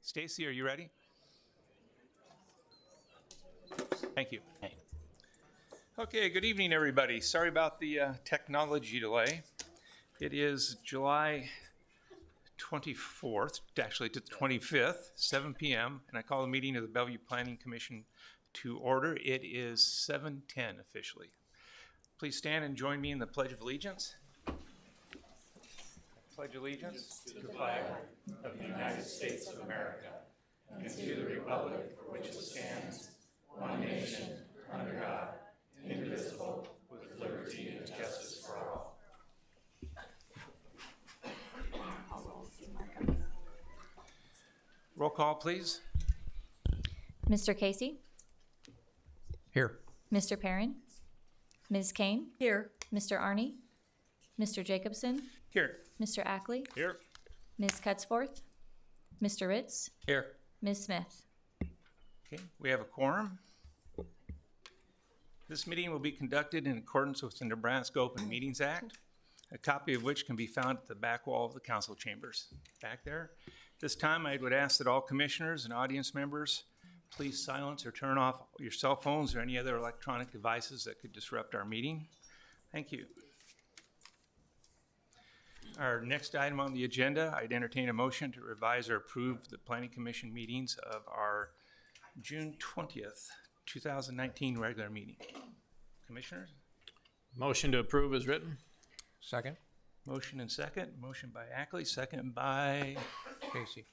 Stacy, are you ready? Thank you. Okay, good evening, everybody. Sorry about the technology delay. It is July 24th, actually to the 25th, 7 p.m., and I call the meeting of the Bellevue Planning Commission to order. It is 7:10 officially. Please stand and join me in the Pledge of Allegiance. Pledge allegiance to the flag of the United States of America and to the republic for which it stands, one nation, under God, indivisible, with liberty and justice for all. Roll call, please. Mr. Casey? Here. Mr. Perrin? Ms. Kane? Here. Mr. Arney? Mr. Jacobson? Here. Mr. Ackley? Here. Ms. Cutsforth? Mr. Ritz? Here. Ms. Smith? Okay, we have a quorum. This meeting will be conducted in accordance with the Nebraska Open Meetings Act, a copy of which can be found at the back wall of the council chambers. Back there. This time I would ask that all commissioners and audience members please silence or turn off your cell phones or any other electronic devices that could disrupt our meeting. Thank you. Our next item on the agenda, I'd entertain a motion to revise or approve the Planning Commission meetings of our June 20th, 2019 regular meeting. Commissioners? Motion to approve is written. Second. Motion and second. Motion by Ackley, second by Casey.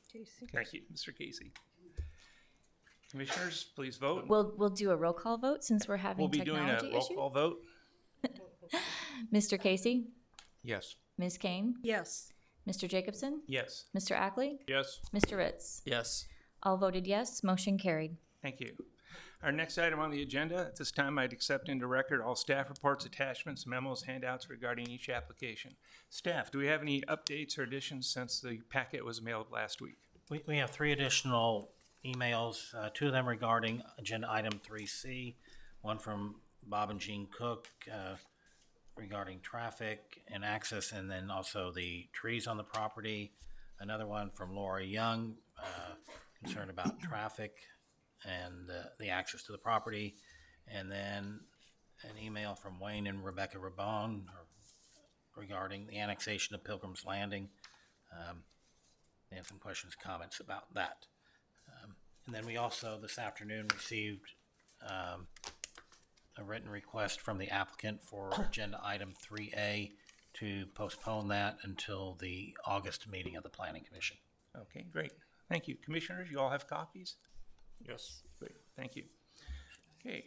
Thank you, Mr. Casey. Commissioners, please vote. We'll do a roll call vote since we're having We'll be doing technology a roll issues. call vote. Mr. Casey? Yes. Ms. Kane? Yes. Mr. Jacobson? Yes, Mr. Ackley? Yes. Mr. Ritz? Yes. All voted yes, motion carried. thank you. Our next item on the agenda, at this time I'd accept into record all staff reports, attachments, memos, handouts regarding each application. Staff, do we have any updates or additions since the packet was mailed last week? We have three additional emails, two of them regarding agenda item 3C, one from Bob and Jean Cook regarding traffic and access, and then also the trees on the property. Another one from Laura Young, concerned about traffic and the access to the property. And then an email from Wayne and Rebecca Rabone regarding the annexation of Pilgrim's Landing. They have some questions, comments about that. And then we also this afternoon received a written request from the applicant for agenda item 3A to postpone that until the August meeting of the Planning Commission. Okay, great. Thank you. Commissioners, you all have copies? Yes. Great, thank you. Okay.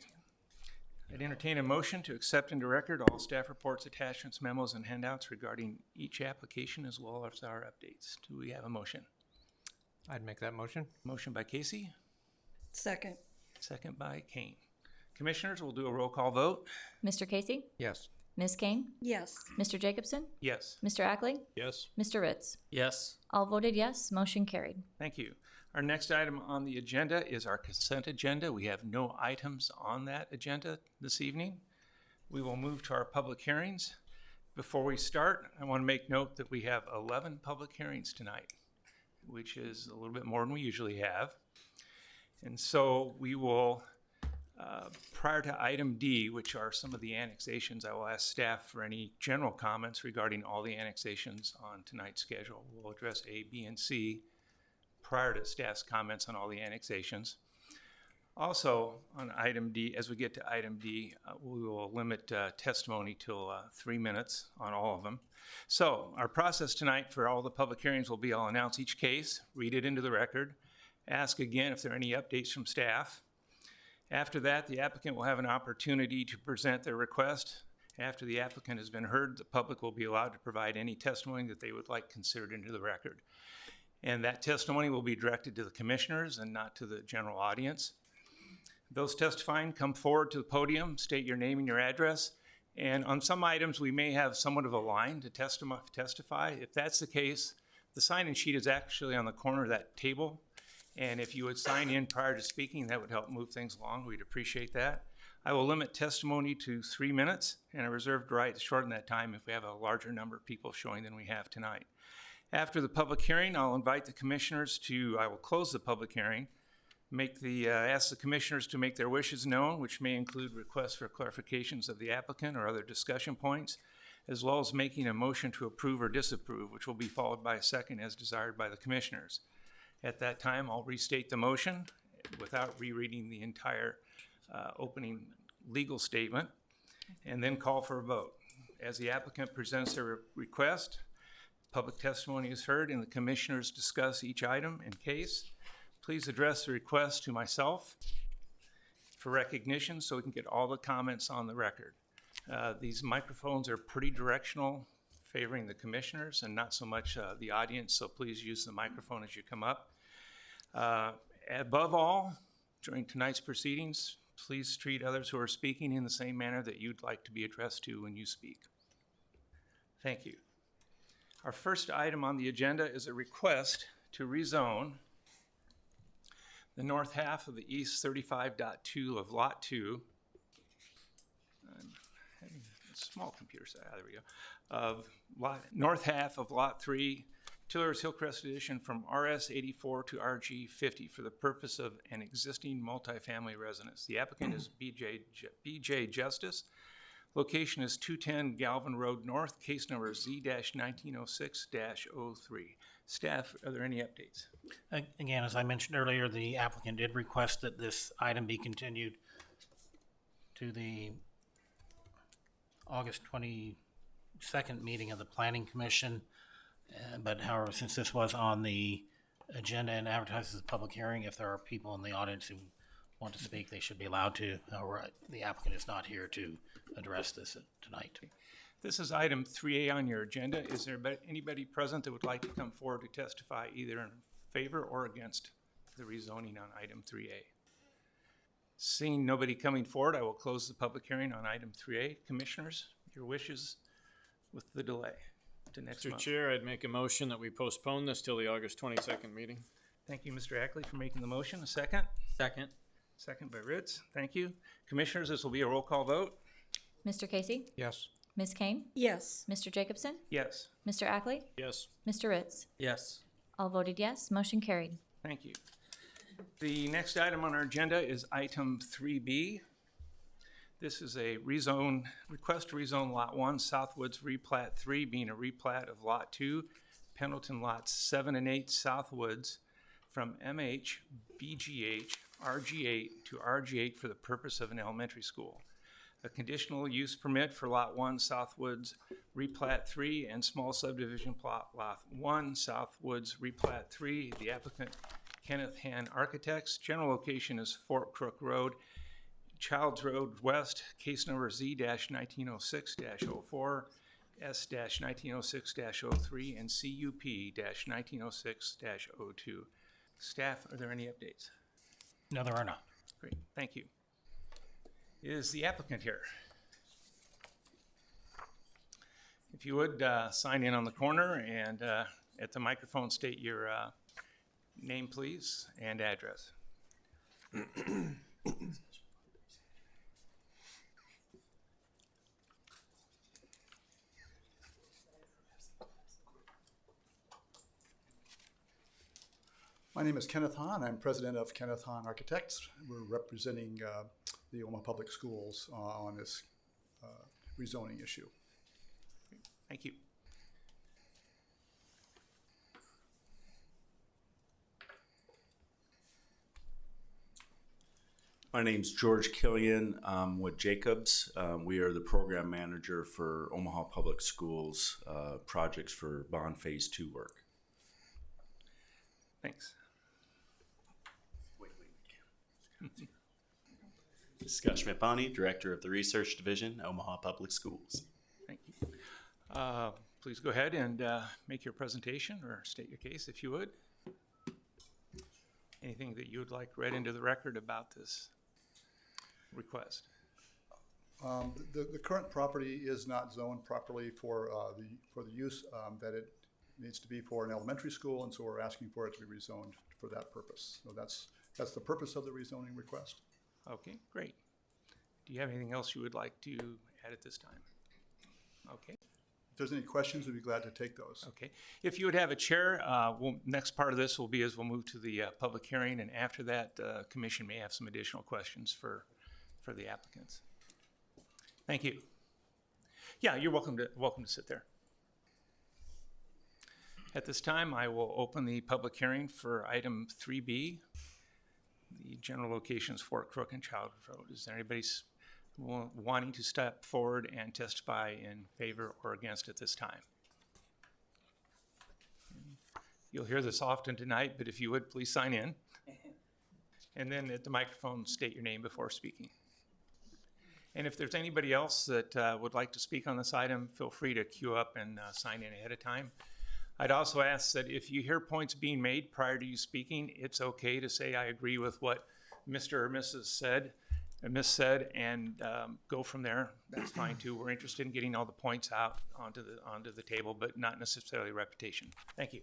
I'd entertain a motion to accept into record all staff reports, attachments, memos, and handouts regarding each application as well as our updates. Do we have a motion? I'd make that motion. Motion by Casey, Second. second by Kane. Commissioners, we'll do a roll call vote. Mr. Casey? Yes. Ms. Kane? Yes. Mr. Jacobson? Yes, Mr. Ackley? Yes. Mr. Ritz? Yes. All voted yes, motion carried. thank you. Our next item on the agenda is our consent agenda. We have no items on that agenda this evening. We will move to our public hearings. Before we start, I want to make note that we have 11 public hearings tonight, which is a little bit more than we usually have. And so we will, prior to item D, which are some of the annexations, I will ask staff for any general comments regarding all the annexations on tonight's schedule. We'll address A, B, and C prior to staff's comments on all the annexations. Also, on item D, as we get to item D, we will limit testimony till 3 minutes on all of them. So our process tonight for all the public hearings will be I'll announce each case, read it into the record, ask again if there are any updates from staff. After that, the applicant will have an opportunity to present their request. After the applicant has been heard, the public will be allowed to provide any testimony that they would like considered into the record. And that testimony will be directed to the commissioners and not to the general audience. Those testifying, come forward to the podium, state your name and your address. And on some items, we may have somewhat of a line to testify. If that's the case, the sign-in sheet is actually on the corner of that table. And if you would sign in prior to speaking, that would help move things along. We'd appreciate that. I will limit testimony to 3 minutes, and I reserve the right to shorten that time if we have a larger number of people showing than we have tonight. After the public hearing, I'll invite the commissioners I will close the public hearing, ask the commissioners to make their wishes known, which may include requests for clarifications of the applicant or other discussion points, as well as making a motion to approve or disapprove, which will be followed by a second as desired by the commissioners. At that time, I'll restate the motion without rereading the entire opening legal statement, and then call for a vote. As the applicant presents their request, public testimony is heard and the commissioners discuss each item and case. Please address the request to myself for recognition so we can get all the comments on the record. These microphones are pretty directional, favoring the commissioners and not so much the audience, so please use the microphone as you come up. Above all, during tonight's proceedings, please treat others who are speaking in the same manner that you'd like to be addressed to when you speak. Thank you. Our first item on the agenda is a request to rezone the north half of the East 35.2 of Lot 2. I'm having a small computer set. There we go. Of north half of Lot 3, Tiller's Hillcrest Edition, from RS 84 to RG 50 for the purpose of an existing multifamily residence. The applicant is BJ Justice. Location is 210 Galvin Road North, case number Z-1906-03. Staff, are there any updates? Again, as I mentioned earlier, the applicant did request that this item be continued to the August 22nd meeting of the Planning Commission. But however, since this was on the agenda and advertised as a public hearing, if there are people in the audience who want to speak, they should be allowed to. However, the applicant is not here to address this tonight. This is item 3A on your agenda. Is there anybody present that would like to come forward to testify either in favor or against the rezoning on item 3A? Seeing nobody coming forward, I will close the public hearing on item 3A. Commissioners, your wishes with the delay to next Mr. month. Chair, I'd make a motion that we postpone this till the August 22nd meeting. Thank you, Mr. Ackley, for making the motion. A second? Second. Second by Ritz. Thank you. Commissioners, this will be a roll call vote. Mr. Casey? Yes. Ms. Kane? Yes. Mr. Jacobson? Yes. Mr. Ackley? Yes. Mr. Ritz? Yes. All voted yes, motion carried. Thank you. The next item on our agenda is item 3B. This is a request to rezone Lot 1, Southwoods Replat 3, being a replat of Lot 2, Pendleton Lots 7 and 8, Southwoods, from MH, BGH, RG8 to RG8 for the purpose of an elementary school. A conditional use permit for Lot 1, Southwoods Replat 3, and small subdivision plot Lot 1, Southwoods Replat 3. The applicant, Kenneth Han Architects. General location is Fort Crook Road, Childs Road West, case number Z-1906-04, S-1906-03, and CUP-1906-02. Staff, are there any updates? No, there are not. Great, thank you. Is the applicant here? If you would, sign in on the corner and at the microphone state your name, please, and address. My name is Kenneth Hahn. I'm president of Kenneth Hahn Architects. We're representing the Omaha Public Schools on this rezoning issue. Thank you. My name's George Killian. I'm with Jacobs. We are the program manager for Omaha Public Schools projects for bond phase 2 work. Thanks. Scott Schmidt-Bonney, Director of the Research Division, Omaha Public Schools. Thank you. Please go ahead and make your presentation or state your case if you would. Anything that you would like read into the record about this request? The current property is not zoned properly for the use that it needs to be for an elementary school, and so we're asking for it to be rezoned for that purpose. So that's the purpose of the rezoning request. Okay, great. Do you have anything else you would like to add at this time? Okay, there's any questions, we'd be glad to take those. Okay. If you would have a chair, next part of this will be as we'll move to the public hearing, and after that, the commission may have some additional questions for the applicants. Thank you. Yeah, you're welcome to sit there. At this time, I will open the public hearing for item 3B, the general locations Fort Crook and Childwood Road. Is there anybody wanting to step forward and testify in favor or against at this time? You'll hear this often tonight, but if you would, please sign in. And then at the microphone, state your name before speaking. And if there's anybody else that would like to speak on this item, feel free to queue up and sign in ahead of time. I'd also ask that if you hear points being made prior to you speaking, it's okay to say I agree with what Mr. or Mrs. said, and go from there. That's fine too. We're interested in getting all the points out onto the table, but not necessarily repetition. Thank you.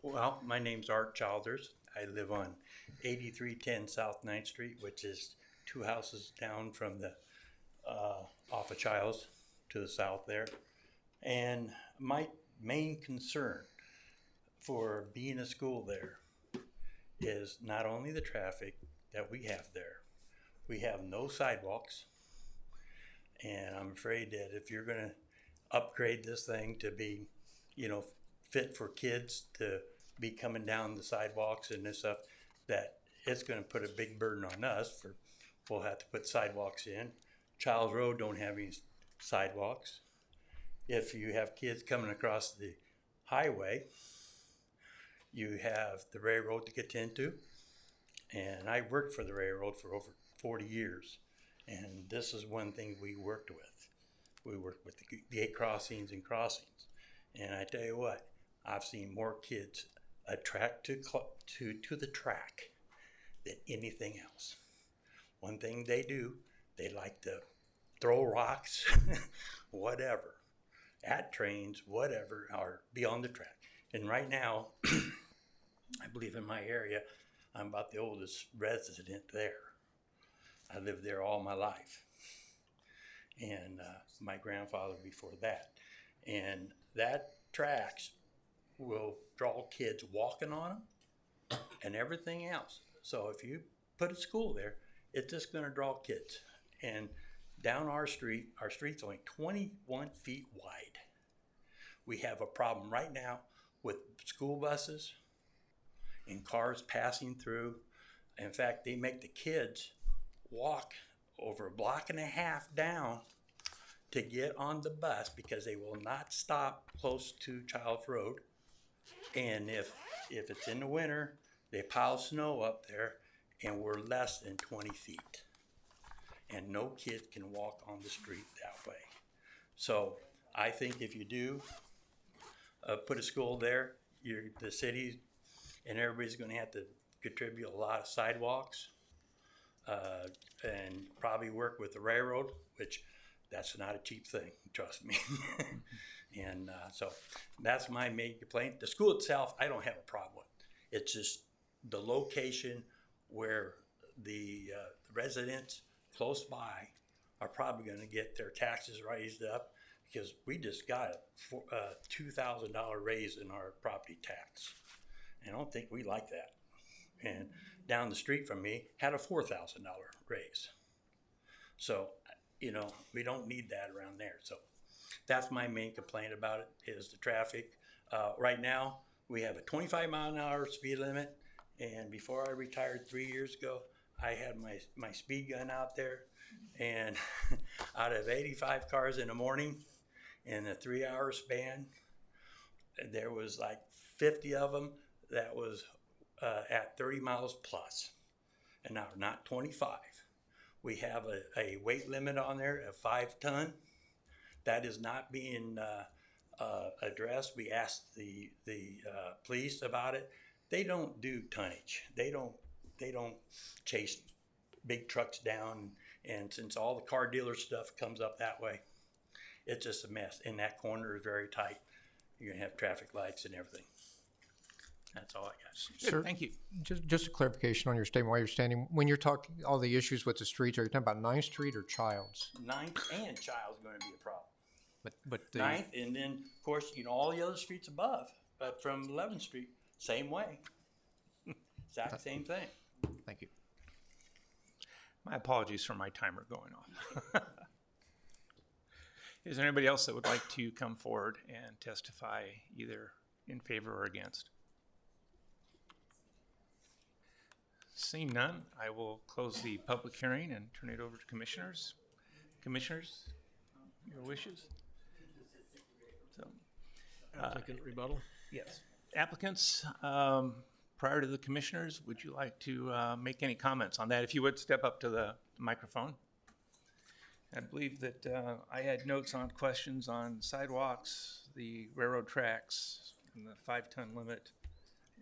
Well, my name's Art Childers. I live on 8310 South 9th Street, which is 2 houses down from the off of Childs to the south there. And my main concern for being a school there is not only the traffic that we have there. We have no sidewalks, and I'm afraid that if you're going to upgrade this thing to be, fit for kids to be coming down the sidewalks and this stuff, that it's going to put a big burden on us. We'll have to put sidewalks in. Childs Road don't have any sidewalks. If you have kids coming across the highway, you have the railroad to get into. And I worked for the railroad for over 40 years. And this is one thing we worked with. We worked with the gate crossings and crossings. And I tell you what, I've seen more kids attract to the track than anything else. One thing they do, they like to throw rocks, whatever, at trains, whatever, or be on the track. And right now, I believe in my area, I'm about the oldest resident there. I lived there all my life. And my grandfather before that. And that tracks will draw kids walking on them and everything else. So if you put a school there, it's just going to draw kids. And down our street's only 21 feet wide. We have a problem right now with school buses and cars passing through. In fact, they make the kids walk over 1.5 blocks down to get on the bus because they will not stop close to Childs Road. And if it's in the winter, they pile snow up there and we're less than 20 feet. And no kid can walk on the street that way. So I think if you do put a school there, the city and everybody's going to have to contribute a lot of sidewalks and probably work with the railroad, which that's not a cheap thing, trust me. And so that's my main complaint. The school itself, I don't have a problem with. It's just the location where the residents close by are probably going to get their taxes raised up because we just got a $2,000 raise in our property tax. And I don't think we like that. And down the street from me had a $4,000 raise. So, we don't need that around there. So that's my main complaint about it is the traffic. Right now, we have a 25-mile-an-hour speed limit. And before I retired 3 years ago, I had my speed gun out there. And out of 85 cars in the morning, in a 3-hour span, there was like 50 of them that was at 30 miles plus. And now not 25. We have a weight limit on there of 5 ton. That is not being addressed. We asked the police about it. They don't do tonnage. They don't chase big trucks down. And since all the car dealer stuff comes up that way, it's just a mess. And that corner is very tight. You're gonna have traffic lights and everything. That's all I got. Sir, thank you. Just a clarification on your statement while you're standing. When you're talking all the issues with the streets, are you talking about 9th Street or Childs? 9th and Child's going to be a problem. But the, 9th, and then, of course, all the other streets above, but from 11th Street, same way. Exact same thing. thank you. My apologies for my timer going off. Is there anybody else that would like to come forward and testify either in favor or against? Seeing none, I will close the public hearing and turn it over to commissioners. Commissioners, your wishes? So, Applicant rebuttal? yes. Applicants, prior to the commissioners, would you like to make any comments on that? If you would step up to the microphone. I believe that I had notes on questions on sidewalks, the railroad tracks, and the 5-ton limit,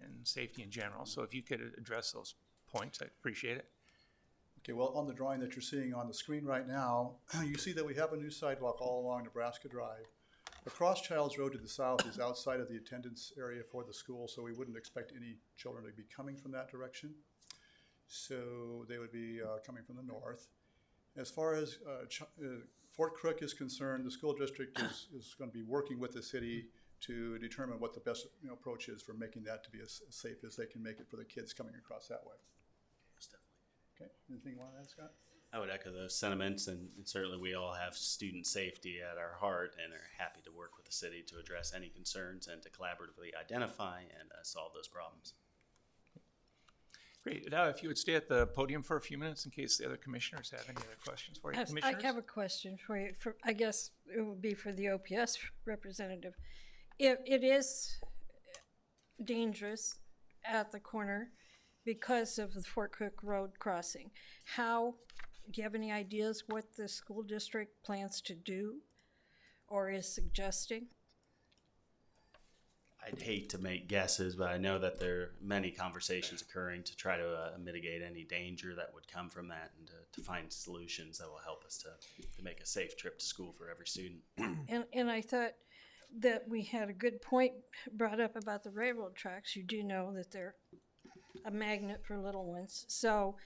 and safety in general. So if you could address those points, I'd appreciate it. Okay, well, on the drawing that you're seeing on the screen right now, you see that we have a new sidewalk all along Nebraska Drive. Across Childs Road to the south is outside of the attendance area for the school, so we wouldn't expect any children to be coming from that direction. So they would be coming from the north. As far as Fort Crook is concerned, the school district is going to be working with the city to determine what the best approach is for making that to be as safe as they can make it for the kids coming across that way. Okay, anything you want to add, Scott? I would echo those sentiments, and certainly we all have student safety at our heart and are happy to work with the city to address any concerns and to collaboratively identify and solve those problems. Great. Now, if you would stay at the podium for a few minutes in case the other commissioners have any other questions for you. I Commissioners? have a question for you. I guess it would be for the OPS representative. It is dangerous at the corner because of the Fort Cook Road crossing. Do you have any ideas what the school district plans to do or is suggesting? I'd hate to make guesses, but I know that there are many conversations occurring to try to mitigate any danger that would come from that and to find solutions that will help us to make a safe trip to school for every student. And I thought that we had a good point brought up about the railroad tracks. You do know that they're a magnet for little ones. So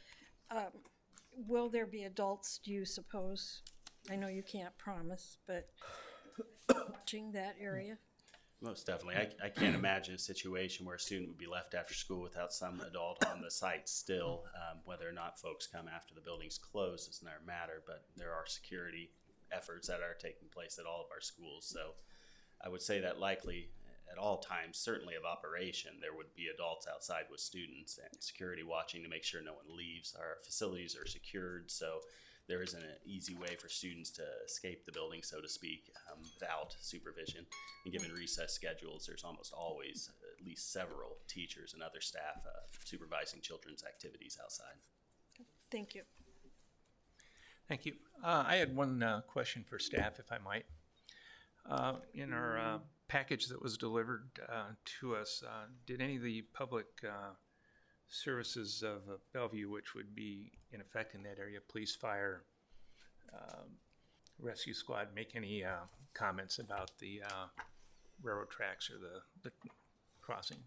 will there be adults, do you suppose? I know you can't promise, but watching that area? Most definitely. I can't imagine a situation where a student would be left after school without some adult on the site still. Whether or not folks come after the building's closed is another matter, but there are security efforts that are taking place at all of our schools. So I would say that likely at all times, certainly of operation, there would be adults outside with students and security watching to make sure no one leaves. Our facilities are secured, so there isn't an easy way for students to escape the building, so to speak, without supervision. And given recess schedules, there's almost always at least several teachers and other staff supervising children's activities outside. Thank you. Thank you. I had one question for staff, if I might. In our package that was delivered to us, did any of the public services of Bellevue, which would be in effect in that area, police, fire, rescue squad, make any comments about the railroad tracks or the crossing,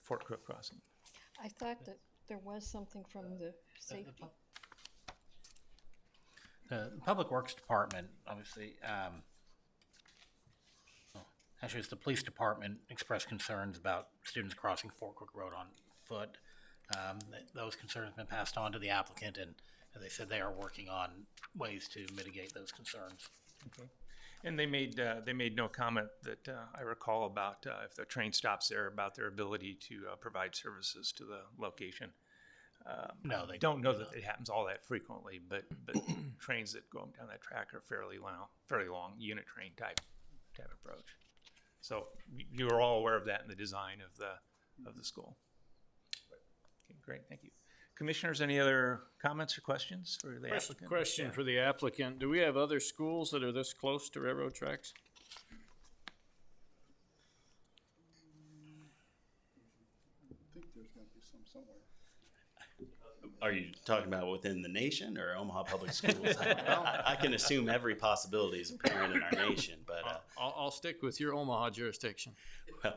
Fort Crook crossing? I thought that there was something from the safety. The Public Works Department, obviously, actually it's the police department expressed concerns about students crossing Fort Cook Road on foot. Those concerns have been passed on to the applicant, and as they said, they are working on ways to mitigate those concerns. Okay. And they made no comment that I recall about if the train stops there, about their ability to provide services to the location. No, they don't know that it happens all that frequently, but trains that go down that track are fairly long unit train type approach. So you are all aware of that in the design of the school. Okay, great, thank you. Commissioners, any other comments or questions for the applicant? Question for the applicant. Do we have other schools that are this close to railroad tracks? I think there's going to be some somewhere. Are you talking about within the nation or Omaha Public Schools? I can assume every possibility is apparent in our nation, but I'll stick with your Omaha jurisdiction. well,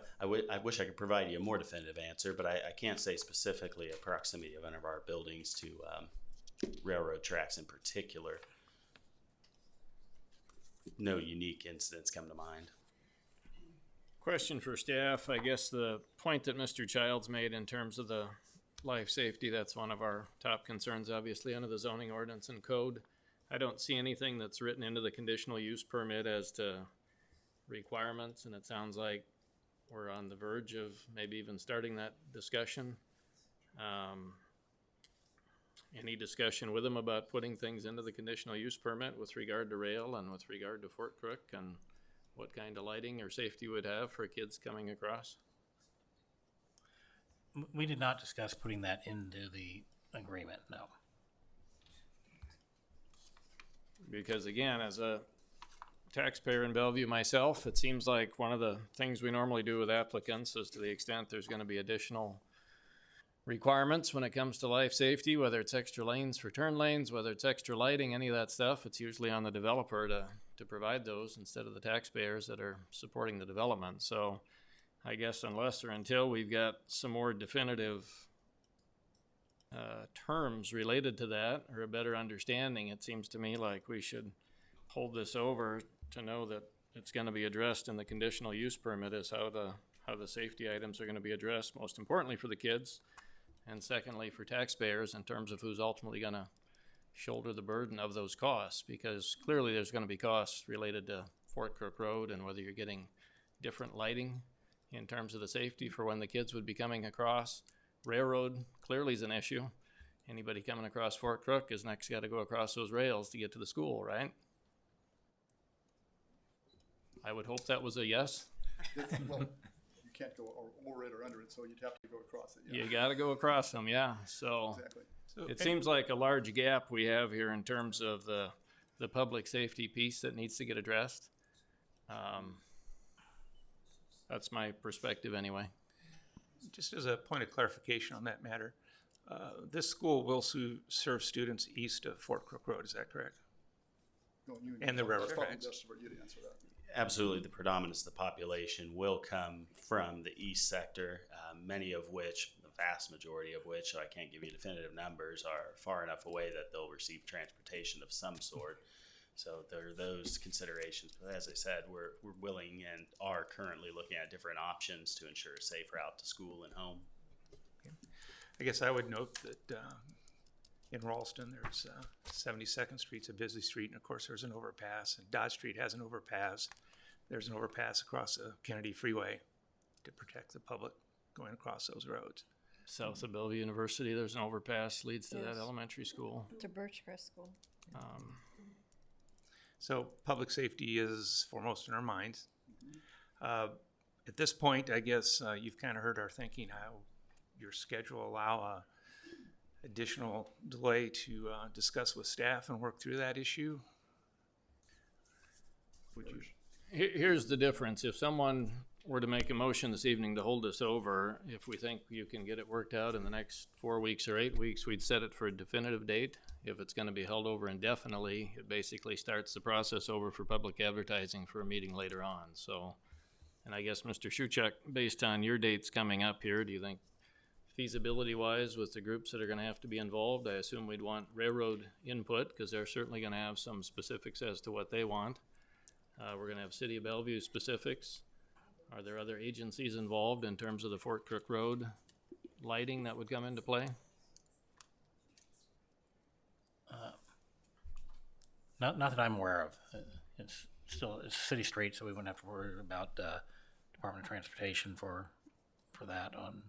I wish I could provide you a more definitive answer, but I can't say specifically a proximity of any of our buildings to railroad tracks in particular. no unique incidents come to mind. Question for staff. I guess the point that Mr. Childs made in terms of the life safety, that's one of our top concerns, obviously, under the zoning ordinance and code. I don't see anything that's written into the conditional use permit as to requirements, and it sounds like we're on the verge of maybe even starting that discussion. Any discussion with them about putting things into the conditional use permit with regard to rail and with regard to Fort Crook and what kind of lighting or safety would have for kids coming across? We did not discuss putting that into the agreement, no. Because again, as a taxpayer in Bellevue myself, it seems like one of the things we normally do with applicants is to the extent there's going to be additional requirements when it comes to life safety, whether it's extra lanes for turn lanes, whether it's extra lighting, any of that stuff, it's usually on the developer to provide those instead of the taxpayers that are supporting the development. So I guess unless or until we've got some more definitive terms related to that or a better understanding, it seems to me like we should hold this over to know that it's going to be addressed in the conditional use permit as how the safety items are going to be addressed, most importantly for the kids, and secondly for taxpayers in terms of who's ultimately going to shoulder the burden of those costs, because clearly there's going to be costs related to Fort Crook Road and whether you're getting different lighting in terms of the safety for when the kids would be coming across. Railroad clearly is an issue. Anybody coming across Fort Crook is next got to go across those rails to get to the school, right? I would hope that was a yes. Well, you can't go over it or under it, so you'd have to go across it. Yeah. You got to go across them, yeah. So Exactly. So, it seems like a large gap we have here in terms of the public safety piece that needs to get addressed. That's my perspective anyway. just as a point of clarification on that matter, this school will serve students east of Fort Crook Road, is that correct? No, And the railroad probably tracks. best for you to answer that. Absolutely, the predominance of the population will come from the east sector, many of which, the vast majority of which, I can't give you definitive numbers, are far enough away that they'll receive transportation of some sort. So there are those considerations. But as I said, we're willing and are currently looking at different options to ensure a safe route to school and home. I guess I would note that in Ralston, there's 72nd Street's a busy street, and of course there's an overpass, and Dodge Street has an overpass. There's an overpass across the Kennedy Freeway to protect the public going across those roads. South of Bellevue University, there's an overpass leads to that Yes. elementary school. To Birchcrest School. So public safety is foremost in our minds. At this point, I guess you've kind of heard our thinking, how your schedule allow a additional delay to discuss with staff and work through that issue. Would you? Here's the difference. If someone were to make a motion this evening to hold this over, if we think you can get it worked out in the next 4 weeks or 8 weeks, we'd set it for a definitive date. If it's going to be held over indefinitely, it basically starts the process over for public advertising for a meeting later on. So, and I guess Mr. Shuchuk, based on your dates coming up here, do you think feasibility-wise with the groups that are going to have to be involved, I assume we'd want railroad input because they're certainly going to have some specifics as to what they want. We're going to have City of Bellevue specifics. Are there other agencies involved in terms of the Fort Crook Road lighting that would come into play? Not that I'm aware of. It's city street, so we wouldn't have to worry about Department of Transportation for that on.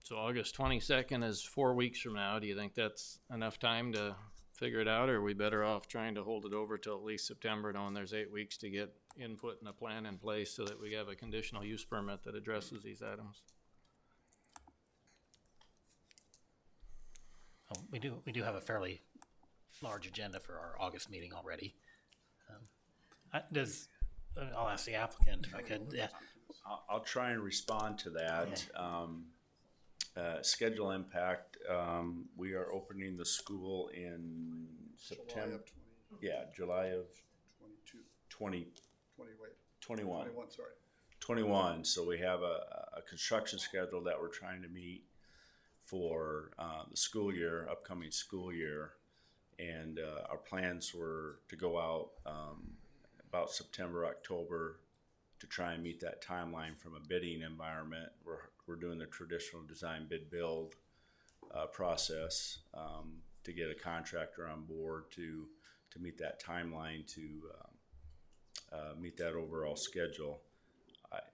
So August 22nd is 4 weeks from now. Do you think that's enough time to figure it out, or are we better off trying to hold it over till at least September, knowing there's 8 weeks to get input and a plan in place so that we have a conditional use permit that addresses these items? Oh, we do have a fairly large agenda for our August meeting already. I'll ask the applicant if I could. Yeah. I'll try and respond to that. Schedule impact, we are opening the school in September. July of 21. 21. So we have a construction schedule that we're trying to meet for the school year, upcoming school year. And our plans were to go out about September, October to try and meet that timeline from a bidding environment. We're doing the traditional design bid build process to get a contractor on board to meet that timeline to meet that overall schedule.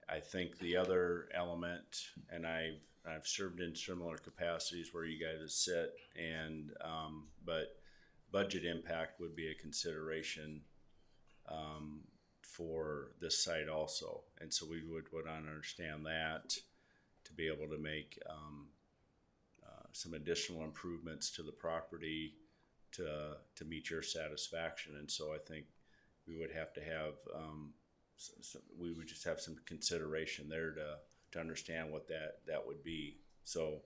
I think the other element, and I've served in similar capacities where you guys sit, and but budget impact would be a consideration for this site also, and so we would understand that to be able to make some additional improvements to the property to meet your satisfaction. And so I think we would have to have we would just have some consideration there to understand what that would be. So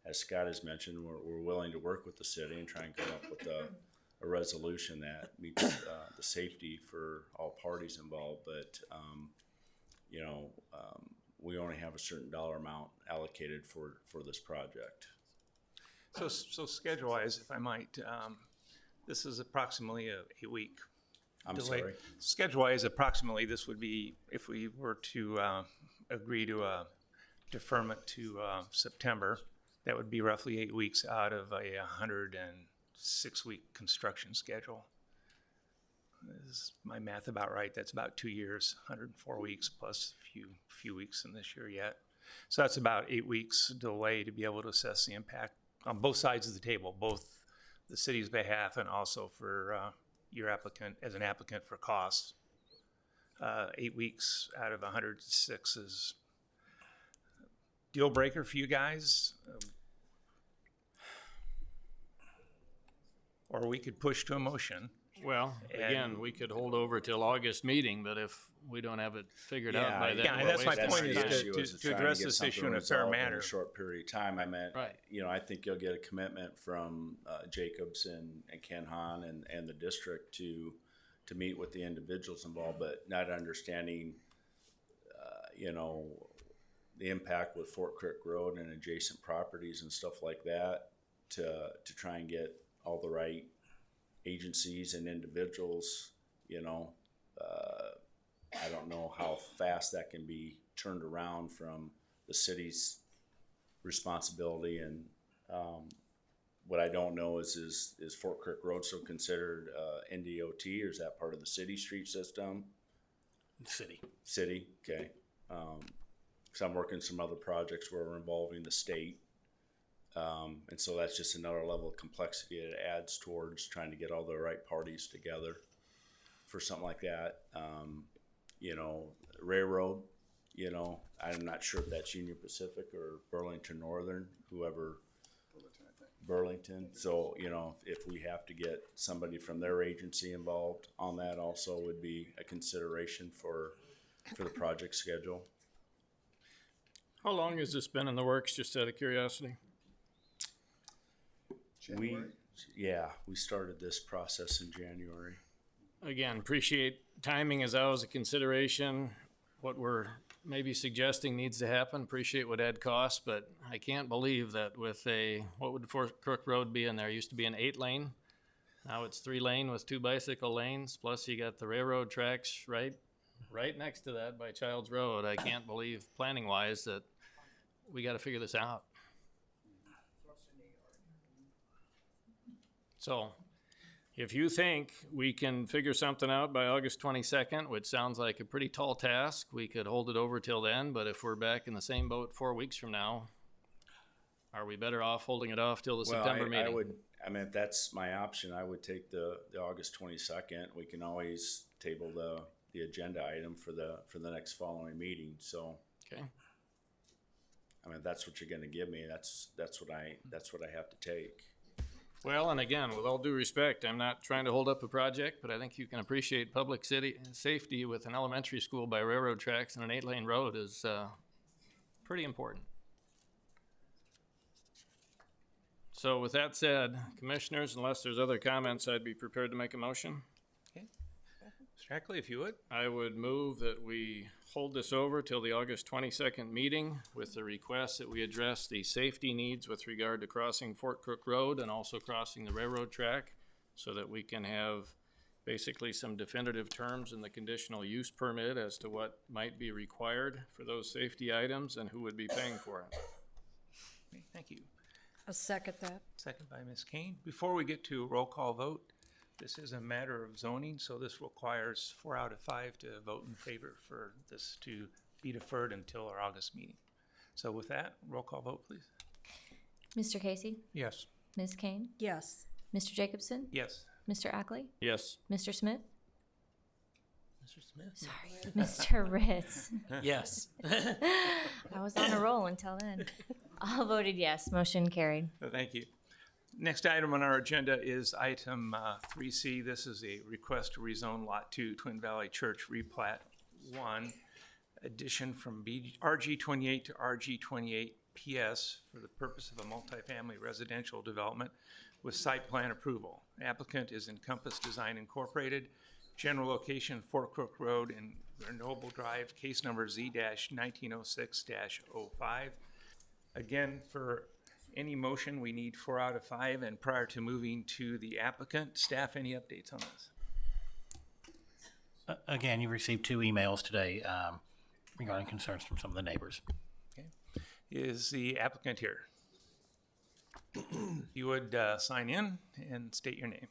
as Scott has mentioned, we're willing to work with the city and try and come up with a resolution that meets the safety for all parties involved. But we only have a certain dollar amount allocated for this project. So schedule-wise, if I might, this is approximately a 8-week I'm delay. sorry. Schedule-wise, approximately this would be, if we were to agree to a deferment to September, that would be roughly 8 weeks out of a 106-week construction schedule. Is my math about right? That's about 2 years, 104 weeks plus a few weeks in this year yet. So that's about 8 weeks delay to be able to assess the impact on both sides of the table, both the city's behalf and also for your applicant as an applicant for costs. 8 weeks out of 106 is deal breaker for you guys. Or we could push to a motion. Well, again, we could hold over till August meeting, but if we don't have it figured out by then. Yeah, we're that's my wasting point, our is time. to address this issue in a fair manner. In a short period of time. I meant, Right. I think you'll get a commitment from Jacobs and Ken Hahn and the district to meet with the individuals involved, but not understanding, the impact with Fort Creek Road and adjacent properties and stuff like that to try and get all the right agencies and individuals, I don't know how fast that can be turned around from the city's responsibility. And what I don't know is Fort Creek Road still considered NDOT, or is that part of the city street system? City, okay. So I'm working some other projects where we're involving the state. And so that's just another level of complexity it adds towards trying to get all the right parties together for something like that. Railroad, I'm not sure if that's Union Pacific or Burlington Northern, whoever. Burlington. So, if we have to get somebody from their agency involved on that also would be a consideration for the project schedule. How long has this been in the works, just out of curiosity? January? We started this process in January. Again, appreciate timing is always a consideration. What we're maybe suggesting needs to happen, appreciate what Ed costs, but I can't believe that with what would Fort Crook Road be in there? Used to be an 8-lane. Now it's 3-lane with 2 bicycle lanes, plus you got the railroad tracks right next to that by Childs Road. I can't believe, planning-wise, that we got to figure this out. So, if you think we can figure something out by August 22nd, which sounds like a pretty tall task, we could hold it over till then, but if we're back in the same boat 4 weeks from now, are we better off holding it off till the September meeting? If that's my option, I would take the August 22nd. We can always table the agenda item for the next following meeting. So, okay. That's what you're gonna give me. That's what I have to take. Well, and again, with all due respect, I'm not trying to hold up a project, but I think you can appreciate public safety with an elementary school by railroad tracks and an 8-lane road is pretty important. So with that said, commissioners, unless there's other comments, I'd be prepared to make a motion. Okay. Mr. Hackley, if you would. I would move that we hold this over till the August 22nd meeting with the request that we address the safety needs with regard to crossing Fort Crook Road and also crossing the railroad track, so that we can have basically some definitive terms in the conditional use permit as to what might be required for those safety items and who would be paying for it. Okay, thank you. I'll second that. Second by Ms. Kane. Before we get to a roll call vote, this is a matter of zoning, so this requires 4 out of 5 to vote in favor for this to be deferred until our August meeting. So with that, roll call vote, please. Mr. Casey? Yes. Ms. Kane? Yes. Mr. Jacobson? Yes. Mr. Ackley? Yes. Mr. Smith? Mr. Smith? Sorry. Mr. Ritz? Yes. I was on a roll until then. All voted yes. Motion carried. Thank you. Next item on our agenda is item 3C. This is a request to rezone Lot 2, Twin Valley Church replat 1, addition from RG28 to RG28 PS for the purpose of a multifamily residential development with site plan approval. Applicant is Encompass Design Incorporated, general location Fort Crook Road in Grenoble Drive, case number Z-1906-05. Again, for any motion, we need 4 out of 5, and prior to moving to the applicant, staff, any updates on this? Again, you received 2 emails today regarding concerns from some of the neighbors. Okay. Is the applicant here? You would sign in and state your name.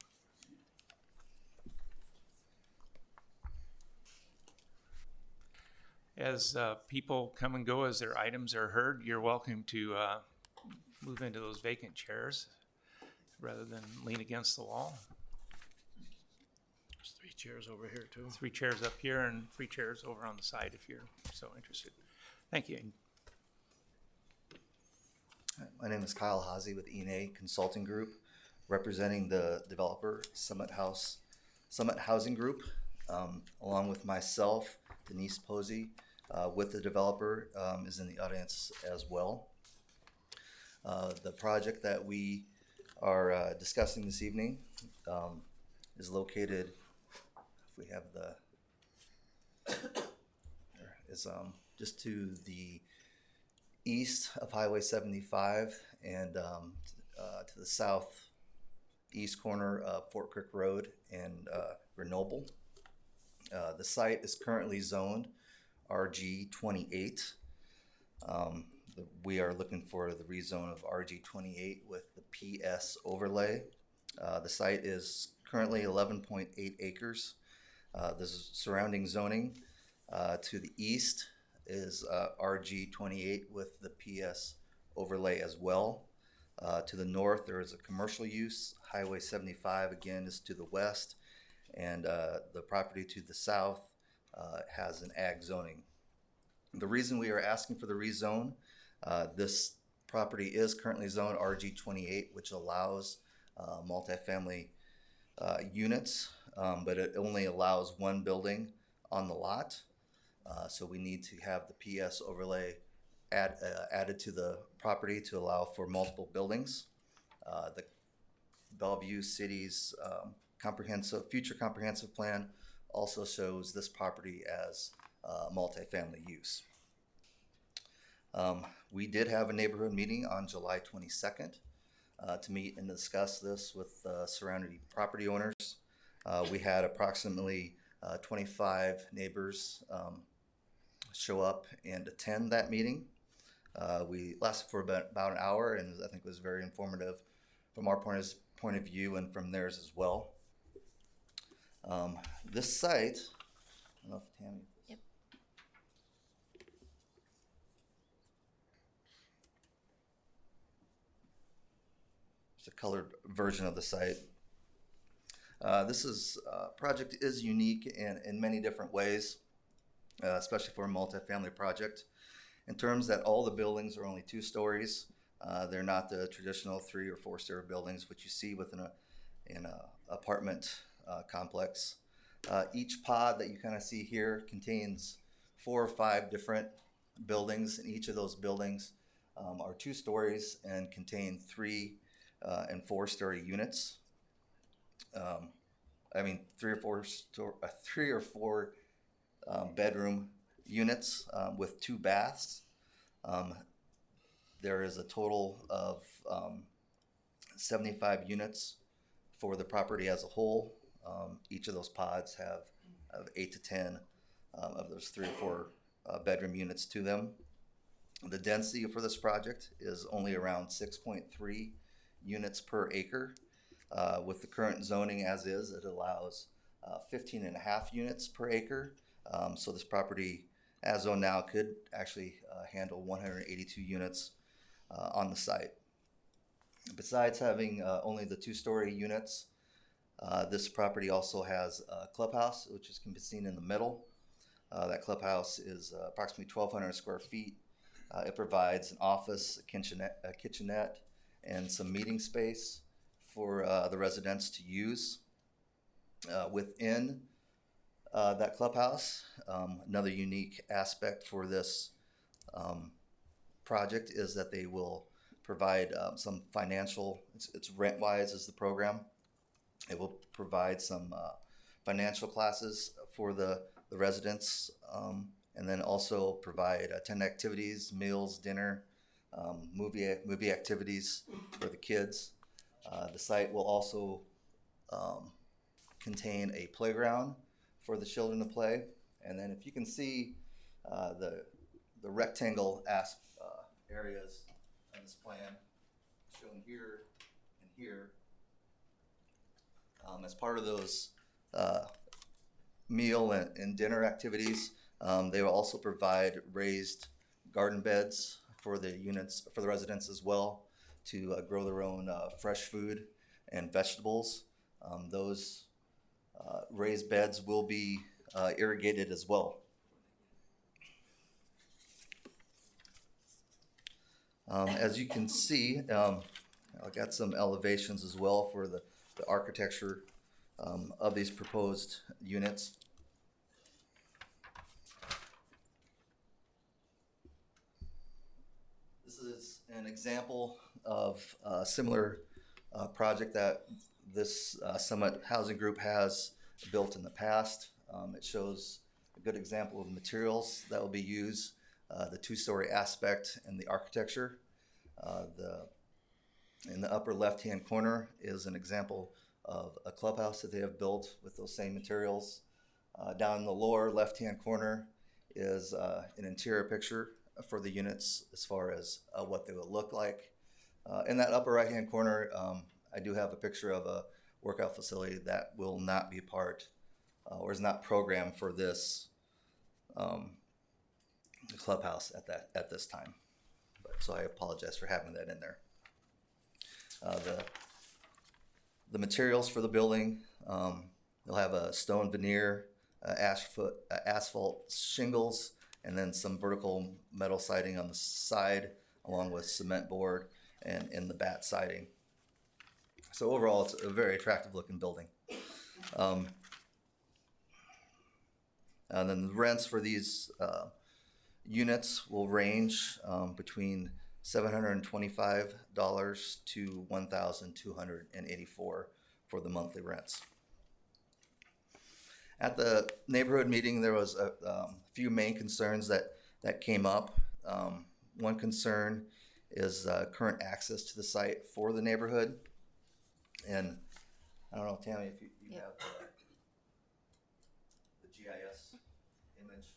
As people come and go as their items are heard, you're welcome to move into those vacant chairs rather than lean against the wall. There's 3 chairs over here too. 3 chairs up here and 3 chairs over on the side if you're so interested. Thank you. My name is Kyle Hazy with E&A Consulting Group, representing the developer Summit Housing Group, along with myself, Denise Posey, with the developer, is in the audience as well. The project that we are discussing this evening is located, if we have the, is just to the east of Highway 75 and to the southeast corner of Fort Crook Road and Grenoble. The site is currently zoned RG28. We are looking for the rezone of RG28 with the PS overlay. The site is currently 11.8 acres. The surrounding zoning to the east is RG28 with the PS overlay as well. To the north, there is a commercial use. Highway 75 again is to the west, and the property to the south has an ag zoning. The reason we are asking for the rezone, this property is currently zoned RG28, which allows multifamily units, but it only allows 1 building on the lot. So we need to have the PS overlay added to the property to allow for multiple buildings. The Bellevue City's future comprehensive plan also shows this property as multifamily use. We did have a neighborhood meeting on July 22nd to meet and discuss this with surrounding property owners. We had approximately 25 neighbors show up and attend that meeting. We lasted for about an hour, and I think it was very informative from our point of view and from theirs as well. This site, I don't know if Tammy. Yep. It's a colored version of the site. This project is unique in many different ways, especially for a multifamily project, in terms that all the buildings are only 2 stories. They're not the traditional 3 or 4 story buildings which you see within an apartment complex. Each pod that you kind of see here contains 4 or 5 different buildings, and each of those buildings are 2 stories and contain 3 and 4 story units. 3 or 4 bedroom units with 2 baths. There is a total of 75 units for the property as a whole. Each of those pods have 8 to 10 of those 3 or 4 bedroom units to them. The density for this project is only around 6.3 units per acre. With the current zoning as is, it allows 15 and a half units per acre. So this property, as zoned now, could actually handle 182 units on the site. Besides having only the 2-story units, this property also has a clubhouse, which can be seen in the middle. That clubhouse is approximately 1,200 square feet. It provides an office, a kitchenette, and some meeting space for the residents to use. Within that clubhouse, another unique aspect for this project is that they will provide some financial, it's rent-wise is the program. It will provide some financial classes for the residents, and then also provide tent activities, meals, dinner, movie activities for the kids. The site will also contain a playground for the children to play. And then if you can see the rectangle areas on this plan shown here and here, as part of those meal and dinner activities, they will also provide raised garden beds for the units, for the residents as well, to grow their own fresh food and vegetables. Those raised beds will be irrigated as well. As you can see, I've got some elevations as well for the architecture of these proposed units. This is an example of a similar project that this Summit Housing Group has built in the past. It shows a good example of materials that will be used, the 2-story aspect and the architecture. In the upper left-hand corner is an example of a clubhouse that they have built with those same materials. Down in the lower left-hand corner is an interior picture for the units as far as what they will look like. In that upper right-hand corner, I do have a picture of a workout facility that will not be part or is not programmed for this clubhouse at this time. So I apologize for having that in there. The materials for the building, you'll have a stone veneer, asphalt shingles, and then some vertical metal siding on the side, along with cement board and in the batt siding. So overall, it's a very attractive looking building. And then the rents for these units will range between $725 to $1,284 for the monthly rents. At the neighborhood meeting, there was a few main concerns that came up. One concern is current access to the site for the neighborhood. And I don't know, Tammy, if you have the GIS image.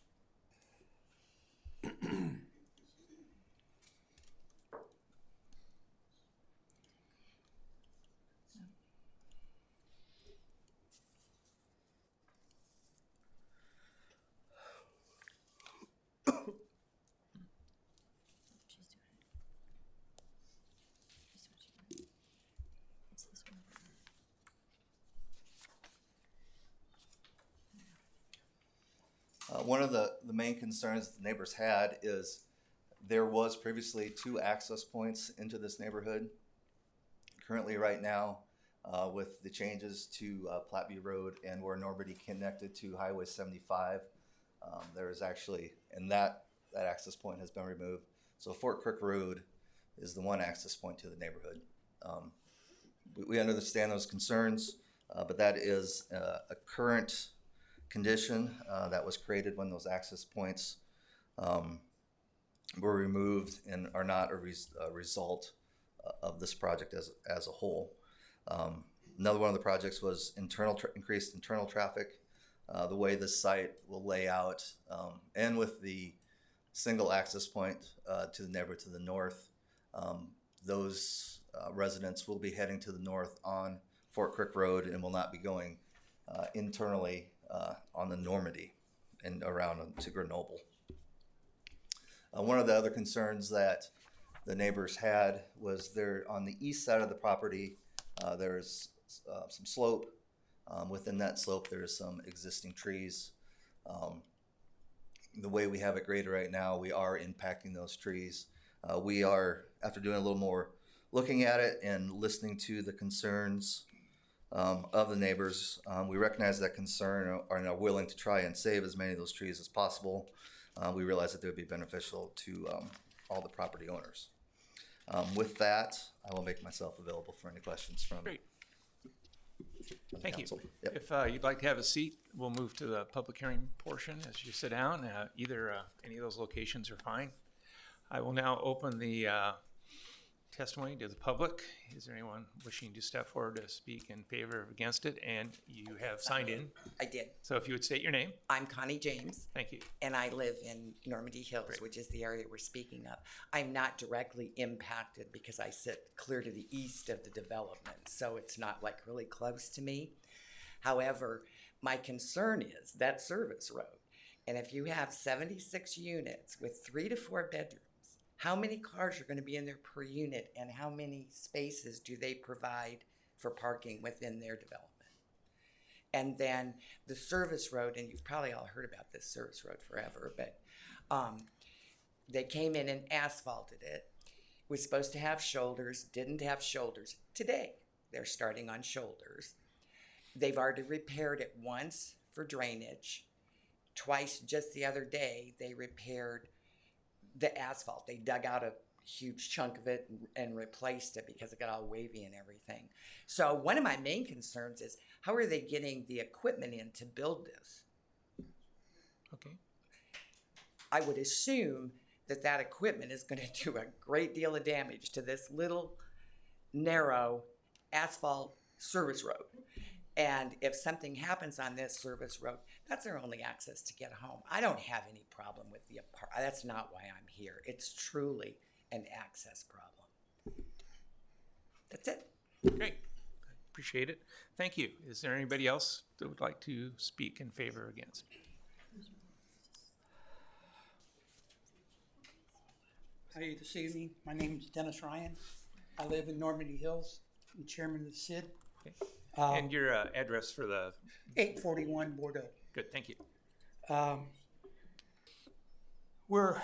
One of the main concerns the neighbors had is there was previously 2 access points into this neighborhood. Currently, right now, with the changes to Platteview Road and where Normandy connected to Highway 75, there is actually, and that access point has been removed. So Fort Crook Road is the one access point to the neighborhood. We understand those concerns, but that is a current condition that was created when those access points were removed and are not a result of this project as a whole. Another one of the projects was increased internal traffic. The way the site will lay out, and with the single access point to the neighborhood to the north, those residents will be heading to the north on Fort Crick Road and will not be going internally on the Normandy and around to Grenoble. One of the other concerns that the neighbors had was there on the east side of the property, there's some slope. Within that slope, there's some existing trees. The way we have it graded right now, we are impacting those trees. We are, after doing a little more looking at it and listening to the concerns of the neighbors, we recognize that concern and are willing to try and save as many of those trees as possible. We realize that they would be beneficial to all the property owners. With that, I will make myself available for any questions from Great. the Thank you. council. Yep. If you'd like to have a seat, we'll move to the public hearing portion as you sit down. Either any of those locations are fine. I will now open the testimony to the public. Is there anyone wishing to step forward to speak in favor or against it? And you have signed in. I did. So if you would state your name. I'm Connie James, Thank you. and I live in Normandy Hills, Great. which is the area we're speaking of. I'm not directly impacted because I sit clear to the east of the development, so it's not like really close to me. However, my concern is that service road. And if you have 76 units with 3 to 4 bedrooms, how many cars are going to be in there per unit, and how many spaces do they provide for parking within their development? And then the service road, and you've probably all heard about this service road forever, but they came in and asphalted it. Was supposed to have shoulders, didn't have shoulders. Today, they're starting on shoulders. They've already repaired it once for drainage. Twice just the other day, they repaired the asphalt. They dug out a huge chunk of it and replaced it because it got all wavy and everything. So one of my main concerns is, how are they getting the equipment in to build this? Okay. I would assume that that equipment is going to do a great deal of damage to this little narrow asphalt service road. And if something happens on this service road, that's their only access to get home. I don't have any problem with the apartment. That's not why I'm here. It's truly an access problem. That's it. Great. Appreciate it. Thank you. Is there anybody else that would like to speak in favor or against? Hi, this evening. My name is Dennis Ryan. I live in Normandy Hills. I'm chairman of the SID. Okay. And your address for the... 841 Bordeaux. Good, thank you. We're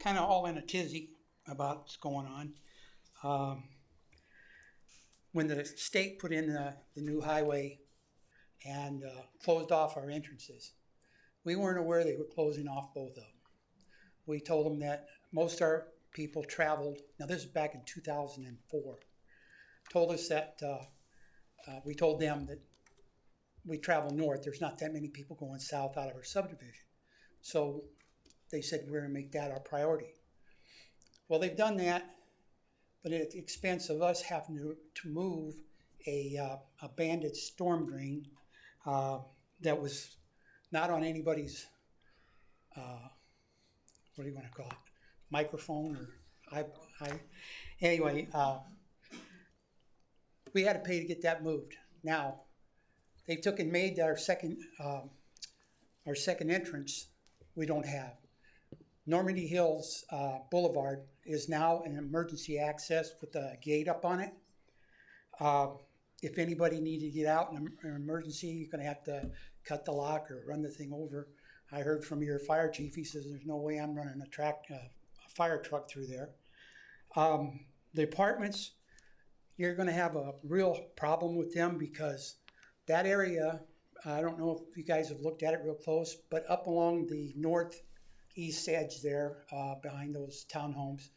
kind of all in a tizzy about what's going on. When the state put in the new highway and closed off our entrances, we weren't aware they were closing off both of them. We told them that most of our people traveled, now this is back in 2004, told us that, we told them that we travel north, there's not that many people going south out of our subdivision. So they said we're gonna make that our priority. Well, they've done that, but at the expense of us having to move a banded storm drain that was not on anybody's, what do you want to call it, microphone or anyway, we had to pay to get that moved. Now, they took and made our second entrance we don't have. Normandy Hills Boulevard is now an emergency access with a gate up on it. If anybody needed to get out in an emergency, you're going to have to cut the lock or run the thing over. I heard from your fire chief, he says there's no way I'm running a fire truck through there. The apartments, you're going to have a real problem with them because that area, I don't know if you guys have looked at it real close, but up along the northeast edge there, behind those townhomes,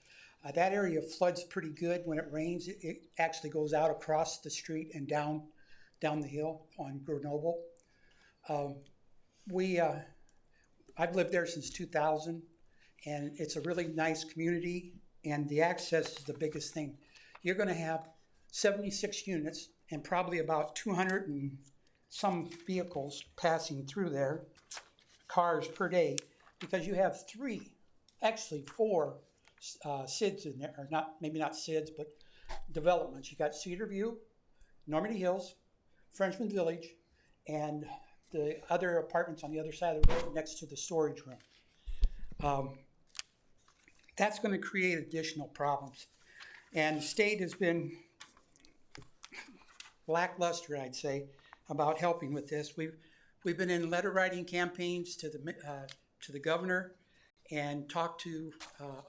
that area floods pretty good when it rains. It actually goes out across the street and down the hill on Grenoble. I've lived there since 2000, and it's a really nice community, and the access is the biggest thing. You're going to have 76 units, and probably about 200 and some vehicles passing through there, cars per day, because you have four SIDS in there, or not, maybe not SIDS, but developments. You got Cedar View, Normandy Hills, Frenchman Village, and the other apartments on the other side of the road next to the storage room. That's going to create additional problems. And the state has been lackluster, I'd say, about helping with this. We've been in letter writing campaigns to the governor and talked to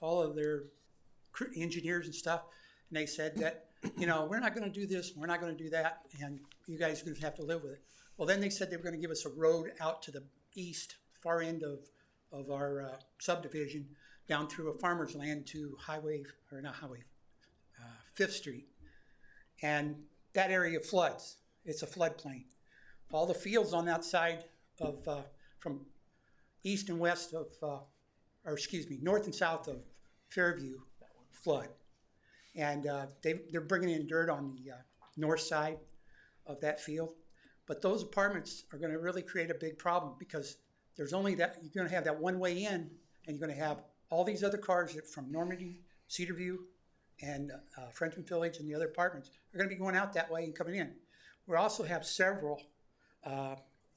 all of their engineers and stuff, and they said that, you know, we're not going to do this, we're not going to do that, and you guys are going to have to live with it. Well, then they said they were going to give us a road out to the east, far end of our subdivision, down through a farmer's land to Fifth Street, and that area floods. It's a floodplain. All the fields on that side of from east and west of, north and south of Fairview flood, and they're bringing in dirt on the north side of that field. But those apartments are going to really create a big problem, because there's only that, you're going to have that one way in, and you're going to have all these other cars that from Normandy, Cedar View, and Frenchman Village and the other apartments are going to be going out that way and coming in. We also have several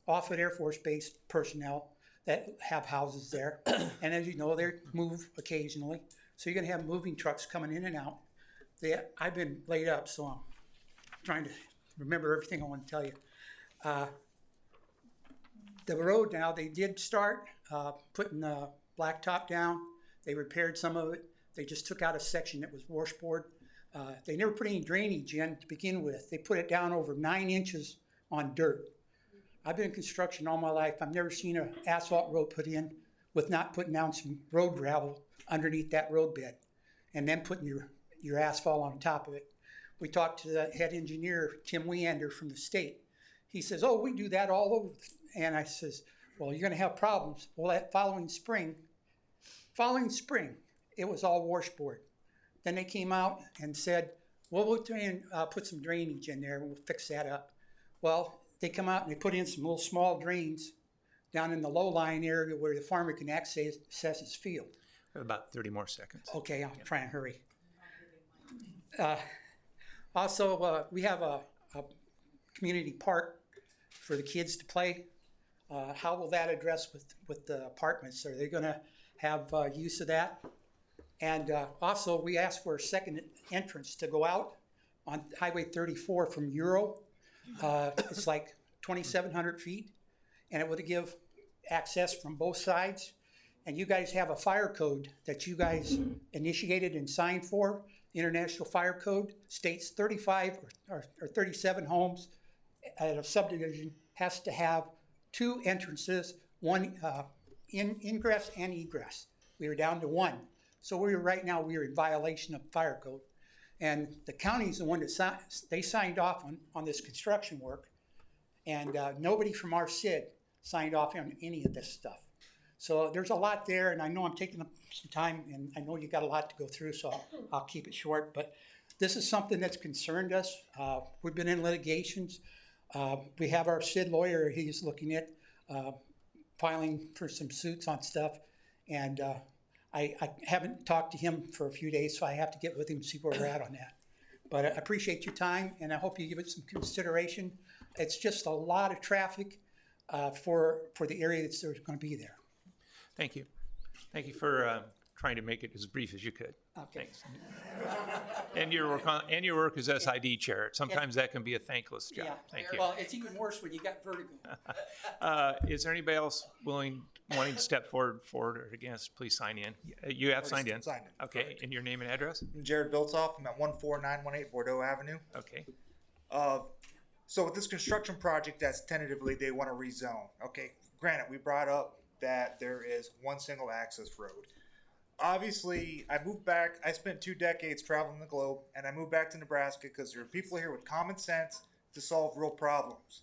Offutt Air Force Base personnel that have houses there. And as you know, they move occasionally. So you're going to have moving trucks coming in and out. I've been laid up, so I'm trying to remember everything I want to tell you. The road now, they did start putting the blacktop down. They repaired some of it. They just took out a section that was washboard. They never put any drainage in to begin with. They put it down over 9 inches on dirt. I've been in construction all my life. I've never seen an asphalt road put in with not putting down some road gravel underneath that road bed and then putting your asphalt on top of it. We talked to the head engineer, Tim Weander from the state. He says, oh, we do that all over. And I says, well, you're going to have problems. Well, that following spring, it was all washboard. Then they came out and said, well, we'll try and put some drainage in there and we'll fix that up. Well, they come out and they put in some little small drains down in the low-lying area where the farmer can access his field. About 30 more seconds. Okay, I'll try and hurry. Also, we have a community park for the kids to play. How will that address with the apartments? Are they going to have use of that? And also, we asked for a second entrance to go out on Highway 34 from Euro. It's like 2,700 feet, and it would give access from both sides. And you guys have a fire code that you guys initiated and signed for. The International Fire Code states 35 or 37 homes at a subdivision has to have 2 entrances, one ingress and egress. We were down to 1. So right now we are in violation of fire code. And the county's the one that they signed off on this construction work, and nobody from our SID signed off on any of this stuff. So there's a lot there, and I know I'm taking up some time, and I know you got a lot to go through, so I'll keep it short. But this is something that's concerned us. We've been in litigations. We have our SID lawyer. He's looking at filing for some suits on stuff, and I haven't talked to him for a few days, so I have to get with him and see where we're at on that. But I appreciate your time, and I hope you give it some consideration. It's just a lot of traffic for the area that's going to be there. Thank you. Thank you for trying to make it as brief as you could. Okay. Thanks. And your work as SID chair. Sometimes that can be a thankless job. Yeah. Thank you. Well, it's even worse when you got vertigo. Is there anybody else wanting to step forward or against? Please sign in. You have signed in. Signed in. Okay. Correct. And your name and address? I'm Jared Biltoff. I'm at 14918 Bordeaux Avenue. Okay. So with this construction project that's tentatively they want to rezone. Okay, granted, we brought up that there is one single access road. Obviously, I moved back. I spent 2 decades traveling the globe, and I moved back to Nebraska because there are people here with common sense to solve real problems.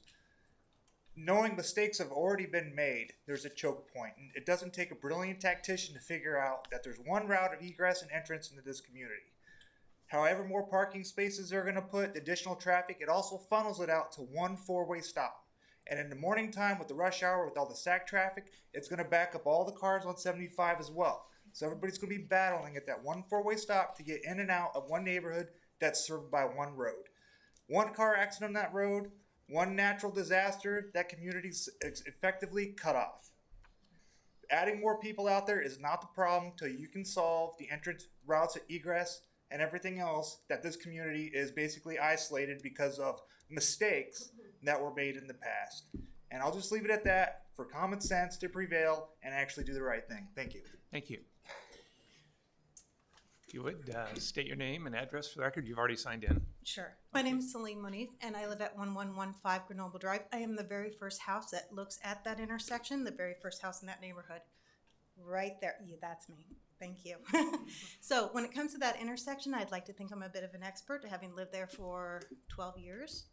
Knowing mistakes have already been made, there's a choke point. And it doesn't take a brilliant tactician to figure out that there's one route of egress and entrance into this community. However, more parking spaces they're going to put, the additional traffic, it also funnels it out to one four-way stop. And in the morning time with the rush hour, with all the stack traffic, it's going to back up all the cars on 75 as well. So everybody's going to be battling at that one four-way stop to get in and out of one neighborhood that's served by one road. One car accident on that road, one natural disaster, that community's effectively cut off. Adding more people out there is not the problem until you can solve the entrance routes of egress and everything else that this community is basically isolated because of mistakes that were made in the past. And I'll just leave it at that for common sense to prevail and actually do the right thing. Thank you. Thank you. If you would state your name and address for the record. You've already signed in. Sure. My name is Celine Munif, and I live at 1115 Grenoble Drive. I am the very first house that looks at that intersection, the very first house in that neighborhood. Right there. Yeah, that's me. Thank you. So when it comes to that intersection, I'd like to think I'm a bit of an expert, having lived there for 12 years.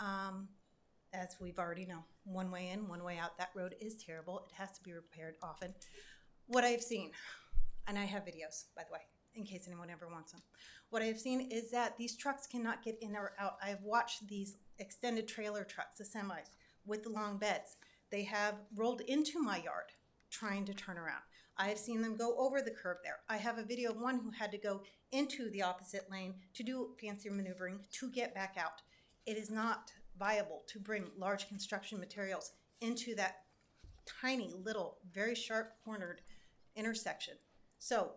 As we've already know, one way in, one way out. That road is terrible. It has to be repaired often. What I've seen, and I have videos, by the way, in case anyone ever wants them. What I have seen is that these trucks cannot get in or out. I've watched these extended trailer trucks, the semis, with the long beds. They have rolled into my yard trying to turn around. I have seen them go over the curb there. I have a video of one who had to go into the opposite lane to do fancier maneuvering to get back out. It is not viable to bring large construction materials into that tiny little, very sharp cornered intersection. So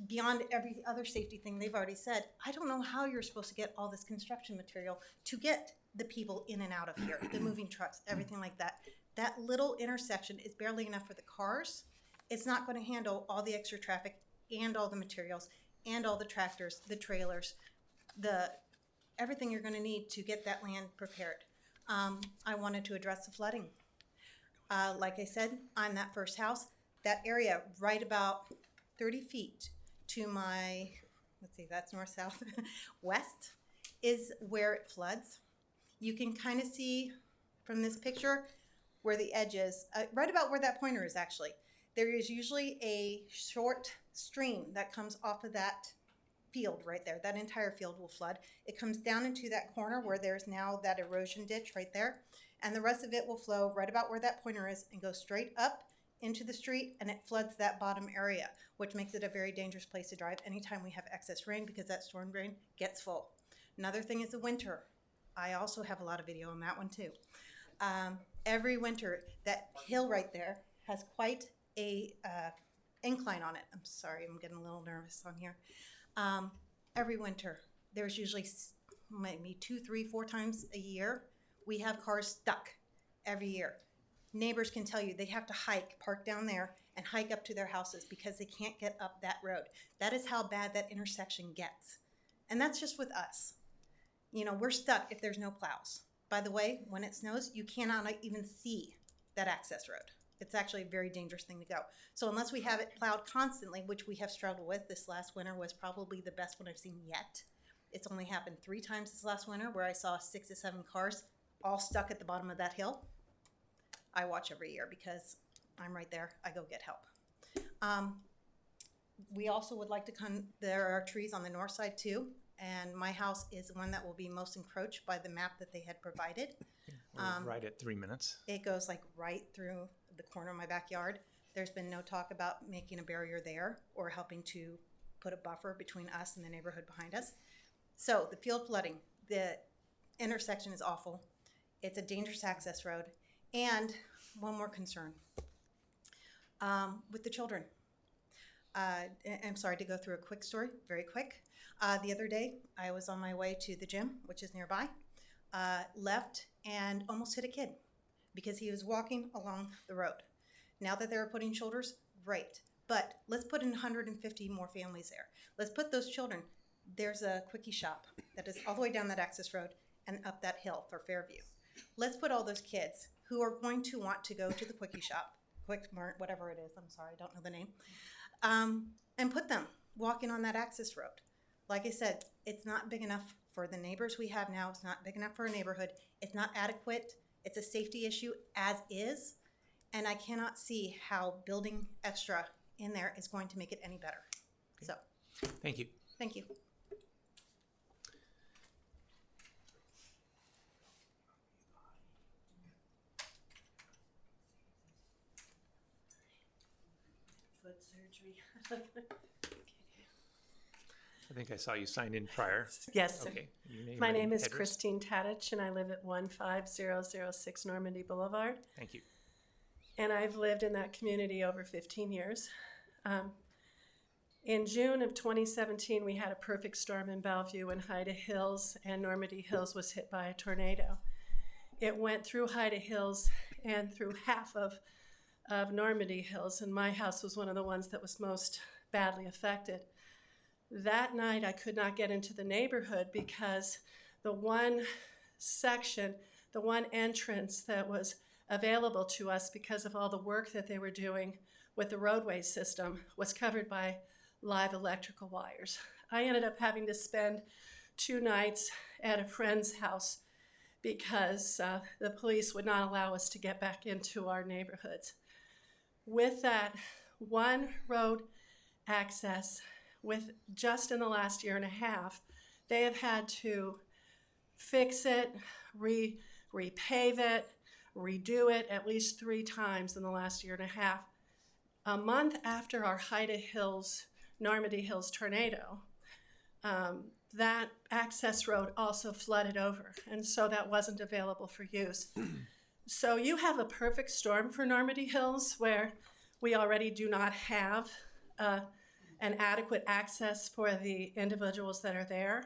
beyond every other safety thing they've already said, I don't know how you're supposed to get all this construction material to get the people in and out of here, the moving trucks, everything like that. That little intersection is barely enough for the cars. It's not going to handle all the extra traffic and all the materials and all the tractors, the trailers, everything you're going to need to get that land prepared. I wanted to address the flooding. Like I said, I'm that first house. That area right about 30 feet to my, let's see, that's north, south, west, is where it floods. You can kind of see from this picture where the edge is, right about where that pointer is actually. There is usually a short stream that comes off of that field right there. That entire field will flood. It comes down into that corner where there's now that erosion ditch right there. And the rest of it will flow right about where that pointer is and go straight up into the street, and it floods that bottom area, which makes it a very dangerous place to drive anytime we have excess rain because that storm drain gets full. Another thing is the winter. I also have a lot of video on that one too. Every winter, that hill right there has quite a incline on it. I'm sorry, I'm getting a little nervous on here. Every winter, there's usually maybe 2, 3, 4 times a year, we have cars stuck every year. Neighbors can tell you they have to park down there and hike up to their houses because they can't get up that road. That is how bad that intersection gets. And that's just with us. You know, we're stuck if there's no plows. By the way, when it snows, you cannot even see that access road. It's actually a very dangerous thing to go. So unless we have it plowed constantly, which we have struggled with, this last winter was probably the best one I've seen yet. It's only happened 3 times this last winter where I saw 6 to 7 cars all stuck at the bottom of that hill. I watch every year because I'm right there. I go get help. We also would like to there are trees on the north side too, and my house is the one that will be most encroached by the map that they had provided. We're right at 3 minutes. It goes like right through the corner of my backyard. There's been no talk about making a barrier there or helping to put a buffer between us and the neighborhood behind us. So the field flooding, the intersection is awful. It's a dangerous access road. And one more concern with the children. I'm sorry to go through a quick story, very quick. The other day, I was on my way to the gym, which is nearby, left and almost hit a kid because he was walking along the road. Now that they're putting shoulders, great. But let's put in 150 more families there. Let's put those children. There's a quickie shop that is all the way down that access road and up that hill for Fairview. Let's put all those kids who are going to want to go to the quickie shop, Quick Mart, whatever it is, I'm sorry, I don't know the name, and put them walking on that access road. Like I said, it's not big enough for the neighbors we have now. It's not big enough for a neighborhood. It's not adequate. It's a safety issue as is, and I cannot see how building extra in there is going to make it any better. So, Thank you. thank you. surgery. I think I saw you sign in prior. Yes, sir. Okay. Your My and name is address? Christine Tadich, and I live at 15006 Normandy Boulevard. Thank you. And I've lived in that community over 15 years. In June of 2017, we had a perfect storm in Bellevue when Haida Hills and Normandy Hills was hit by a tornado. It went through Haida Hills and through half of Normandy Hills, and my house was one of the ones that was most badly affected. That night, I could not get into the neighborhood because the one section, the one entrance that was available to us because of all the work that they were doing with the roadway system was covered by live electrical wires. I ended up having to spend 2 nights at a friend's house because the police would not allow us to get back into our neighborhoods. With that one road access, with just in the last year and a half, they have had to fix it, repave it, redo it at least 3 times in the last year and a half. A month after our Haida Hills, Normandy Hills tornado, that access road also flooded over, and so that wasn't available for use. So you have a perfect storm for Normandy Hills where we already do not have an adequate access for the individuals that are there.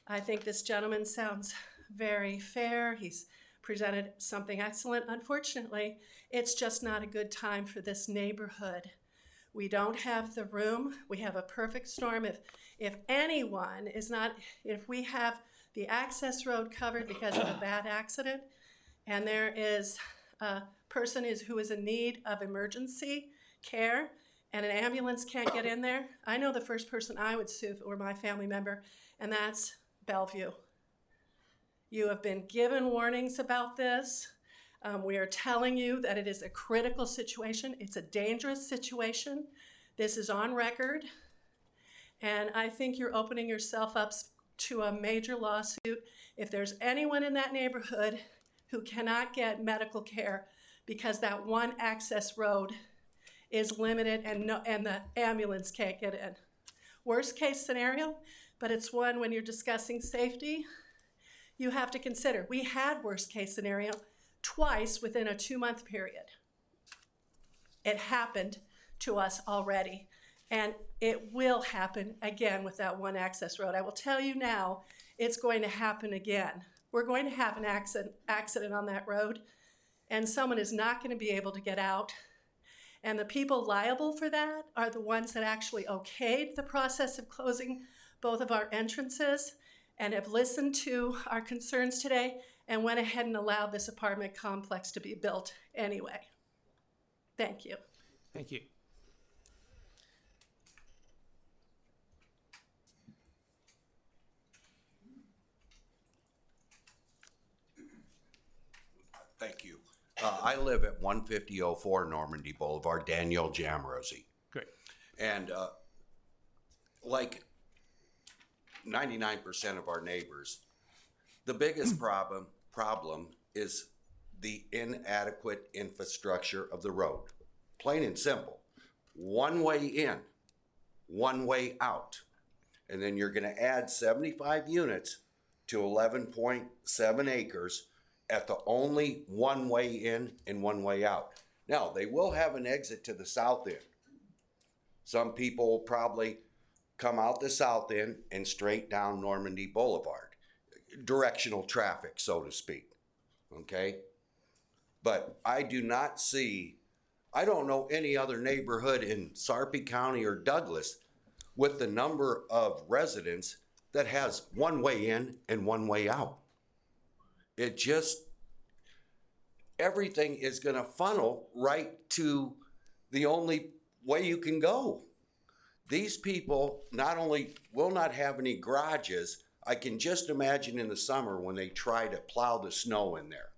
I think this gentleman sounds very fair. He's presented something excellent. Unfortunately, it's just not a good time for this neighborhood. We don't have the room. We have a perfect storm. If anyone is not, if we have the access road covered because of a bad accident, and there is a person who is in need of emergency care, and an ambulance can't get in there, I know the first person I would sue if it were my family member, and that's Bellevue. You have been given warnings about this. We are telling you that it is a critical situation. It's a dangerous situation. This is on record. And I think you're opening yourself up to a major lawsuit if there's anyone in that neighborhood who cannot get medical care because that one access road is limited and the ambulance can't get in. Worst case scenario, but it's one when you're discussing safety, you have to consider. We had worst case scenario twice within a 2-month period. It happened to us already, and it will happen again with that one access road. I will tell you now, it's going to happen again. We're going to have an accident on that road, and someone is not going to be able to get out. And the people liable for that are the ones that actually okayed the process of closing both of our entrances and have listened to our concerns today and went ahead and allowed this apartment complex to be built anyway. Thank you. Thank you. Thank you. I live at 15004 Normandy Boulevard, Daniel Jamrosi. Great. And like 99% of our neighbors, the biggest problem is the inadequate infrastructure of the road. Plain and simple. One way in, one way out. And then you're going to add 75 units to 11.7 acres at the only one way in and one way out. Now, they will have an exit to the south end. Some people will probably come out the south end and straight down Normandy Boulevard. Directional traffic, so to speak. Okay? But I do not see, I don't know any other neighborhood in Sarpy County or Douglas with the number of residents that has one way in and one way out. It just, everything is going to funnel right to the only way you can go. These people not only will not have any garages, I can just imagine in the summer when they try to plow the snow in there.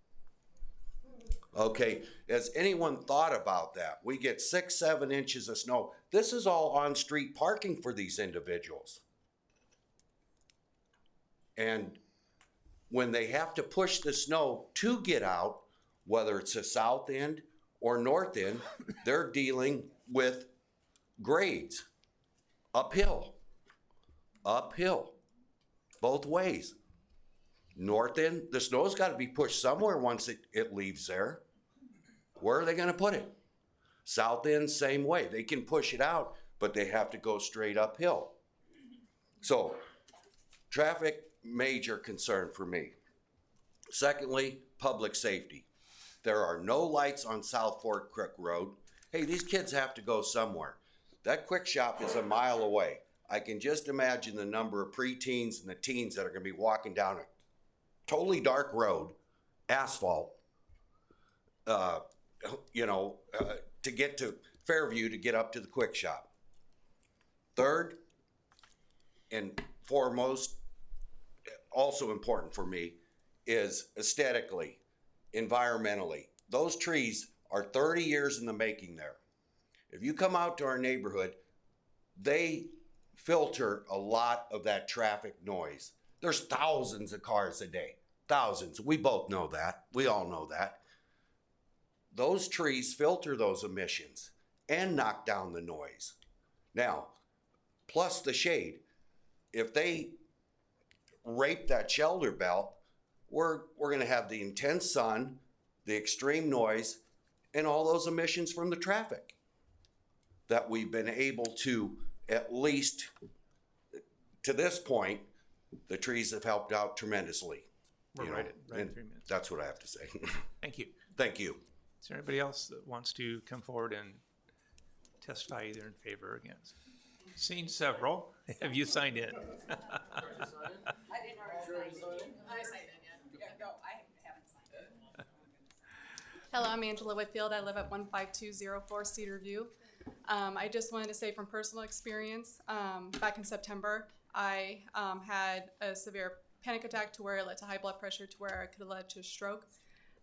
Okay, has anyone thought about that? We get 6-7 inches of snow. This is all on-street parking for these individuals. And when they have to push the snow to get out, whether it's the south end or north end, they're dealing with grades, uphill, both ways. North end, the snow's got to be pushed somewhere once it leaves there. Where are they going to put it? South end, same way. They can push it out, but they have to go straight uphill. So, traffic, major concern for me. Secondly, public safety. There are no lights on South Fork Creek Road. Hey, these kids have to go somewhere. That quick shop is a mile away. I can just imagine the number of preteens and the teens that are going to be walking down a totally dark road, asphalt, to get to Fairview to get up to the quick shop. Third, and foremost, also important for me, is aesthetically, environmentally. Those trees are 30 years in the making there. If you come out to our neighborhood, they filter a lot of that traffic noise. There's thousands of cars a day, thousands. We both know that. We all know that. Those trees filter those emissions and knock down the noise. Now, plus the shade. If they rape that shelter belt, we're going to have the intense sun, the extreme noise, and all those emissions from the traffic that we've been able to, at least to this point, the trees have helped out tremendously. We're right at 3 minutes. That's what I have to say. Thank you. Thank you. Is there anybody else that wants to come forward and testify either in favor or against? Seen several. Have you signed in? I didn't already sign in. I signed in yet. Yeah, go. I haven't signed in. Hello, I'm Angela Whitfield. I live at 15204 Cedar View. I just wanted to say from personal experience, back in September, I had a severe panic attack to where it led to high blood pressure to where it could have led to a stroke.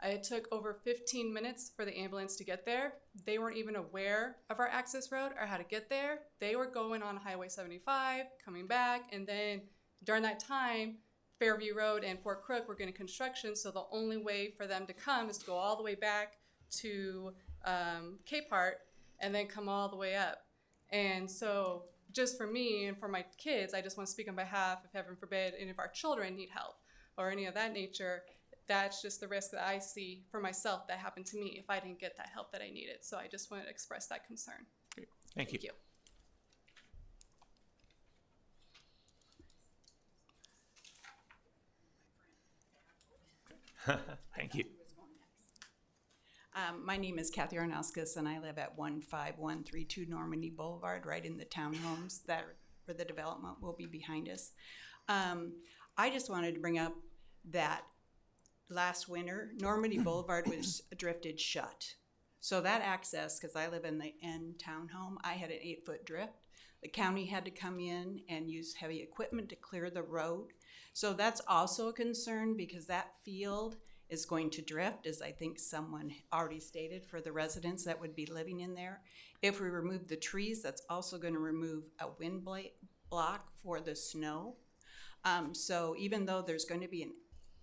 It took over 15 minutes for the ambulance to get there. They weren't even aware of our access road or how to get there. They were going on Highway 75, coming back, and then during that time, Fairview Road and Fort Crook were getting construction, so the only way for them to come is to go all the way back to Capehart and then come all the way up. And so just for me and for my kids, I just want to speak on behalf, if heaven forbid, any of our children need help or any of that nature. That's just the risk that I see for myself that happened to me if I didn't get that help that I needed. So I just wanted to express that concern. Great. Thank you. Thank you. My name is Kathy Arnauskas, and I live at 15132 Normandy Boulevard, right in the townhomes where the development will be behind us. I just wanted to bring up that last winter, Normandy Boulevard was drifted shut. So that access, because I live in the end townhome, I had an 8-foot drift. The county had to come in and use heavy equipment to clear the road. So that's also a concern because that field is going to drift, as I think someone already stated, for the residents that would be living in there. If we remove the trees, that's also going to remove a wind block for the snow. So even though there's going to be an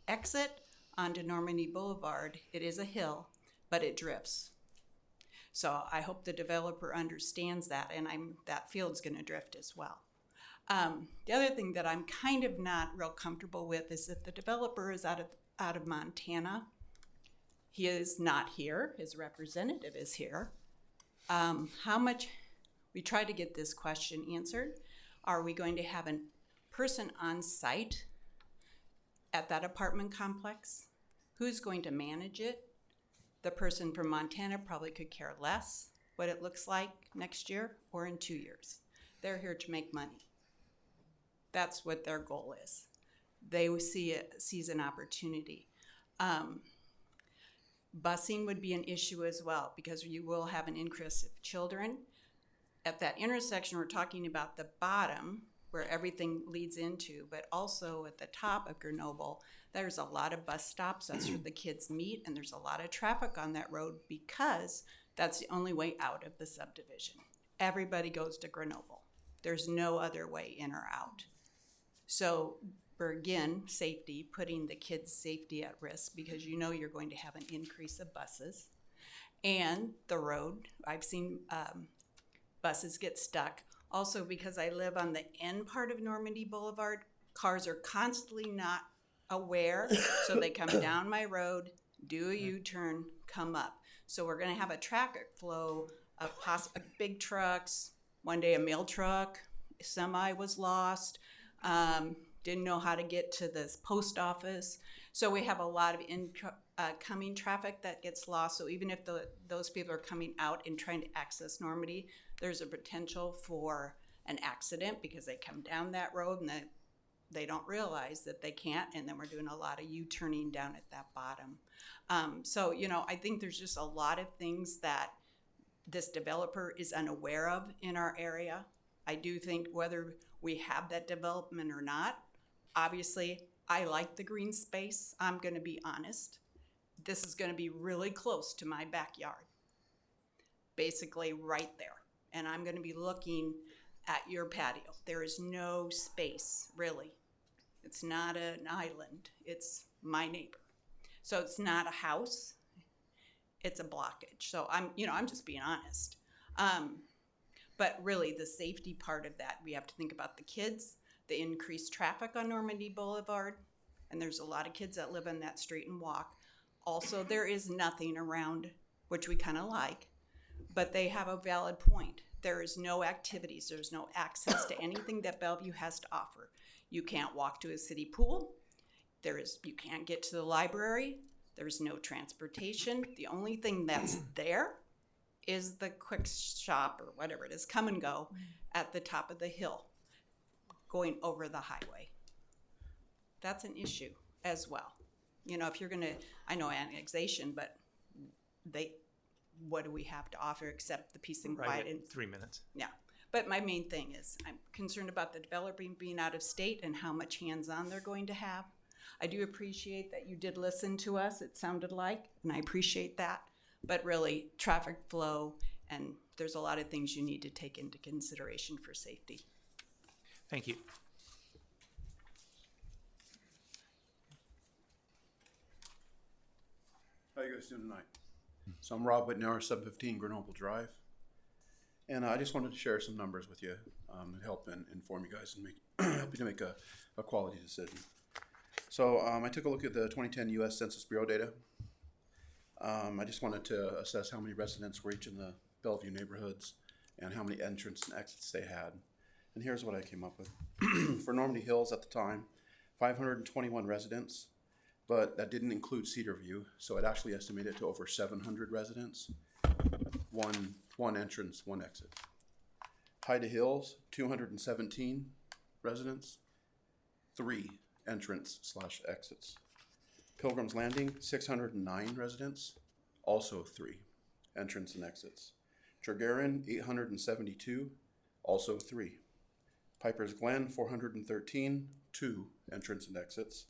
exit onto Normandy Boulevard, it is a hill, but it drifts. So I hope the developer understands that, and that field's going to drift as well. The other thing that I'm kind of not real comfortable with is that the developer is out of Montana. He is not here. His representative is here. How much, we try to get this question answered. Are we going to have a person on site at that apartment complex? Who's going to manage it? The person from Montana probably could care less what it looks like next year or in 2 years. They're here to make money. That's what their goal is. They sees an opportunity. Busing would be an issue as well because you will have an increase of children. At that intersection, we're talking about the bottom where everything leads into, but also at the top of Grenoble, there's a lot of bus stops. That's where the kids meet, and there's a lot of traffic on that road because that's the only way out of the subdivision. Everybody goes to Grenoble. There's no other way in or out. So for, again, safety, putting the kids' safety at risk because you know you're going to have an increase of buses. And the road, I've seen buses get stuck. Also, because I live on the end part of Normandy Boulevard, cars are constantly not aware, so they come down my road, do a U-turn, come up. So we're gonna have a traffic flow of big trucks. One day a mail truck, semi was lost, didn't know how to get to the post office. So we have a lot of incoming traffic that gets lost. So even if those people are coming out and trying to access Normandy, there's a potential for an accident because they come down that road and they don't realize that they can't, and then we're doing a lot of U-turning down at that bottom. So, you know, I think there's just a lot of things that this developer is unaware of in our area. I do think whether we have that development or not, obviously, I like the green space. I'm going to be honest. This is going to be really close to my backyard, basically right there. And I'm going to be looking at your patio. There is no space, really. It's not an island. It's my neighbor. So it's not a house. It's a blockage. So I'm just being honest. But really, the safety part of that, we have to think about the kids, the increased traffic on Normandy Boulevard, and there's a lot of kids that live on that street and walk. Also, there is nothing around, which we kind of like, but they have a valid point. There is no activities. There's no access to anything that Bellevue has to offer. You can't walk to a city pool. You can't get to the library. There's no transportation. The only thing that's there is the quick shop or whatever it is, come and go at the top of the hill, going over the highway. That's an issue as well. You know, if you're gonna, I know annexation, but what do we have to offer except the peace and quiet? Right, 3 minutes. Yeah, but my main thing is I'm concerned about the developer being out of state and how much hands-on they're going to have. I do appreciate that you did listen to us, it sounded like, and I appreciate that. But really, traffic flow, and there's a lot of things you need to take into consideration for safety. Thank you. How you guys doing tonight? So I'm Rob Whitney, 715 Grenoble Drive. And I just wanted to share some numbers with you and help inform you guys and help you to make a quality decision. So I took a look at the 2010 U.S. Census Bureau data. I just wanted to assess how many residents were each in the Bellevue neighborhoods and how many entrance and exits they had. And here's what I came up with. For Normandy Hills at the time, 521 residents, but that didn't include Cedarview, so it actually estimated to over 700 residents, one entrance, one exit. Hyde Hills, 217 residents, 3 entrance/exits. Pilgrim's Landing, 609 residents, also 3 entrance and exits. Tregarin, 872, also 3. Piper's Glen, 413, 2 entrance and exits.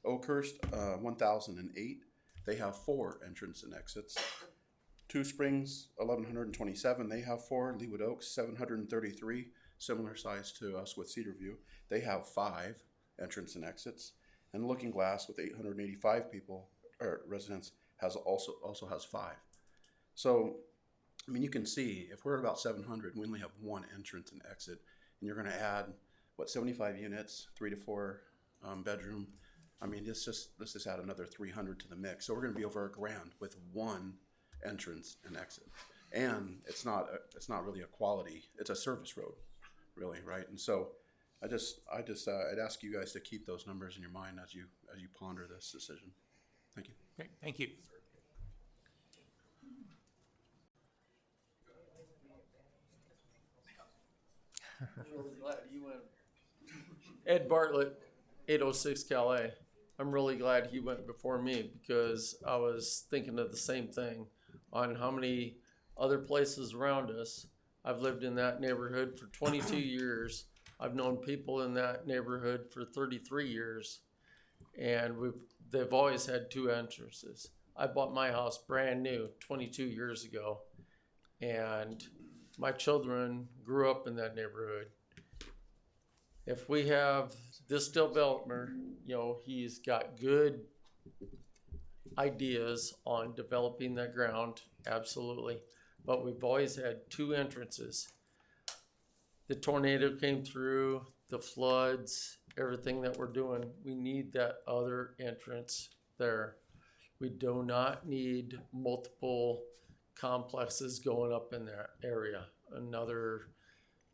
Oakhurst, 1008, they have 4 entrance and exits. Two Springs, 1127, they have 4. Leawood Oaks, 733, similar size to us with Cedarview, they have 5 entrance and exits. And Looking Glass with 885 people or residents also has 5. So, I mean, you can see if we're at about 700, we only have 1 entrance and exit, and you're going to add 75 units, 3 to 4 bedroom. I mean, let's just add another 300 to the mix. So we're going to be over $1,000 with 1 entrance and exit, and it's not really a quality. It's a service road, really, right? And so. I'd ask you guys to keep those numbers in your mind as you ponder this decision. Thank you. Great, thank you. Ed Bartlett, 806 Calais. I'm really glad he went before me because I was thinking of the same thing on how many other places around us. I've lived in that neighborhood for 22 years. I've known people in that neighborhood for 33 years, and they've always had 2 entrances. I bought my house brand new 22 years ago, and my children grew up in that neighborhood. If we have this developer, he's got good ideas on developing that ground, absolutely. But we've always had 2 entrances. the tornado came through, the floods, everything that we're doing, we need that other entrance there. We do not need multiple complexes going up in that area. Another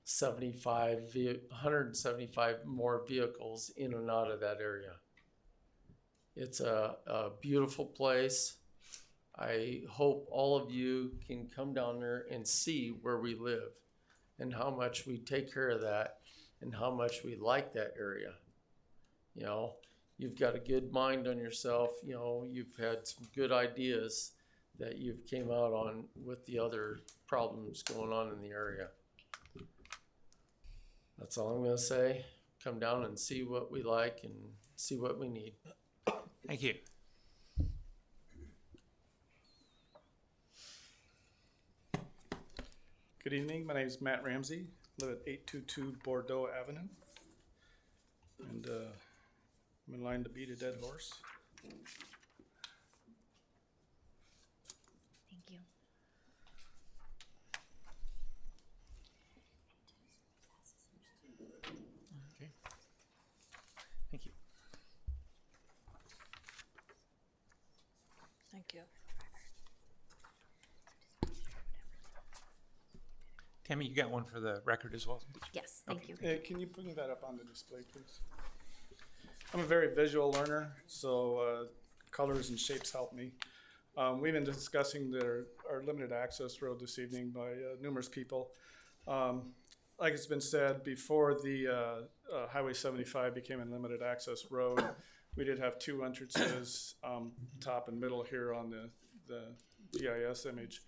175 more vehicles in and out of that area. It's a beautiful place. I hope all of you can come down there and see where we live and how much we take care of that and how much we like that area. You know, you've got a good mind on yourself. You know, you've had some good ideas that you've came out on with the other problems going on in the area. That's all I'm going to say. Come down and see what we like and see what we need. Thank you. Good evening. My name is Matt Ramsey. I live at 822 Bordeaux Avenue. And I'm in line to beat a dead horse. Thank you. Okay. Thank you. Thank you. Tammy, you got one for the record as well? Yes, thank you. Can you bring that up on the display, please? I'm a very visual learner, so colors and shapes help me. We've been discussing our limited access road this evening by numerous people. Like it's been said, before the Highway 75 became a limited access road, we did have two entrances, top and middle here on the GIS image.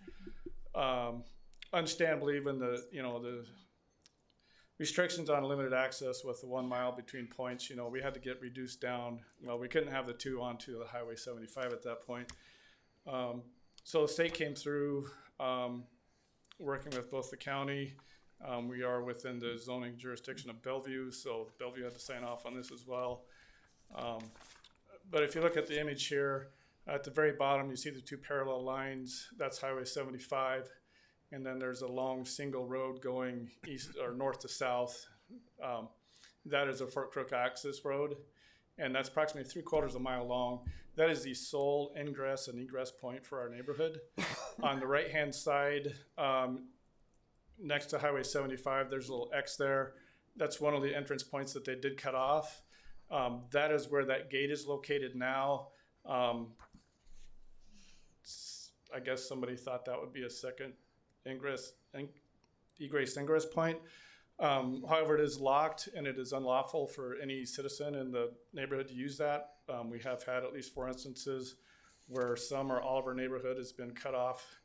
Understandably, even the restrictions on limited access with the 1 mile between points, we had to get reduced down. Well, we couldn't have the two onto the Highway 75 at that point. So the state came through, working with both the county. We are within the zoning jurisdiction of Bellevue, so Bellevue had to sign off on this as well. But if you look at the image here, at the very bottom, you see the two parallel lines. That's Highway 75. And then there's a long single road going east or north to south. That is a Fort Crook access road. And that's approximately 3/4 mile long. That is the sole ingress and egress point for our neighborhood. On the right-hand side, next to Highway 75, there's a little X there. That's one of the entrance points that they did cut off. That is where that gate is located now. I guess somebody thought that would be a second egress point. However, it is locked and it is unlawful for any citizen in the neighborhood to use that. We have had at least 4 instances where some or all of our neighborhood has been cut off.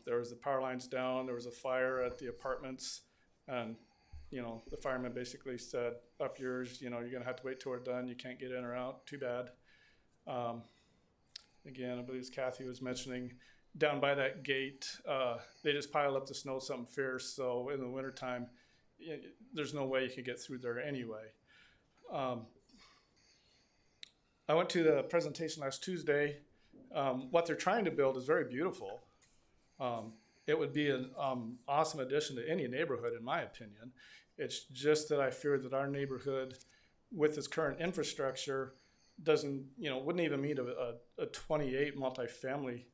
There was the power lines down, there was a fire at the apartments, and the fireman basically said, up yours, you're gonna have to wait till we're done, you can't get in or out, too bad. Again, I believe as Kathy was mentioning, down by that gate, they just pile up the snow something fierce, so in the wintertime, there's no way you could get through there anyway. I went to the presentation last Tuesday. What they're trying to build is very beautiful. It would be an awesome addition to any neighborhood, in my opinion. It's just that I fear that our neighborhood, with its current infrastructure, wouldn't even meet a 28 multifamily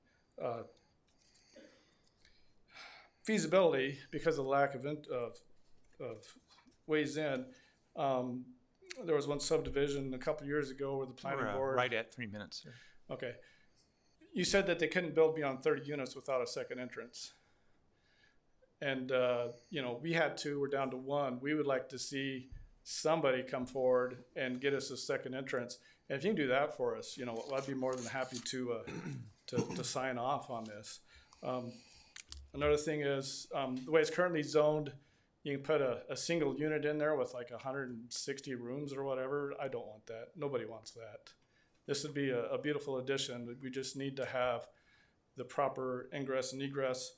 feasibility because of the lack of ways in. There was one subdivision a couple years ago where the planning board... Right at 3 minutes, sir. Okay. You said that they couldn't build beyond 30 units without a second entrance. And, we had 2, we're down to 1. We would like to see somebody come forward and get us a second entrance. And if you can do that for us, I'd be more than happy to sign off on this. Another thing is, the way it's currently zoned, you can put a single unit in there with like 160 rooms or whatever. I don't want that. Nobody wants that. This would be a beautiful addition. We just need to have the proper ingress and egress.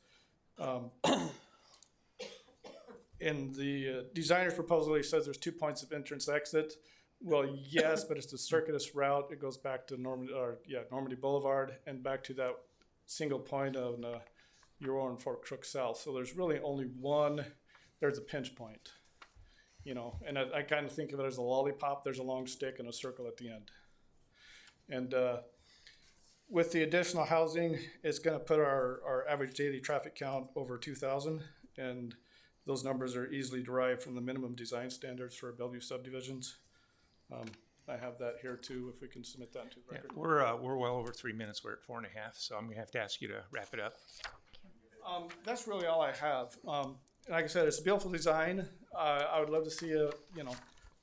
In the designer's proposal, he says there's 2 points of entrance exit. Well, yes, but it's the circuitous route. It goes back to Normandy Boulevard and back to that single point of Euro and Fort Crook South. So there's really only one there's a pinch point, you know, and I kind of think of it as a lollipop. There's a long stick and a circle at the end. And with the additional housing, it's going to put our average daily traffic count over 2,000, and those numbers are easily derived from the minimum design standards for Bellevue subdivisions. I have that here too, if we can submit that into the record. We're well over 3 minutes. We're at 4.5, so I'm gonna have to ask you to wrap it up. That's really all I have. Like I said, it's a beautiful design. I would love to see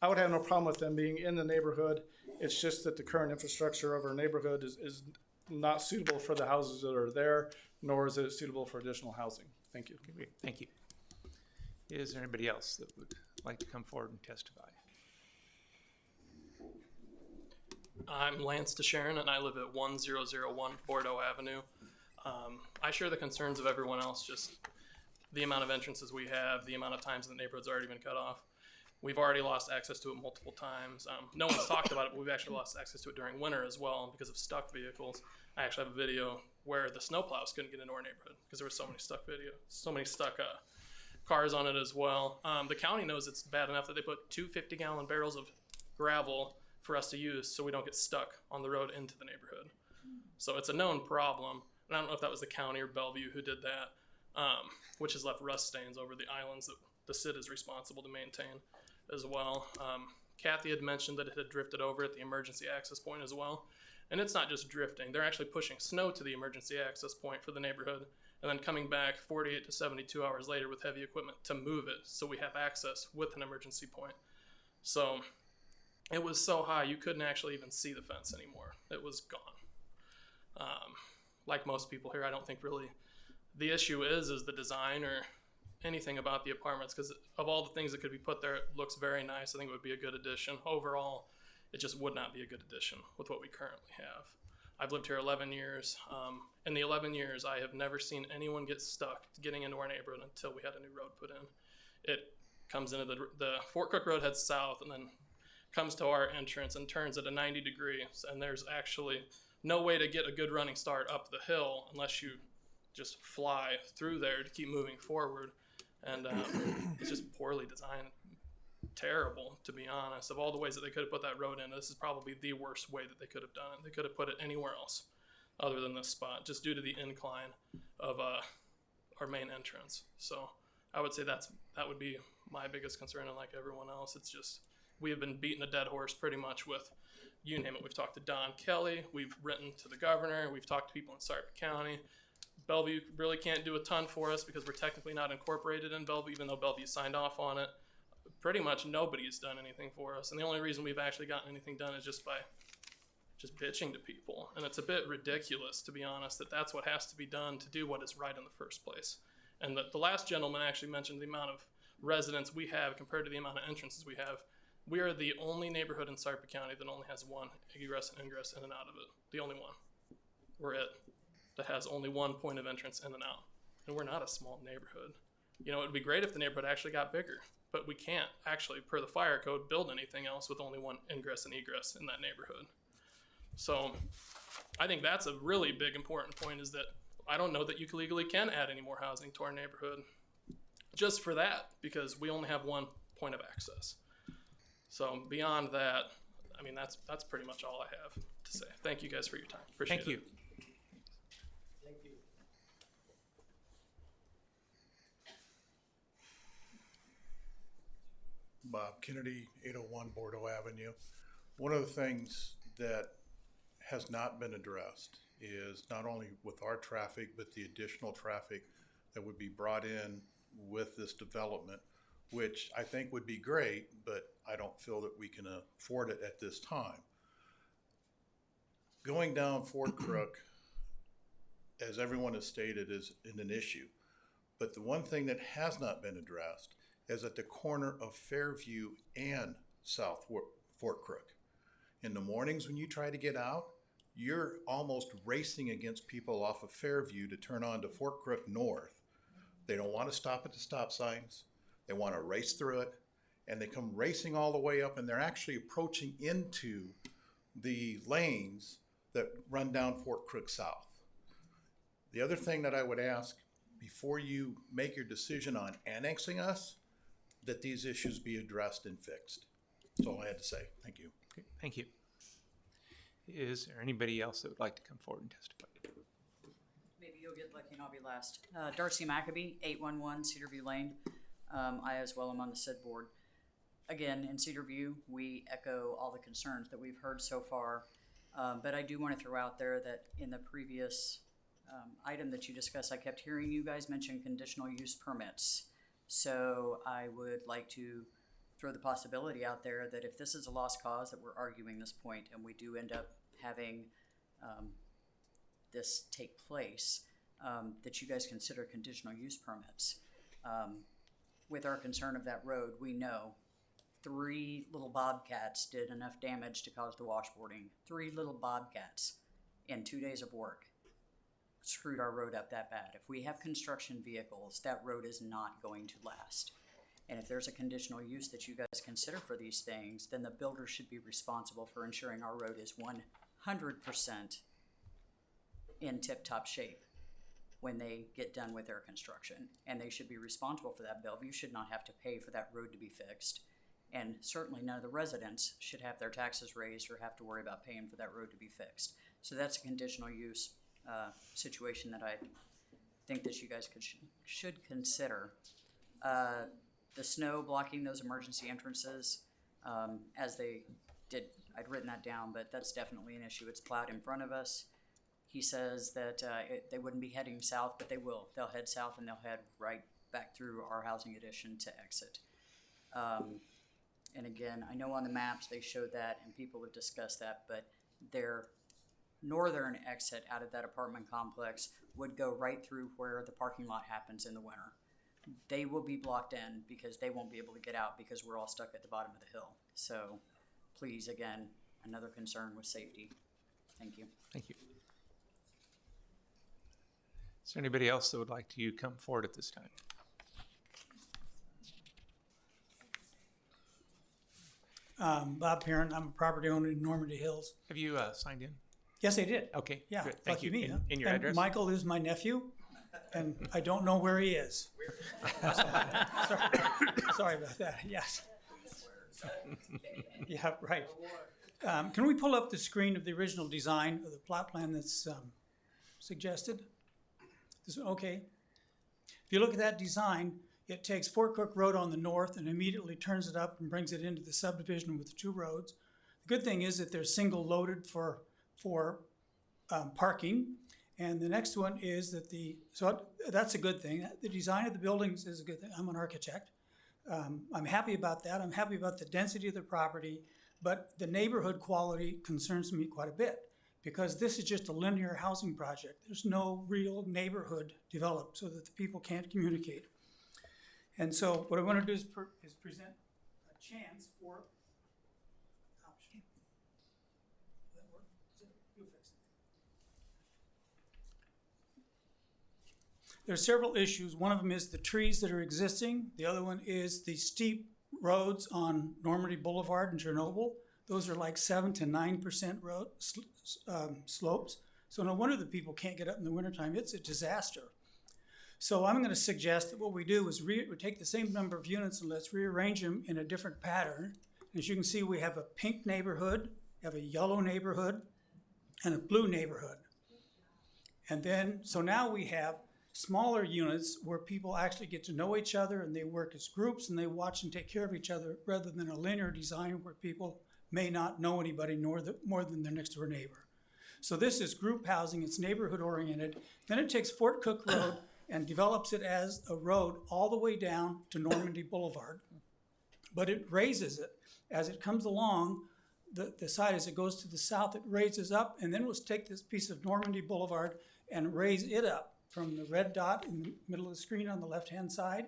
I would have no problem with them being in the neighborhood. It's just that the current infrastructure of our neighborhood is not suitable for the houses that are there, nor is it suitable for additional housing. Thank you. Okay, thank you. Is there anybody else that would like to come forward and testify? I'm Lance DeSharon, and I live at 1001 Bordeaux Avenue. I share the concerns of everyone else, just the amount of entrances we have, the amount of times the neighborhood's already been cut off. We've already lost access to it multiple times. No one's talked about it, but we've actually lost access to it during winter as well because of stuck vehicles. I actually have a video where the snowplows couldn't get into our neighborhood because there were so many stuck cars on it as well. The county knows it's bad enough that they put 2 50-gallon barrels of gravel for us to use so we don't get stuck on the road into the neighborhood. So it's a known problem. And I don't know if that was the county or Bellevue who did that, which has left rust stains over the islands that the CID is responsible to maintain as well. Kathy had mentioned that it had drifted over at the emergency access point as well. And it's not just drifting. They're actually pushing snow to the emergency access point for the neighborhood and then coming back 48 to 72 hours later with heavy equipment to move it so we have access with an emergency point. So it was so high you couldn't actually even see the fence anymore. It was gone. Like most people here, I don't think really the issue is the design or anything about the apartments, because of all the things that could be put there, it looks very nice. I think it would be a good addition. Overall, it just would not be a good addition with what we currently have. I've lived here 11 years. In the 11 years, I have never seen anyone get stuck getting into our neighborhood until we had a new road put in. It comes into the Fort Cook Road, heads south, and then comes to our entrance and turns at a 90 degrees, and there's actually no way to get a good running start up the hill unless you just fly through there to keep moving forward. And it's just poorly designed. Terrible, to be honest. Of all the ways that they could have put that road in, this is probably the worst way that they could have done it. They could have put it anywhere else other than this spot, just due to the incline of our main entrance. So I would say that would be my biggest concern, and like everyone else, it's just we have been beating a dead horse pretty much with, you name it. We've talked to Don Kelly, we've written to the governor, we've talked to people in Sarpy County. Bellevue really can't do a ton for us because we're technically not incorporated in Bellevue, even though Bellevue signed off on it. Pretty much nobody has done anything for us, and the only reason we've actually gotten anything done is just by just bitching to people. And it's a bit ridiculous, to be honest, that that's what has to be done to do what is right in the first place. And the last gentleman actually mentioned the amount of residents we have compared to the amount of entrances we have. We are the only neighborhood in Sarpy County that only has one egress and ingress in and out of it. The only one. We're it. That has only one point of entrance in and out. And we're not a small neighborhood. You know, it would be great if the neighborhood actually got bigger, but we can't actually, per the fire code, build anything else with only one ingress and egress in that neighborhood. So I think that's a really big important point, is that I don't know that you legally can add any more housing to our neighborhood just for that, because we only have one point of access. So beyond that, I mean, that's pretty much all I have to say. Thank you guys for your time. Appreciate it. Thank you. Thank you. Bob Kennedy, 801 Bordeaux Avenue. One of the things that has not been addressed is not only with our traffic, but the additional traffic that would be brought in with this development, which I think would be great, but I don't feel that we can afford it at this time. Going down Fort Crook, as everyone has stated, is an issue. But the one thing that has not been addressed is at the corner of Fairview and South Fort Crook. In the mornings when you try to get out, you're almost racing against people off of Fairview to turn on to Fort Crook North. They don't want to stop at the stop signs. They want to race through it, and they come racing all the way up, and they're actually approaching into the lanes that run down Fort Crook South. The other thing that I would ask, before you make your decision on annexing us, that these issues be addressed and fixed. That's all I had to say. Thank you. Okay, thank you. Is there anybody else that would like to come forward and testify? Maybe you'll get lucky and I'll be last. Darcy Maccabee, 811 Cedarview Lane. I as well am on the SID board. Again, in Cedarview, we echo all the concerns that we've heard so far. But I do want to throw out there that in the previous item that you discussed, I kept hearing you guys mention conditional use permits. So I would like to throw the possibility out there that if this is a lost cause, that we're arguing this point and we do end up having this take place, that you guys consider conditional use permits. With our concern of that road, we know 3 little bobcats did enough damage to cause the washboarding. 3 little bobcats in 2 days of work screwed our road up that bad. If we have construction vehicles, that road is not going to last. And if there's a conditional use that you guys consider for these things, then the builder should be responsible for ensuring our road is 100% in tip-top shape when they get done with their construction. And they should be responsible for that. Bellevue should not have to pay for that road to be fixed. And certainly none of the residents should have their taxes raised or have to worry about paying for that road to be fixed. So that's a conditional use situation that I think that you guys should consider. The snow blocking those emergency entrances, as they did, I'd written that down, but that's definitely an issue. It's plowed in front of us. He says that they wouldn't be heading south, but they will. They'll head south and they'll head right back through our housing addition to exit. And again, I know on the maps they showed that and people have discussed that, but their northern exit out of that apartment complex would go right through where the parking lot happens in the winter. They will be blocked in because they won't be able to get out because we're all stuck at the bottom of the hill. So please, again, another concern with safety. Thank you. Thank you. Is there anybody else that would like to come forward at this time? Bob Perrin, I'm a property owner in Normandy Hills. Have you signed in? Yes, I did. Okay, Yeah, good. Thank lucky you. me. Huh? And your And address? Michael is my nephew, and I don't know where he is. Sorry about that, yes. Yeah, right. Can we pull up the screen of the original design of the plot plan that's suggested? Okay. If you look at that design, it takes Fort Cook Road on the north and immediately turns it up and brings it into the subdivision with the 2 roads. The good thing is that they're single loaded for parking. And the next one is that that's a good thing. The design of the buildings is a good thing. I'm an architect. I'm happy about that. I'm happy about the density of the property, but the neighborhood quality concerns me quite a bit because this is just a linear housing project. There's no real neighborhood developed so that the people can't communicate. And so what I want to do is present a chance for option. Does that work? You'll fix it. There are several issues. One of them is the trees that are existing. The other one is the steep roads on Normandy Boulevard and Chernobyl. Those are like 7 to 9% road slopes. So no wonder the people can't get up in the wintertime. It's a disaster. So I'm going to suggest that what we do is we take the same number of units and let's rearrange them in a different pattern. As you can see, we have a pink neighborhood, we have a yellow neighborhood, and a blue neighborhood. And then, so now we have smaller units where people actually get to know each other and they work as groups and they watch and take care of each other rather than a linear design where people may not know anybody more than their next door neighbor. So this is group housing, it's neighborhood oriented. Then it takes Fort Cook Road and develops it as a road all the way down to Normandy Boulevard. But it raises it. As it comes along, the side as it goes to the south, it raises up, and then we'll take this piece of Normandy Boulevard and raise it up from the red dot in the middle of the screen on the left-hand side.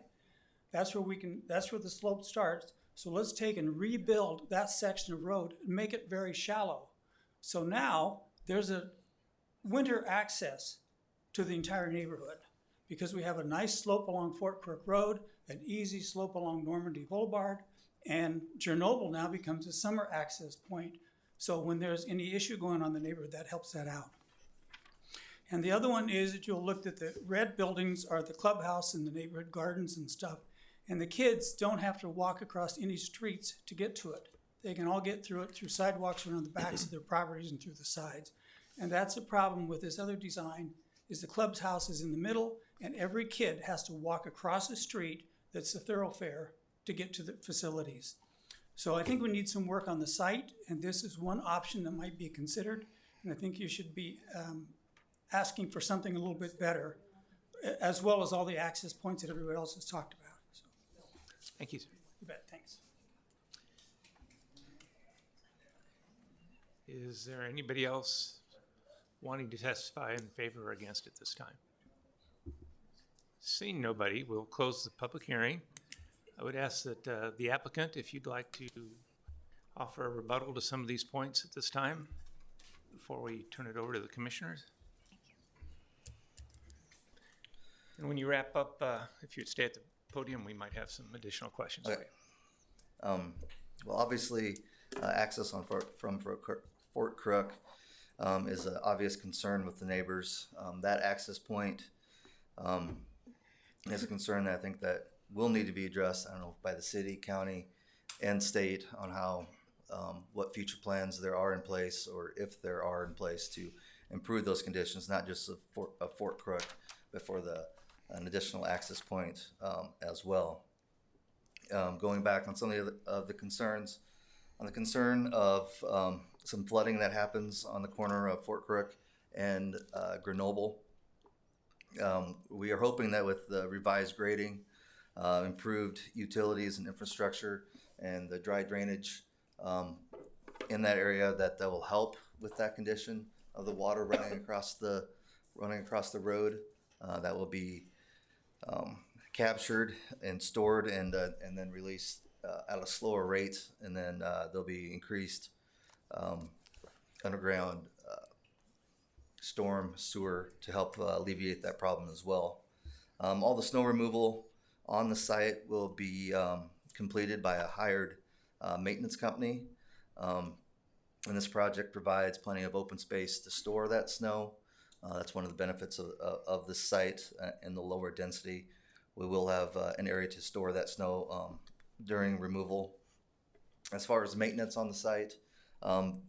That's where the slope starts. So let's take and rebuild that section of road and make it very shallow. So now there's a winter access to the entire neighborhood because we have a nice slope along Fort Cook Road, an easy slope along Normandy Boulevard, and Chernobyl now becomes a summer access point. So when there's any issue going on in the neighborhood, that helps that out. And the other one is that you'll look at the red buildings are the clubhouse and the neighborhood gardens and stuff. And the kids don't have to walk across any streets to get to it. They can all get through it through sidewalks around the backs of their properties and through the sides. And that's a problem with this other design, is the club's house is in the middle, and every kid has to walk across a street that's a thoroughfare to get to the facilities. So I think we need some work on the site, and this is one option that might be considered. And I think you should be asking for something a little bit better, as well as all the access points that everybody else has talked about. So, Thank you, sir. you bet, thanks. Is there anybody else wanting to testify in favor or against at this time? Seeing nobody, we'll close the public hearing. I would ask that the applicant, if you'd like to offer a rebuttal to some of these points at this time before we turn it over to the commissioners. And when you wrap up, if you'd stay at the podium, we might have some additional questions Okay. for you. Well, obviously, access from Fort Crook is an obvious concern with the neighbors. That access point is a concern that I think that will need to be addressed, I don't know, by the city, county, and state on how, what future plans there are in place, or if there are in place to improve those conditions, not just of Fort Crook, but for an additional access point as well. Going back on some of the concerns, on the concern of some flooding that happens on the corner of Fort Crook and Grenoble, we are hoping that with the revised grading, improved utilities and infrastructure, and the dry drainage in that area, that will help with that condition of the water running across the road. That will be captured and stored and then released at a slower rate, and then there'll be increased underground storm sewer to help alleviate that problem as well. All the snow removal on the site will be completed by a hired maintenance company. And this project provides plenty of open space to store that snow. That's one of the benefits of this site and the lower density. We will have an area to store that snow during removal. As far as maintenance on the site,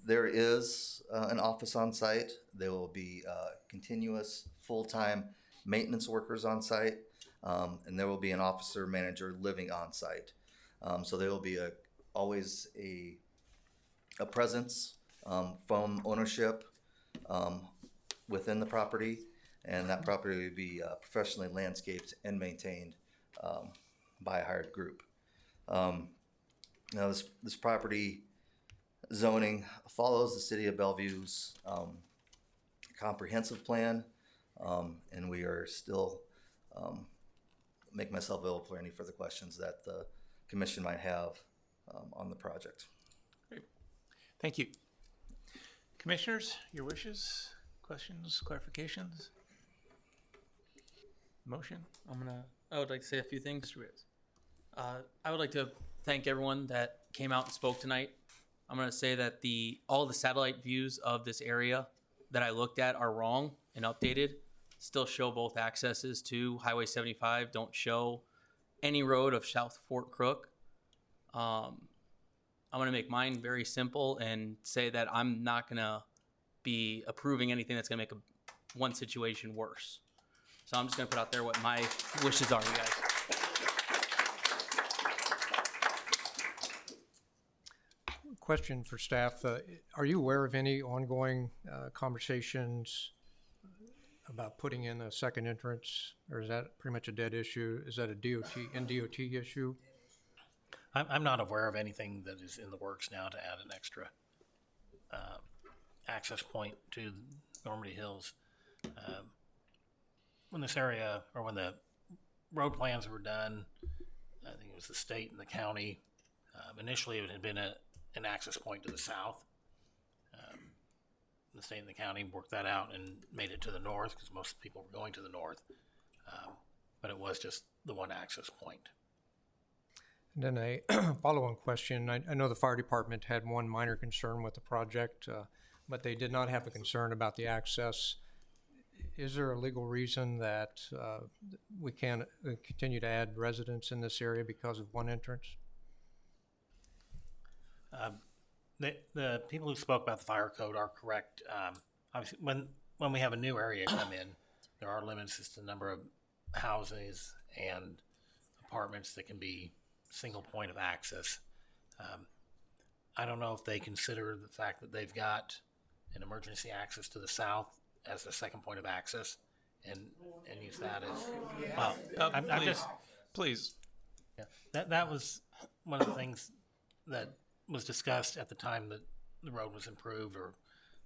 there is an office on site. There will be continuous full-time maintenance workers on site, and there will be an officer manager living on site. So there will be always a presence from ownership within the property, and that property will be professionally landscaped and maintained by a hired group. Now this property zoning follows the City of Bellevue's comprehensive plan, and we are still make myself available for any further questions that the commission might have on the project. Great. Thank you. Commissioners, your wishes, questions, clarifications? Motion? I would like to say a few things. I would like to thank everyone that came out and spoke tonight. I'm going to say that all the satellite views of this area that I looked at are wrong and updated. Still show both accesses to Highway 75, don't show any road of South Fort Crook. I'm going to make mine very simple and say that I'm not going to be approving anything that's going to make one situation worse. So I'm just going to put out there what my wishes are, you guys. Question for staff. Are you aware of any ongoing conversations about putting in a second entrance, or is that pretty much a dead issue? Is that a DOT issue? I'm not aware of anything that is in the works now to add an extra access point to Normandy Hills. When this area, or when the road plans were done, I think it was the state and the county. Initially, it had been an access point to the south. The state and the county worked that out and made it to the north, because most people were going to the north. But it was just the one access point. And then a follow-on question. I know the fire department had one minor concern with the project, but they did not have a concern about the access. is there a legal reason that we can't continue to add residents in this area because of one entrance? The people who spoke about the fire code are correct. Obviously, when we have a new area come in, there are limits as to the number of houses and apartments that can be single point of access. I don't know if they consider the fact that they've got an emergency access to the south as a second point of access and use that as well. I'm just please. Yeah, that was one of the things that was discussed at the time that the road was improved or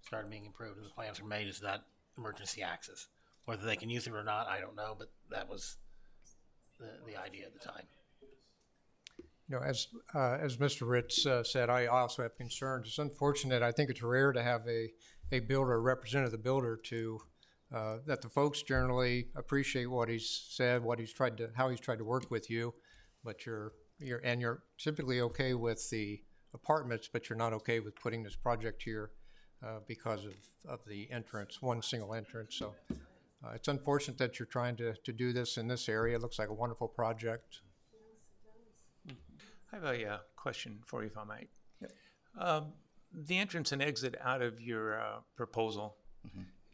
started being improved and the plans were made, is that emergency access. Whether they can use it or not, I don't know, but that was the idea at the time. You know, as Mr. Ritz said, I also have concerns. It's unfortunate. I think it's rare to have a builder, a representative of the builder, to that the folks generally appreciate what he's said, how he's tried to work with you, but you're typically okay with the apartments, but you're not okay with putting this project here because of the entrance, one single entrance. So it's unfortunate that you're trying to do this in this area. It looks like a wonderful project. I have a question for you, if I might. Yep. The entrance and exit out of your proposal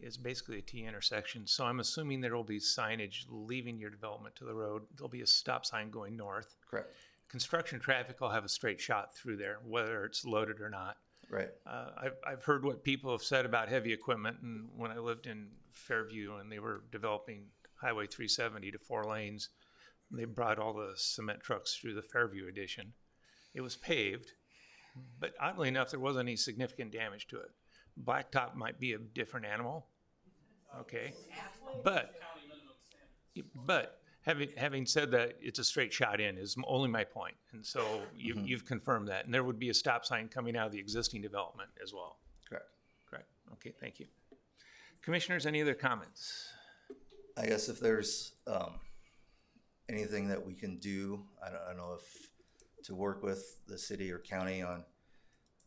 is basically a T intersection. So I'm assuming there will be signage leaving your development to the road. There'll be a stop sign going north. Correct. Construction traffic will have a straight shot through there, whether it's loaded or not. Right. I've heard what people have said about heavy equipment, and when I lived in Fairview and they were developing Highway 370 to 4 lanes, they brought all the cement trucks through the Fairview addition. It was paved, but oddly enough, there wasn't any significant damage to it. Blacktop might be a different animal, okay? But having said that, it's a straight shot in is only my point. And so you've confirmed that. And there would be a stop sign coming out of the existing development as well. Correct. Correct. Okay, thank you. Commissioners, any other comments? I guess if there's anything that we can do, I don't know if to work with the city or county on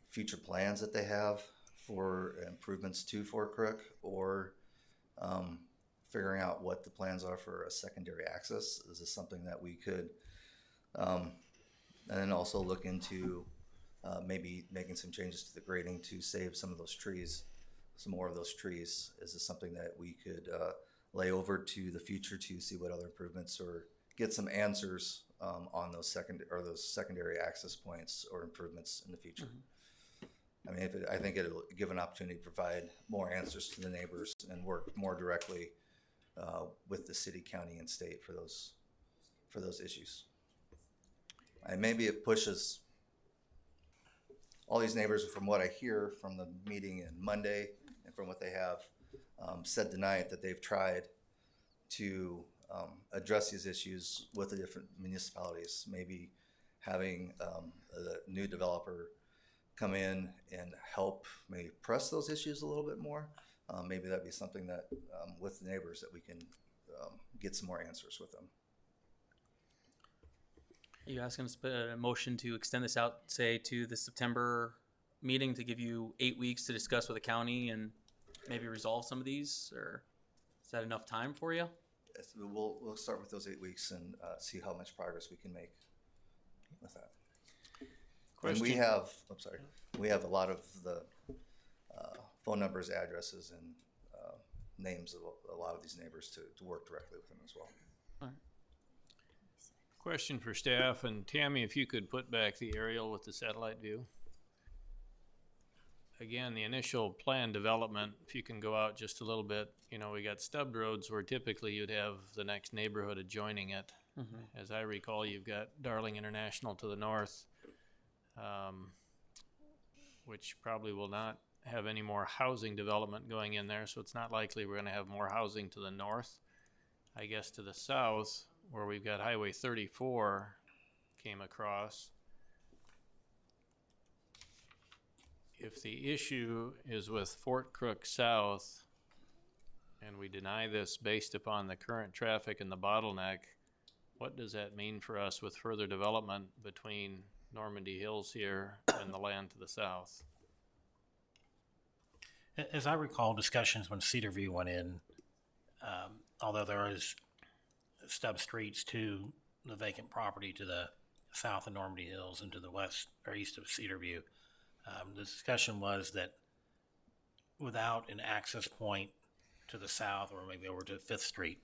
future plans that they have for improvements to Fort Crook, or figuring out what the plans are for a secondary access. Is this something that we could, and then also look into maybe making some changes to the grading to save some of those trees, some more of those trees. Is this something that we could lay over to the future to see what other improvements, or get some answers on those secondary access points or improvements in the future? I mean, I think it'll give an opportunity to provide more answers to the neighbors and work more directly with the city, county, and state for those issues. And maybe it pushes all these neighbors, from what I hear from the meeting in Monday and from what they have said tonight, that they've tried to address these issues with the different municipalities. Maybe having a new developer come in and help maybe press those issues a little bit more. Maybe that'd be something that with the neighbors that we can get some more answers with them. Are you asking us to put a motion to extend this out, say, to the September meeting to give you 8 weeks to discuss with the county and maybe resolve some of these, or is that enough time for you? Yes, we'll start with those 8 weeks and see how much progress we can make with that. And we have, we have a lot of the phone numbers, addresses, and names of a lot of these neighbors to work directly with them as well. All right. Question for staff, and Tammy, if you could put back the aerial with the satellite view. Again, the initial plan development, if you can go out just a little bit, we got stubbed roads where typically you'd have the next neighborhood adjoining it. As I recall, you've got Darling International to the north, which probably will not have any more housing development going in there, so it's not likely we're going to have more housing to the north. I guess to the south, where we've got Highway 34 came across. If the issue is with Fort Crook South, and we deny this based upon the current traffic and the bottleneck, what does that mean for us with further development between Normandy Hills here and the land to the south? As I recall discussions when Cedarview went in, although there is stub streets to the vacant property to the south of Normandy Hills and to the west or east of Cedarview. The discussion was that without an access point to the south or maybe over to Fifth Street,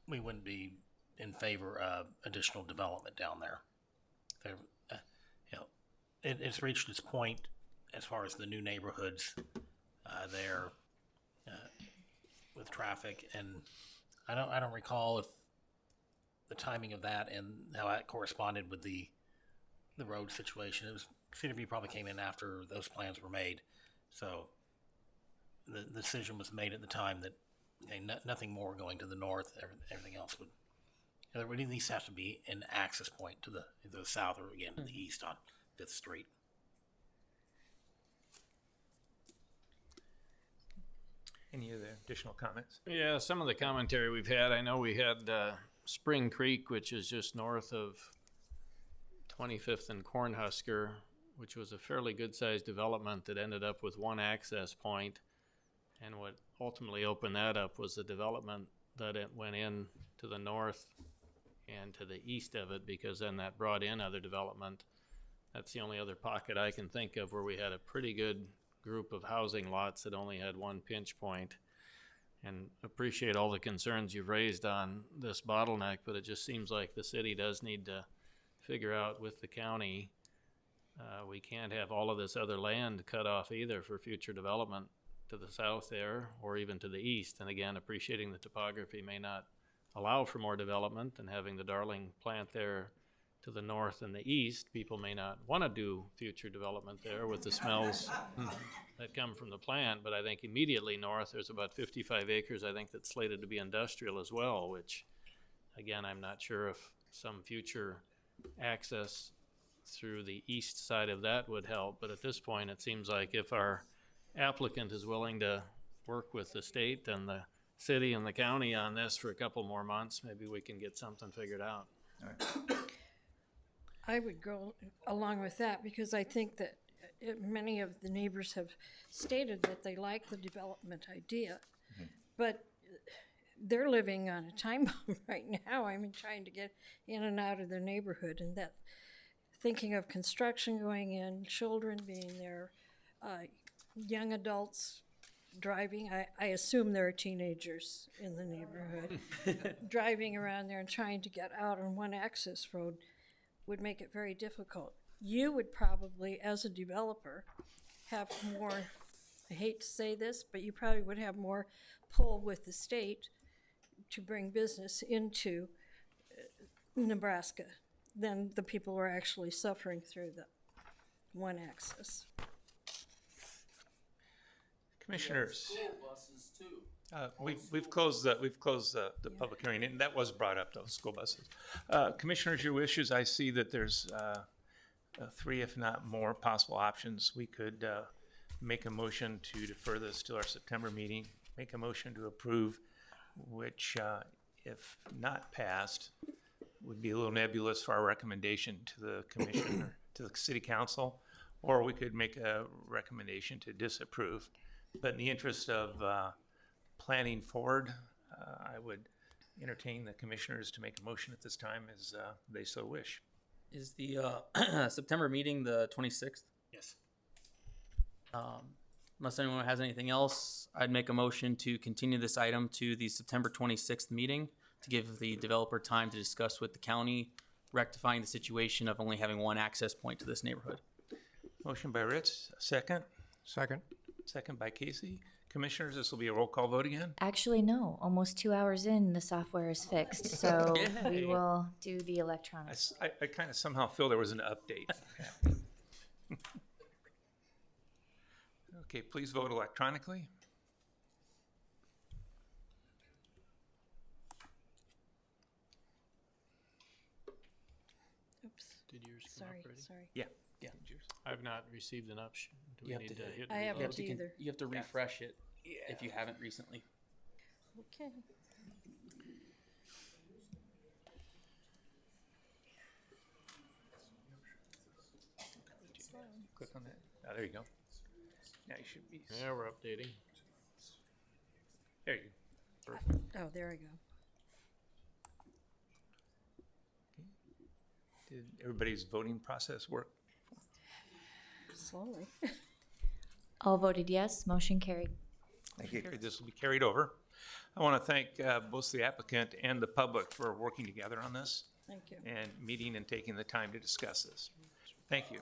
we wouldn't be in favor of additional development down there. It's reached its point as far as the new neighborhoods there with traffic, and I don't recall if the timing of that and how that corresponded with the road situation. It was Cedarview probably came in after those plans were made, so the decision was made at the time that nothing more going to the north. Everything else would. There would at least have to be an access point to the south or again to the east on Fifth Street. Any other additional comments? Yeah, some of the commentary we've had, I know we had Spring Creek, which is just north of 25th and Cornhusker, which was a fairly good-sized development that ended up with one access point. And what ultimately opened that up was the development that it went in to the north and to the east of it, because then that brought in other development. That's the only other pocket I can think of where we had a pretty good group of housing lots that only had one pinch point. And appreciate all the concerns you've raised on this bottleneck, but it just seems like the city does need to figure out with the county, we can't have all of this other land cut off either for future development to the south there or even to the east. And again, appreciating the topography may not allow for more development, and having the Darling plant there to the north and the east, people may not want to do future development there with the smells that come from the plant. But I think immediately north, there's about 55 acres, I think, that's slated to be industrial as well, which, again, I'm not sure if some future access through the east side of that would help. But at this point, it seems like if our applicant is willing to work with the state and the city and the county on this for a couple more months, maybe we can get something figured out. All right. I would go along with that because I think that many of the neighbors have stated that they like the development idea, but they're living on a time bomb right now. I mean, trying to get in and out of their neighborhood, and that thinking of construction going in, children being there, young adults driving. I assume there are teenagers in the neighborhood driving around there and trying to get out on one access road would make it very difficult. You would probably, as a developer, have more, I hate to say this, but you probably would have more pull with the state to bring business into Nebraska than the people who are actually suffering through the one access. Commissioners, School buses too. we've closed the public hearing, and that was brought up, those school buses. Commissioners, your wishes. I see that there's 3, if not more, possible options. We could make a motion to defer this to our September meeting. Make a motion to approve, which, if not passed, would be a little nebulous for our recommendation to the commission or to the city council, or we could make a recommendation to disapprove. But in the interest of planning forward, I would entertain the commissioners to make a motion at this time as they so wish. Is the September meeting the 26th? Yes. Unless anyone has anything else, I'd make a motion to continue this item to the September 26th meeting to give the developer time to discuss with the county, rectifying the situation of only having one access point to this neighborhood. Motion by Ritz, second. Second. Second by Casey. Commissioners, this will be a roll call vote again. Actually, no. Almost 2 hours in, the software is fixed, so we will do the electronics. I kind of somehow feel there was an update. Okay, please vote electronically. Oops. Did yours come Sorry, up already? sorry. Yeah. Yeah. I've not received an option. Do we You have need to- to hit? I revote? haven't either. You have to refresh it if you haven't recently. Okay. Click on that. Oh, there you go. Now you should be. Yeah, we're updating. There you go. Perfect. Oh, there I go. Did everybody's voting process work? Slowly. All voted yes, motion carried. Thank you. This will be carried over. I want to thank both the applicant and the public for working together on this Thank you. and meeting and taking the time to discuss this. Thank you.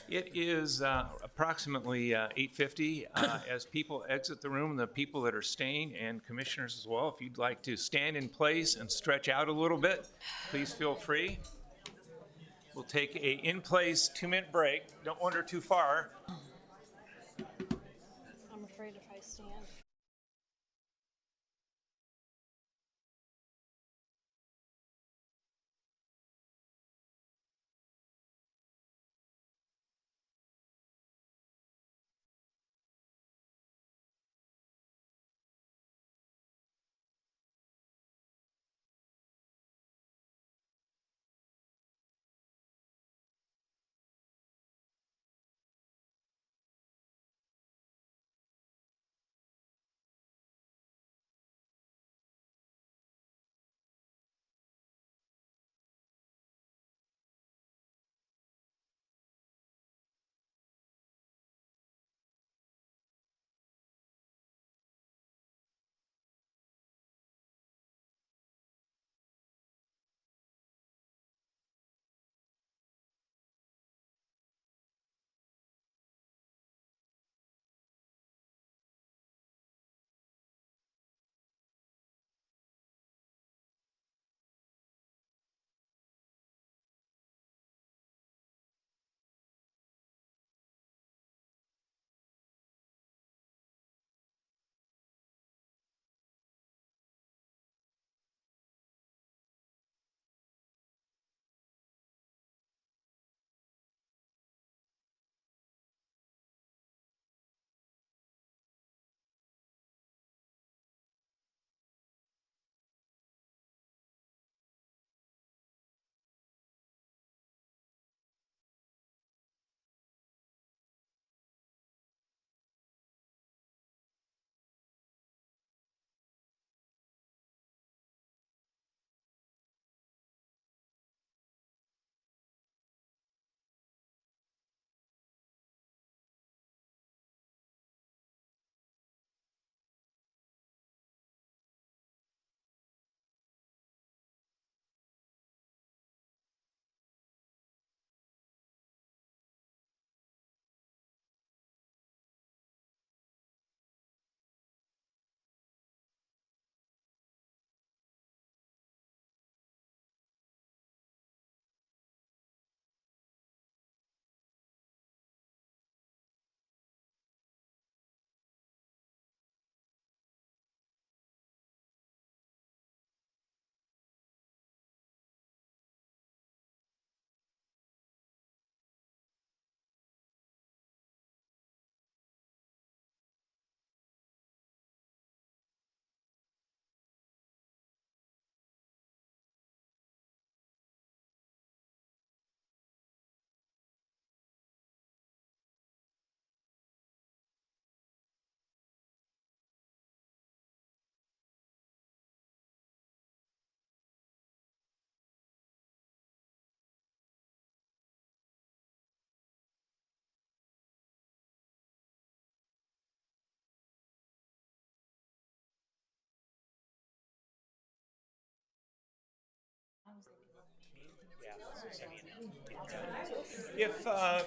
It is approximately 8:50. As people exit the room, the people that are staying and commissioners as well, if you'd like to stand in place and stretch out a little bit, please feel free. We'll take a in-place 2-minute break. Don't wander too far. I'm afraid if I stand.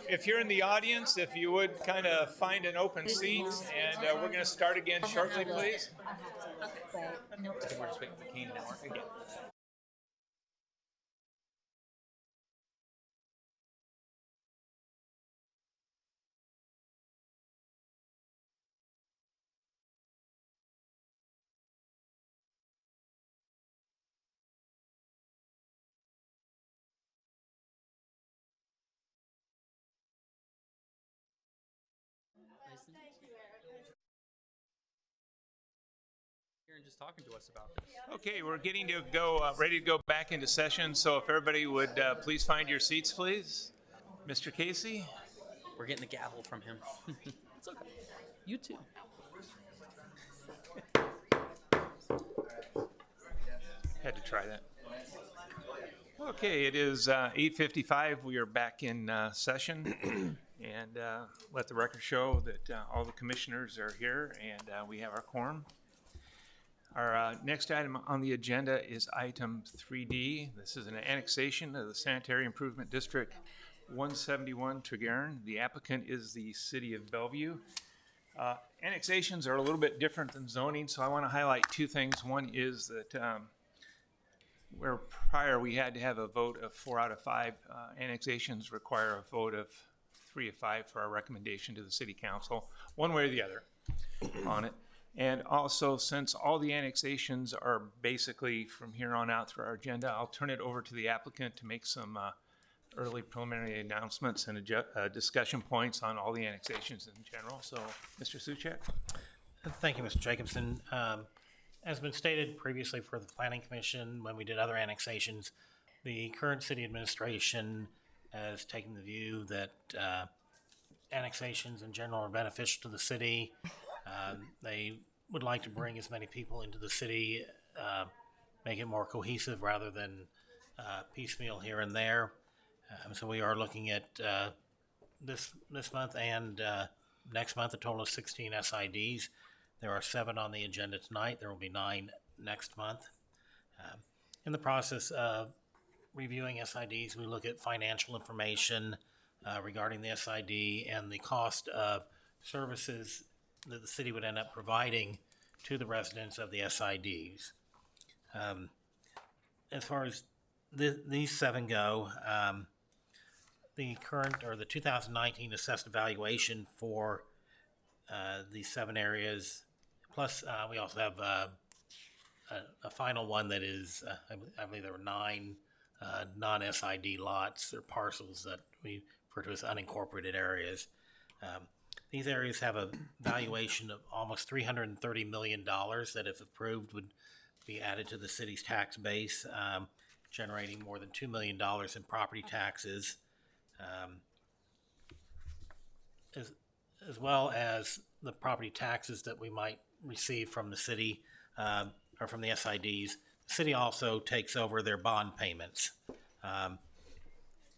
If you're in the audience, if you would kind of find an open seat, and we're going to start again shortly, please. We're just waiting for Kane now. Again. Here and just talking to us about this. Okay, we're getting to go, ready to go back into session. So if everybody would please find your seats, please. Mr. Casey? We're getting the gavel from him. It's okay. You too. Had to try that. Okay, it is 8:55. We are back in session. And let the record show that all the commissioners are here and we have our quorum. Our next item on the agenda is item 3D. This is an annexation of the Sanitary Improvement District 171 Treguerin. The applicant is the city of Bellevue. Annexations are a little bit different than zoning, so I want to highlight two things. One is that where prior we had to have a vote of 4 out of 5, annexations require a vote of 3 of 5 for our recommendation to the city council, one way or the other on it. And also, since all the annexations are basically from here on out through our agenda, I'll turn it over to the applicant to make some early preliminary announcements and discussion points on all the annexations in general. So, Mr. Suchek. Thank you, Mr. Jacobson. As been stated previously for the Planning Commission, when we did other annexations, the current city administration has taken the view that annexations in general are beneficial to the city. They would like to bring as many people into the city, make it more cohesive rather than piecemeal here and there. So we are looking at this month and next month a total of 16 SIDs. There are 7 on the agenda tonight. There will be 9 next month. In the process of reviewing SIDs, we look at financial information regarding the SID and the cost of services that the city would end up providing to the residents of the SIDs. As far as these 7 go, the current or the 2019 assessed evaluation for these 7 areas, plus we also have a final one that is, I believe there were 9 non-SID lots or parcels that we refer to as unincorporated areas. These areas have a valuation of almost $330 million that, if approved, would be added to the city's tax base, generating more than $2 million in property taxes, as well as the property taxes that we might receive from the city or from the SIDs. The city also takes over their bond payments.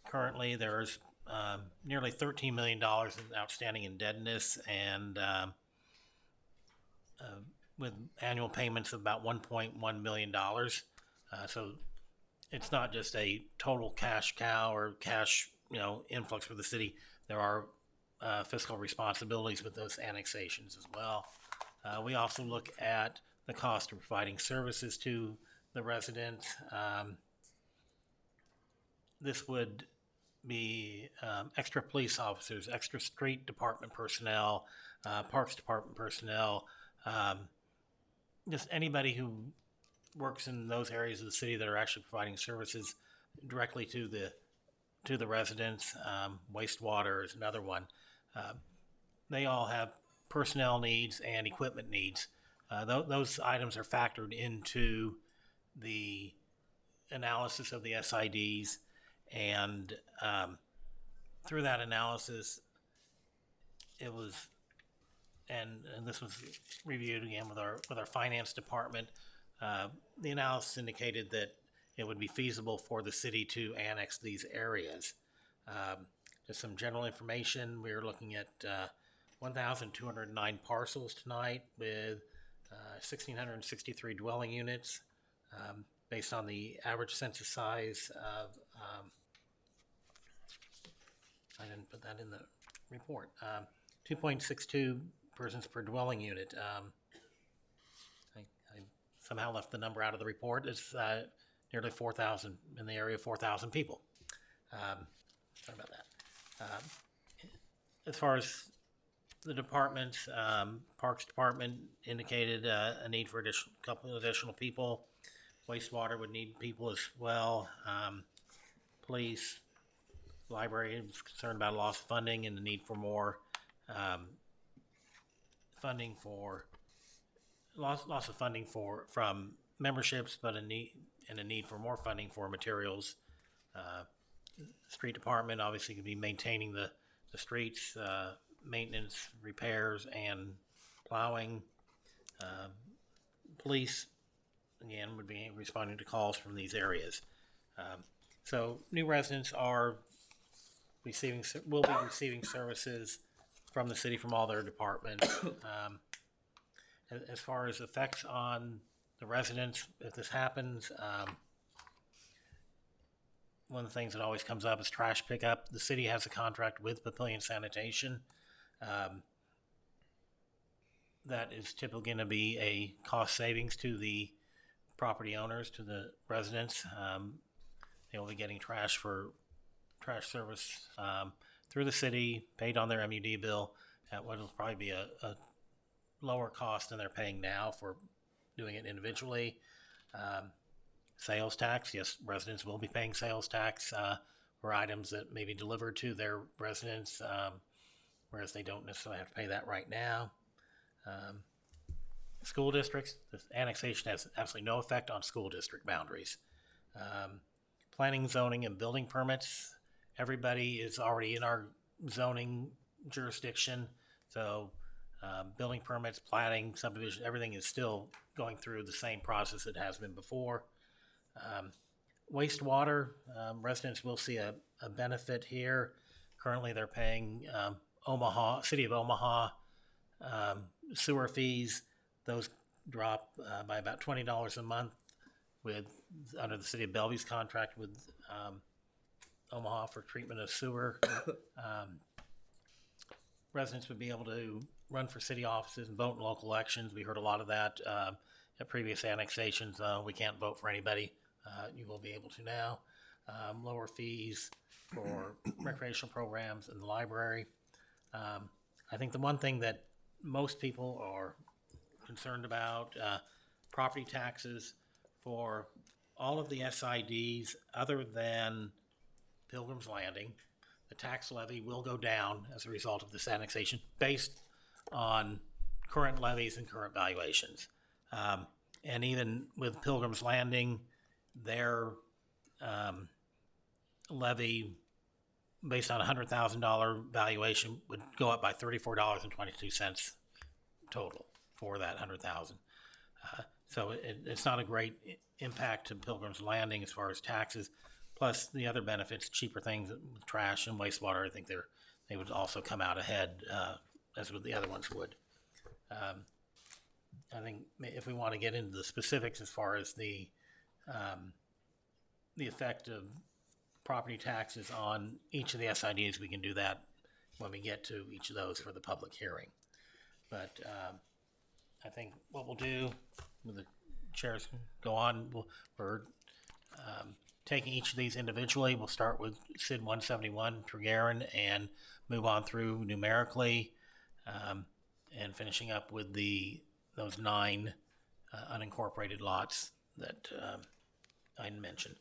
Currently, there's nearly $13 million in outstanding indebtedness, and with annual payments of about $1.1 million. So it's not just a total cash cow or cash, influx for the city. There are fiscal responsibilities with those annexations as well. We also look at the cost of providing services to the residents. This would be extra police officers, extra street department personnel, parks department personnel, just anybody who works in those areas of the city that are actually providing services directly to the residents. Wastewater is another one. They all have personnel needs and equipment needs. Those items are factored into the analysis of the SIDs, and through that analysis, it was, and this was reviewed again with our finance department. The analysis indicated that it would be feasible for the city to annex these areas. Just some general information, we're looking at 1,209 parcels tonight with 1,663 dwelling units, based on the average census size of, I didn't put that in the report, 2.62 persons per dwelling unit. I somehow left the number out of the report. It's nearly 4,000, in the area of 4,000 people. Sorry about that. As far as the departments, Parks Department indicated a need for a couple of additional people. Wastewater would need people as well. Police, library was concerned about loss of funding and the need for more funding for loss of funding from memberships, but a need for more funding for materials. Street department obviously could be maintaining the streets, maintenance, repairs, and plowing. police, again, would be responding to calls from these areas. So new residents will be receiving services from the city from all their departments. As far as effects on the residents, if this happens, one of the things that always comes up is trash pickup. The city has a contract with Papillion Sanitation. That is typically going to be a cost savings to the property owners, to the residents. They will be getting trash service through the city, paid on their MUD bill at what will probably be a lower cost than they're paying now for doing it individually. Sales tax, yes, residents will be paying sales tax for items that may be delivered to their residents, whereas they don't necessarily have to pay that right now. School districts, this annexation has absolutely no effect on school district boundaries. Planning, zoning, and building permits, everybody is already in our zoning jurisdiction, so building permits, planning, subdivision, everything is still going through the same process it has been before. Wastewater, residents will see a benefit here. Currently, they're paying City of Omaha sewer fees. Those drop by about $20 a month under the City of Bellevue's contract with Omaha for treatment of sewer. Residents would be able to run for city offices and vote in local elections. We heard a lot of that at previous annexations. We can't vote for anybody. You will be able to now. Lower fees for recreational programs in the library. I think the one thing that most people are concerned about, property taxes for all of the SIDs other than Pilgrim's Landing. The tax levy will go down as a result of this annexation based on current levies and current valuations. And even with Pilgrim's Landing, their levy based on a $100,000 valuation would go up by $34.22 total for that $100,000. So it's not a great impact to Pilgrim's Landing as far as taxes. Plus the other benefits, cheaper things with trash and wastewater, I think they would also come out ahead as with the other ones would. I think if we want to get into the specifics as far as the effect of property taxes on each of the SIDs, we can do that when we get to each of those for the public hearing. But I think what we'll do, with the chairs go on, we're taking each of these individually. We'll start with SID 171, Tregarin, and move on through numerically, and finishing up with those 9 unincorporated lots that I mentioned.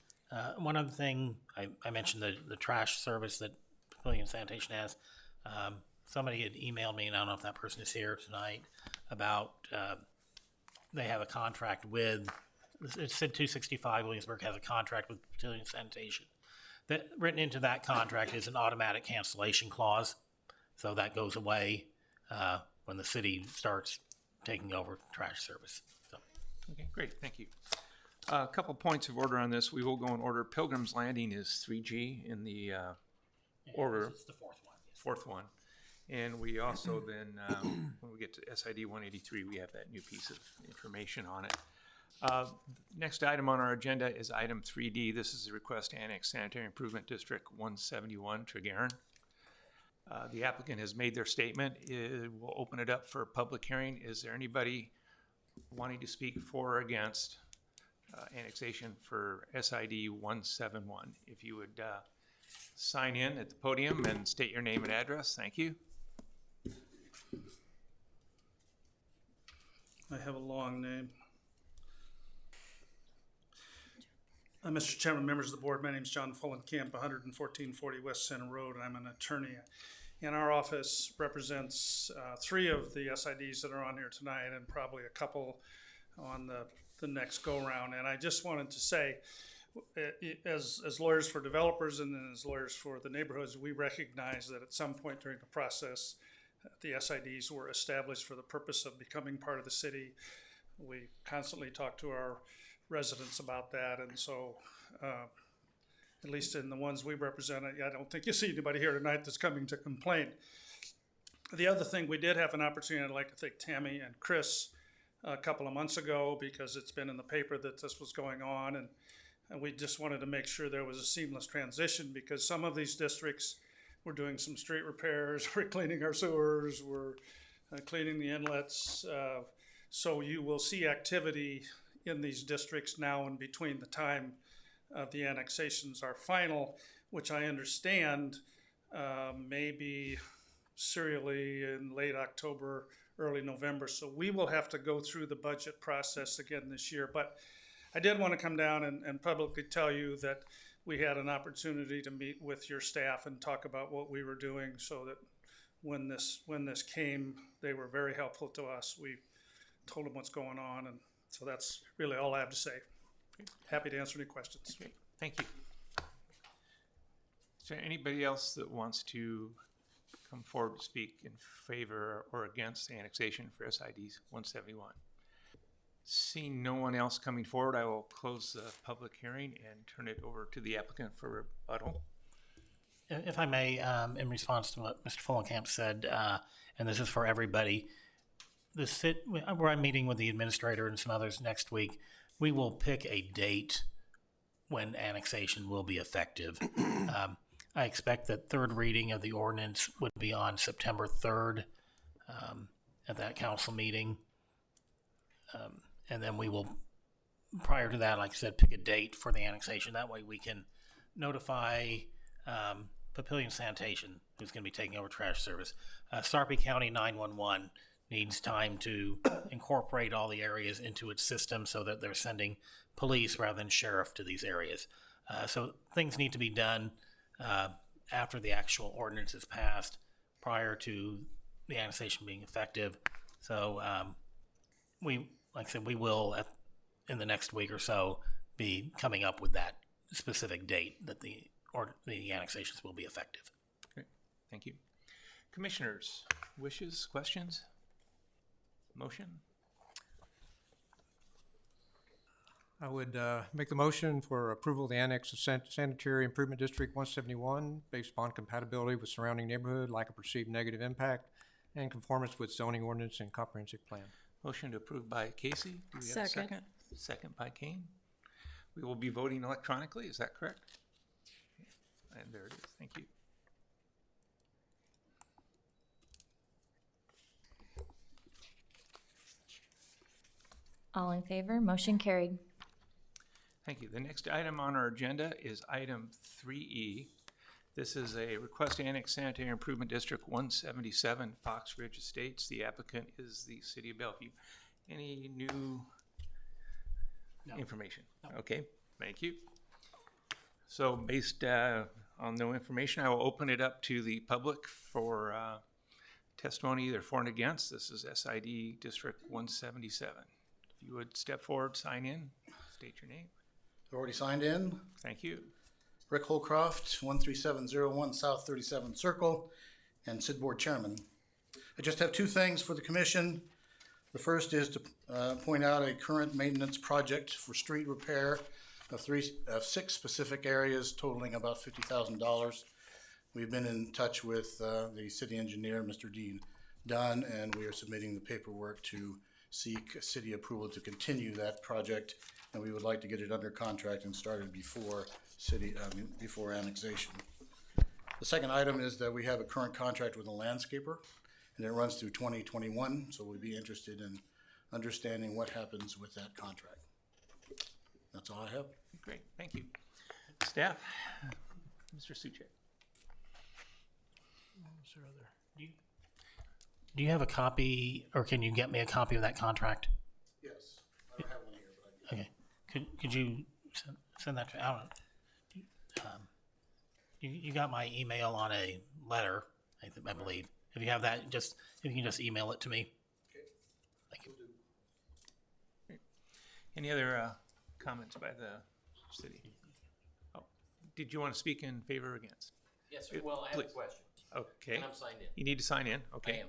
One other thing, I mentioned the trash service that Papillion Sanitation has. Somebody had emailed me, and I don't know if that person is here tonight, about they have a contract with, it said 265 Williamsburg has a contract with Papillion Sanitation. That written into that contract is an automatic cancellation clause, so that goes away when the city starts taking over trash service. So. Okay, great, thank you. A couple points of order on this. We will go in order. Pilgrim's Landing is 3G in the order. It's the fourth one. Yes. Fourth one. And we also then, when we get to SID 183, we have that new piece of information on it. Next item on our agenda is item 3D. This is a request to annex Sanitary Improvement District 171, Tregarin. The applicant has made their statement. We'll open it up for public hearing. Is there anybody wanting to speak for or against annexation for SID 171? If you would sign in at the podium and state your name and address. Thank you. I have a long name. Mr. Chairman, members of the board, my name is John Fullenkamp, 11440 West Center Road, and I'm an attorney. And our office represents 3 of the SIDs that are on here tonight, and probably a couple on the next go-round. And I just wanted to say, as lawyers for developers and then as lawyers for the neighborhoods, we recognize that at some point during the process, the SIDs were established for the purpose of becoming part of the city We constantly talk to our residents about that, and so, at least in the ones we represent, I don't think you see anybody here tonight that's coming to complain. The other thing, we did have an opportunity, I'd like to thank Tammy and Chris a couple of months ago, because it's been in the paper that this was going on, and we just wanted to make sure there was a seamless transition, because some of these districts, we're doing some street repairs, we're cleaning our sewers, we're cleaning the inlets. So you will see activity in these districts now and between the time the annexations are final, which I understand may be serially in late October, early November. So we will have to go through the budget process again this year. But I did want to come down and publicly tell you that we had an opportunity to meet with your staff and talk about what we were doing, so that when this came, they were very helpful to us. We told them what's going on, and so that's really all I have to say. Happy to answer any questions. Okay, thank you. Is there anybody else that wants to come forward to speak in favor or against the annexation for SIDs 171? Seeing no one else coming forward, I will close the public hearing and turn it over to the applicant for rebuttal. If I may, in response to what Mr. Fullenkamp said, and this is for everybody, where I'm meeting with the administrator and some others next week, we will pick a date when annexation will be effective. I expect that third reading of the ordinance would be on September 3rd at that council meeting. And then we will, prior to that, like I said, pick a date for the annexation. That way we can notify Papillion Sanitation, who's going to be taking over trash service. Sarpy County 911 needs time to incorporate all the areas into its system so that they're sending police rather than sheriff to these areas. So things need to be done after the actual ordinance is passed, prior to the annexation being effective. So like I said, we will, in the next week or so, be coming up with that specific date that the annexations will be effective. Great, thank you. Commissioners, wishes, questions? Motion? I would make the motion for approval of the annex of Sanitary Improvement District 171 based upon compatibility with surrounding neighborhood, lack of perceived negative impact, and conformance with zoning ordinance and comprehensive plan. Motion to approve by Casey. Do we have a Second. second? Second by Kane. We will be voting electronically, is that correct? And there it is, thank you. All in favor? Motion carried. Thank you. The next item on our agenda is item 3E. This is a request to annex Sanitary Improvement District 177, Fox Ridge Estates. The applicant is the City of Bellevue. Any new information? No. Okay, thank you. So based on no information, I will open it up to the public for testimony either for and against. This is SID District 177. If you would step forward, sign in, state your name. Already signed in. Thank you. Rick Holcroft, 13701 South 37th Circle, and SID Board Chairman. I just have two things for the commission. The first is to point out a current maintenance project for street repair of 6 specific areas totaling about $50,000. We've been in touch with the city engineer, Mr. Dean Dunn, and we are submitting the paperwork to seek city approval to continue that project, and we would like to get it under contract and started before before annexation. The second item is that we have a current contract with a landscaper, and it runs through 2021, so we'd be interested in understanding what happens with that contract. That's all I have. Great, thank you. Staff, Mr. Suchek. Do you have a copy, or can you get me a copy of that contract? Yes, I don't have one here, but I can. Okay, could you send that to, I don't know. You got my email on a letter, I believe. If you have that, if you can just email it to me. Okay. Thank you. Any other comments by the city? Oh, did you want to speak in favor or against? Yes, sir. Well, I have a question. Okay. And I'm signed in. You need to sign in, okay. I am.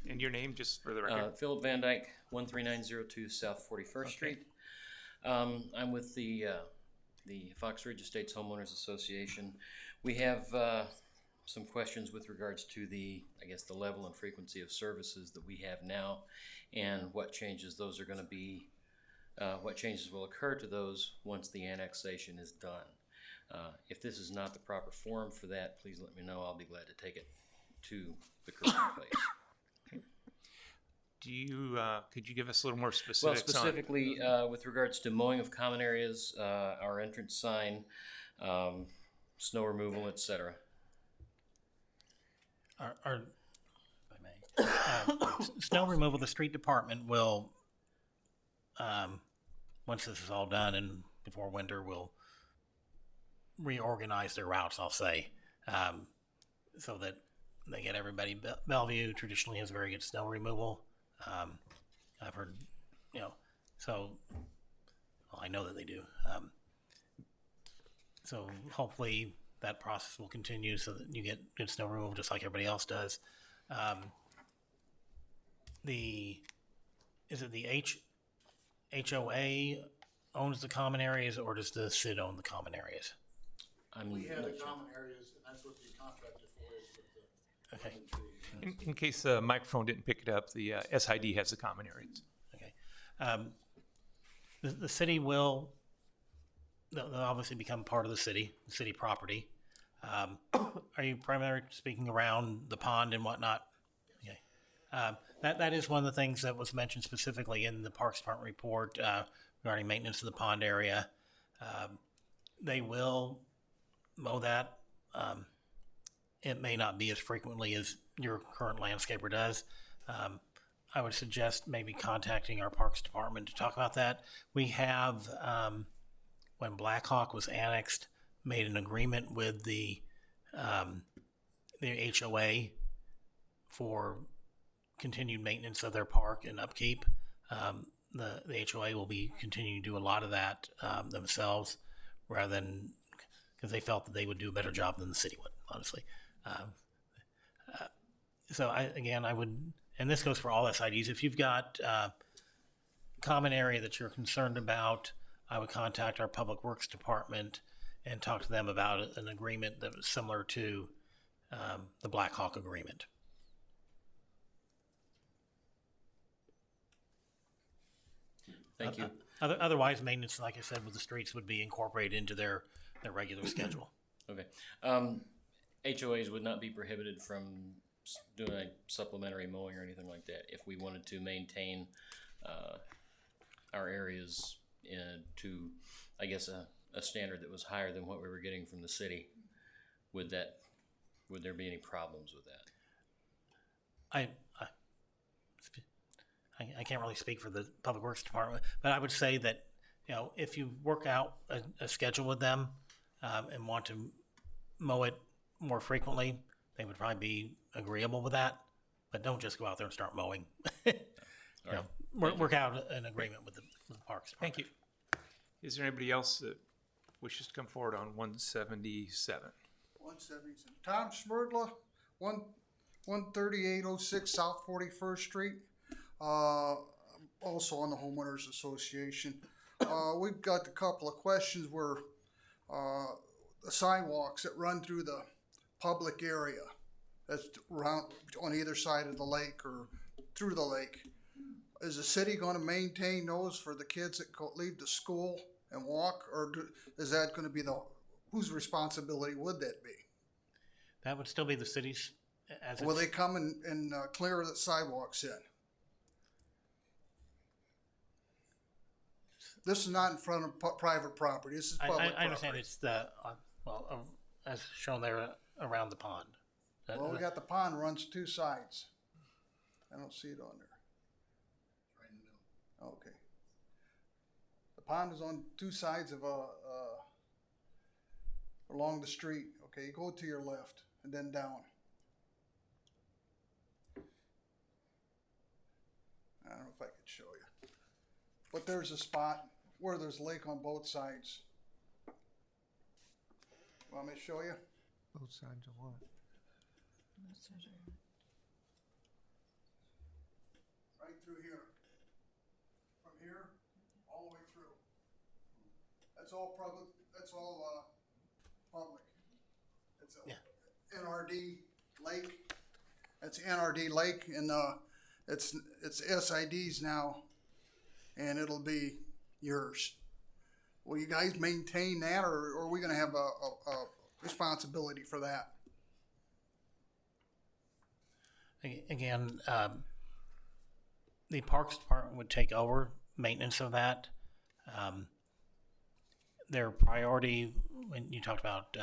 And your name, just for the record? Philip Van Dyke, 13902 South 41st Street. I'm with the Fox Ridge Estates Homeowners Association. We have some questions with regards to the level and frequency of services that we have now, and what changes those are going to be, what changes will occur to those once the annexation is done. If this is not the proper forum for that, please let me know. I'll be glad to take it to the correct place. Do you, could you give us a little more Well, specifics specifically with regards to mowing of common areas, our entrance sign, snow removal, etc. If I may, snow removal, the street department will, once this is all done and before winter, will reorganize their routes, I'll say, so that they get everybody. Bellevue traditionally has very good snow removal. I've heard, so well, I know that they do. So hopefully that process will continue so that you get good snow removal just like everybody else does. Is it the HOA owns the common areas, or does the CID own the common areas? We had the common areas, and that's what the contractor for is with the. Okay. In case the microphone didn't pick it up, the SID has the common areas. Okay. The city will, they'll obviously become part of the city property. Are you primarily speaking around the pond and whatnot? Okay. That is one of the things that was mentioned specifically in the Parks Department report regarding maintenance of the pond area. They will mow that. It may not be as frequently as your current landscaper does. I would suggest maybe contacting our Parks Department to talk about that. We have, when Blackhawk was annexed, made an agreement with the HOA for continued maintenance of their park and upkeep. The HOA will be continuing to do a lot of that themselves, rather than, because they felt that they would do a better job than the city would, honestly. So I would, and this goes for all SIDs, if you've got common area that you're concerned about, I would contact our Public Works Department and talk to them about an agreement that was similar to the Blackhawk agreement. Thank you. Otherwise, maintenance, like I said, with the streets would be incorporated into their regular schedule. Okay. HOAs would not be prohibited from doing a supplementary mowing or anything like that if we wanted to maintain our areas to, I guess, a standard that was higher than what we were getting from the city. Would there be any problems with that? I can't really speak for the Public Works Department, but I would say that, if you work out a schedule with them and want to mow it more frequently, they would probably be agreeable with that. But don't just go out there and start mowing. Work out an agreement with the Parks Department. Thank you. Is there anybody else that wishes to come forward on 177? 177. Tom Smerdla, 13806 South 41st Street. Also on the Homeowners Association. We've got a couple of questions where the sidewalks that run through the public area that's around on either side of the lake or through the lake. Is the city going to maintain those for the kids that leave the school and walk, or is that going to be whose responsibility would that be? That would still be the city's. Will they come and clear the sidewalks in? This is not in front of private property. This is public property. I understand it's the, as shown there around the pond. Well, we got the pond runs two sides. I don't see it on there. Right in the middle. Okay. The pond is on two sides of along the street. Okay, you go to your left and then down. I don't know if I could show you. But there's a spot where there's a lake on both sides. Want me to show you? Both sides of what? right through here. From here, all the way through. That's all public, that's all, public. It's a NRD Lake. That's NRD Lake, and, it's SID's now, and it'll be yours. Will you guys maintain that, or are we gonna have a responsibility for that? Again, the Parks Department would take over maintenance of that. Their priority, when you talked about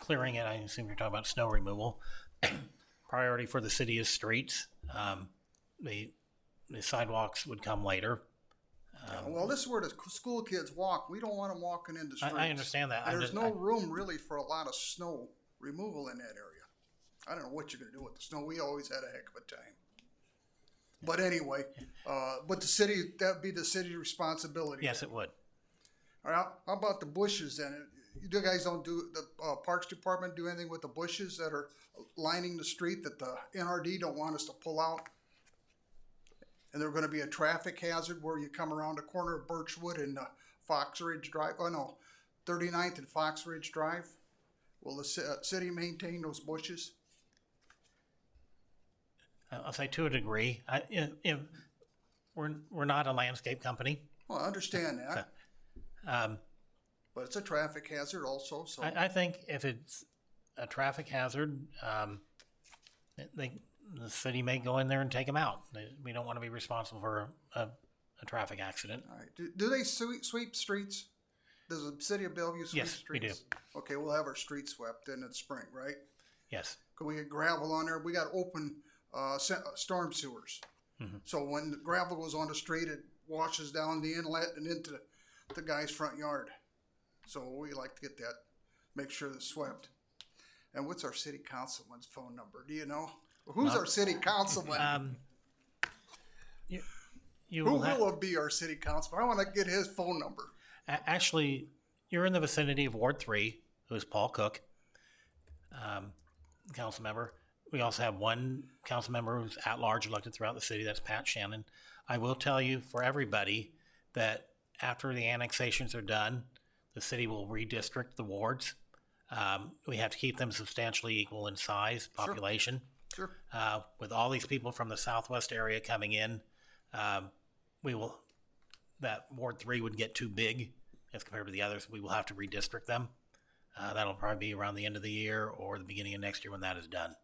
clearing it, I assume you're talking about snow removal. Priority for the city is streets. The sidewalks would come later. Well, this is where the school kids walk. We don't want them walking into streets. I understand that. And there's no room really for a lot of snow removal in that area. I don't know what you're gonna do with the snow. We always had a heck of a time. But anyway, but the city, that'd be the city's responsibility. Yes, it would. All right, how about the bushes then? You guys don't do, the Parks Department do anything with the bushes that are lining the street that the NRD don't want us to pull out? And they're gonna be a traffic hazard where you come around the corner of Birchwood and Fox Ridge Drive, 39th and Fox Ridge Drive? Will the city maintain those bushes? I'll say to a degree. We're not a landscape company. Well, I understand that. But it's a traffic hazard also, so. I think if it's a traffic hazard, the city may go in there and take them out. We don't want to be responsible for a traffic accident. All right. Do they sweep streets? Does the city of Bellevue sweep Yes, streets? we do. Okay, we'll have our streets swept in the spring, right? Yes. Can we get gravel on there? We got open storm sewers. Mm-hmm. So when the gravel goes on the street, it washes down the inlet and into the guy's front yard. So we like to get that, make sure it's swept. And what's our city councilman's phone number? Do you know? Who's our city councilman? Who will be our city councilman? I want to get his phone number. Actually, you're in the vicinity of Ward 3, who's Paul Cook, council member. We also have one council member who's at large elected throughout the city. That's Pat Shannon. I will tell you for everybody that after the annexations are done, the city will redistrict the wards. We have to keep them substantially equal in size, population. Sure. With all these people from the southwest area coming in, that Ward 3 would get too big as compared to the others. We will have to redistrict them. That'll probably be around the end of the year or the beginning of next year when that is done.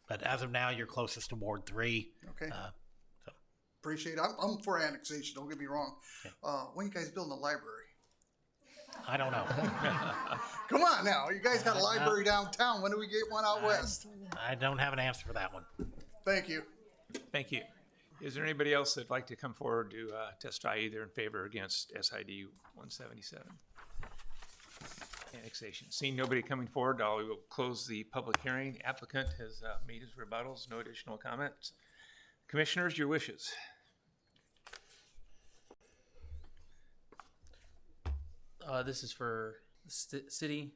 But as of now, you're closest to Ward 3. Okay. Appreciate it. I'm for annexation, don't get me wrong. Okay. When you guys building a library? I don't know. Come on now, you guys got a library downtown. When do we get one out west? I don't have an answer for that one. Thank you. Thank you. Is there anybody else that'd like to come forward to testify either in favor or against SID 177? Annexation. Seeing nobody coming forward, I will close the public hearing. Applicant has made his rebuttals. No additional comments. Commissioners, your wishes. This is for the city,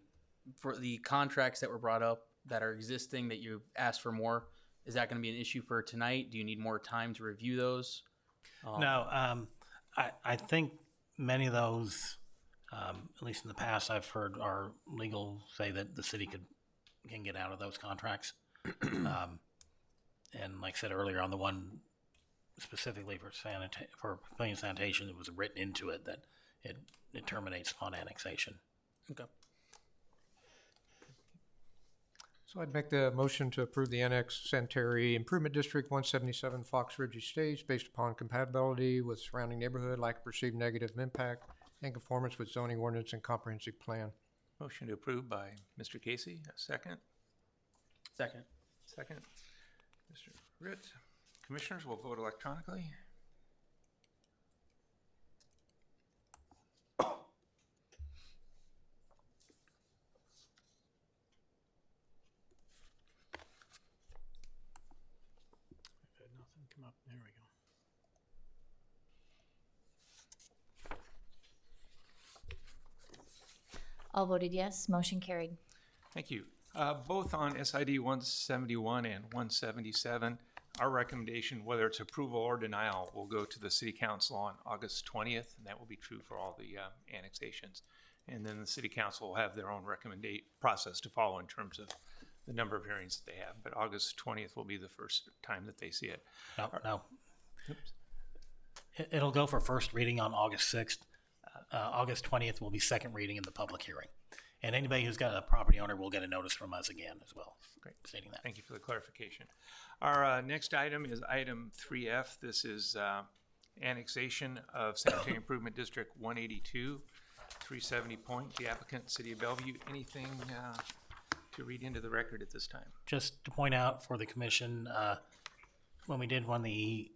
for the contracts that were brought up that are existing that you asked for more. Is that going to be an issue for tonight? Do you need more time to review those? No, I think many of those, at least in the past, I've heard our legal say that the city can get out of those contracts. And like I said earlier, on the one specifically for pavilion sanitation, it was written into it that it terminates upon annexation. Okay. So I'd make the motion to approve the Annex Sanitary Improvement District 177 Fox Ridge Estates based upon compatibility with surrounding neighborhood, lack of perceived negative impact, and conformance with zoning ordinance and comprehensive plan. Motion to approve by Mr. Casey. A second. Second. Second. Mr. Ritt. Commissioners will vote electronically. Nothing come up. There we go. All voted yes, motion carried. Thank you. Both on SID 171 and 177 our recommendation, whether it's approval or denial, will go to the city council on August 20th, and that will be true for all the annexations. And then the city council will have their own process to follow in terms of the number of hearings that they have. But August 20th will be the first time that they see it. No. It'll go for first reading on August 6th. August 20th will be second reading in the public hearing. And anybody who's got a property owner will get a notice from us again as well. Great. Stating that. Thank you for the clarification. Our next item is item 3F. This is annexation of Sanitary Improvement District 182, 370 Point. The applicant, City of Bellevue. Anything to read into the record at this time? Just to point out for the commission, when we did one of the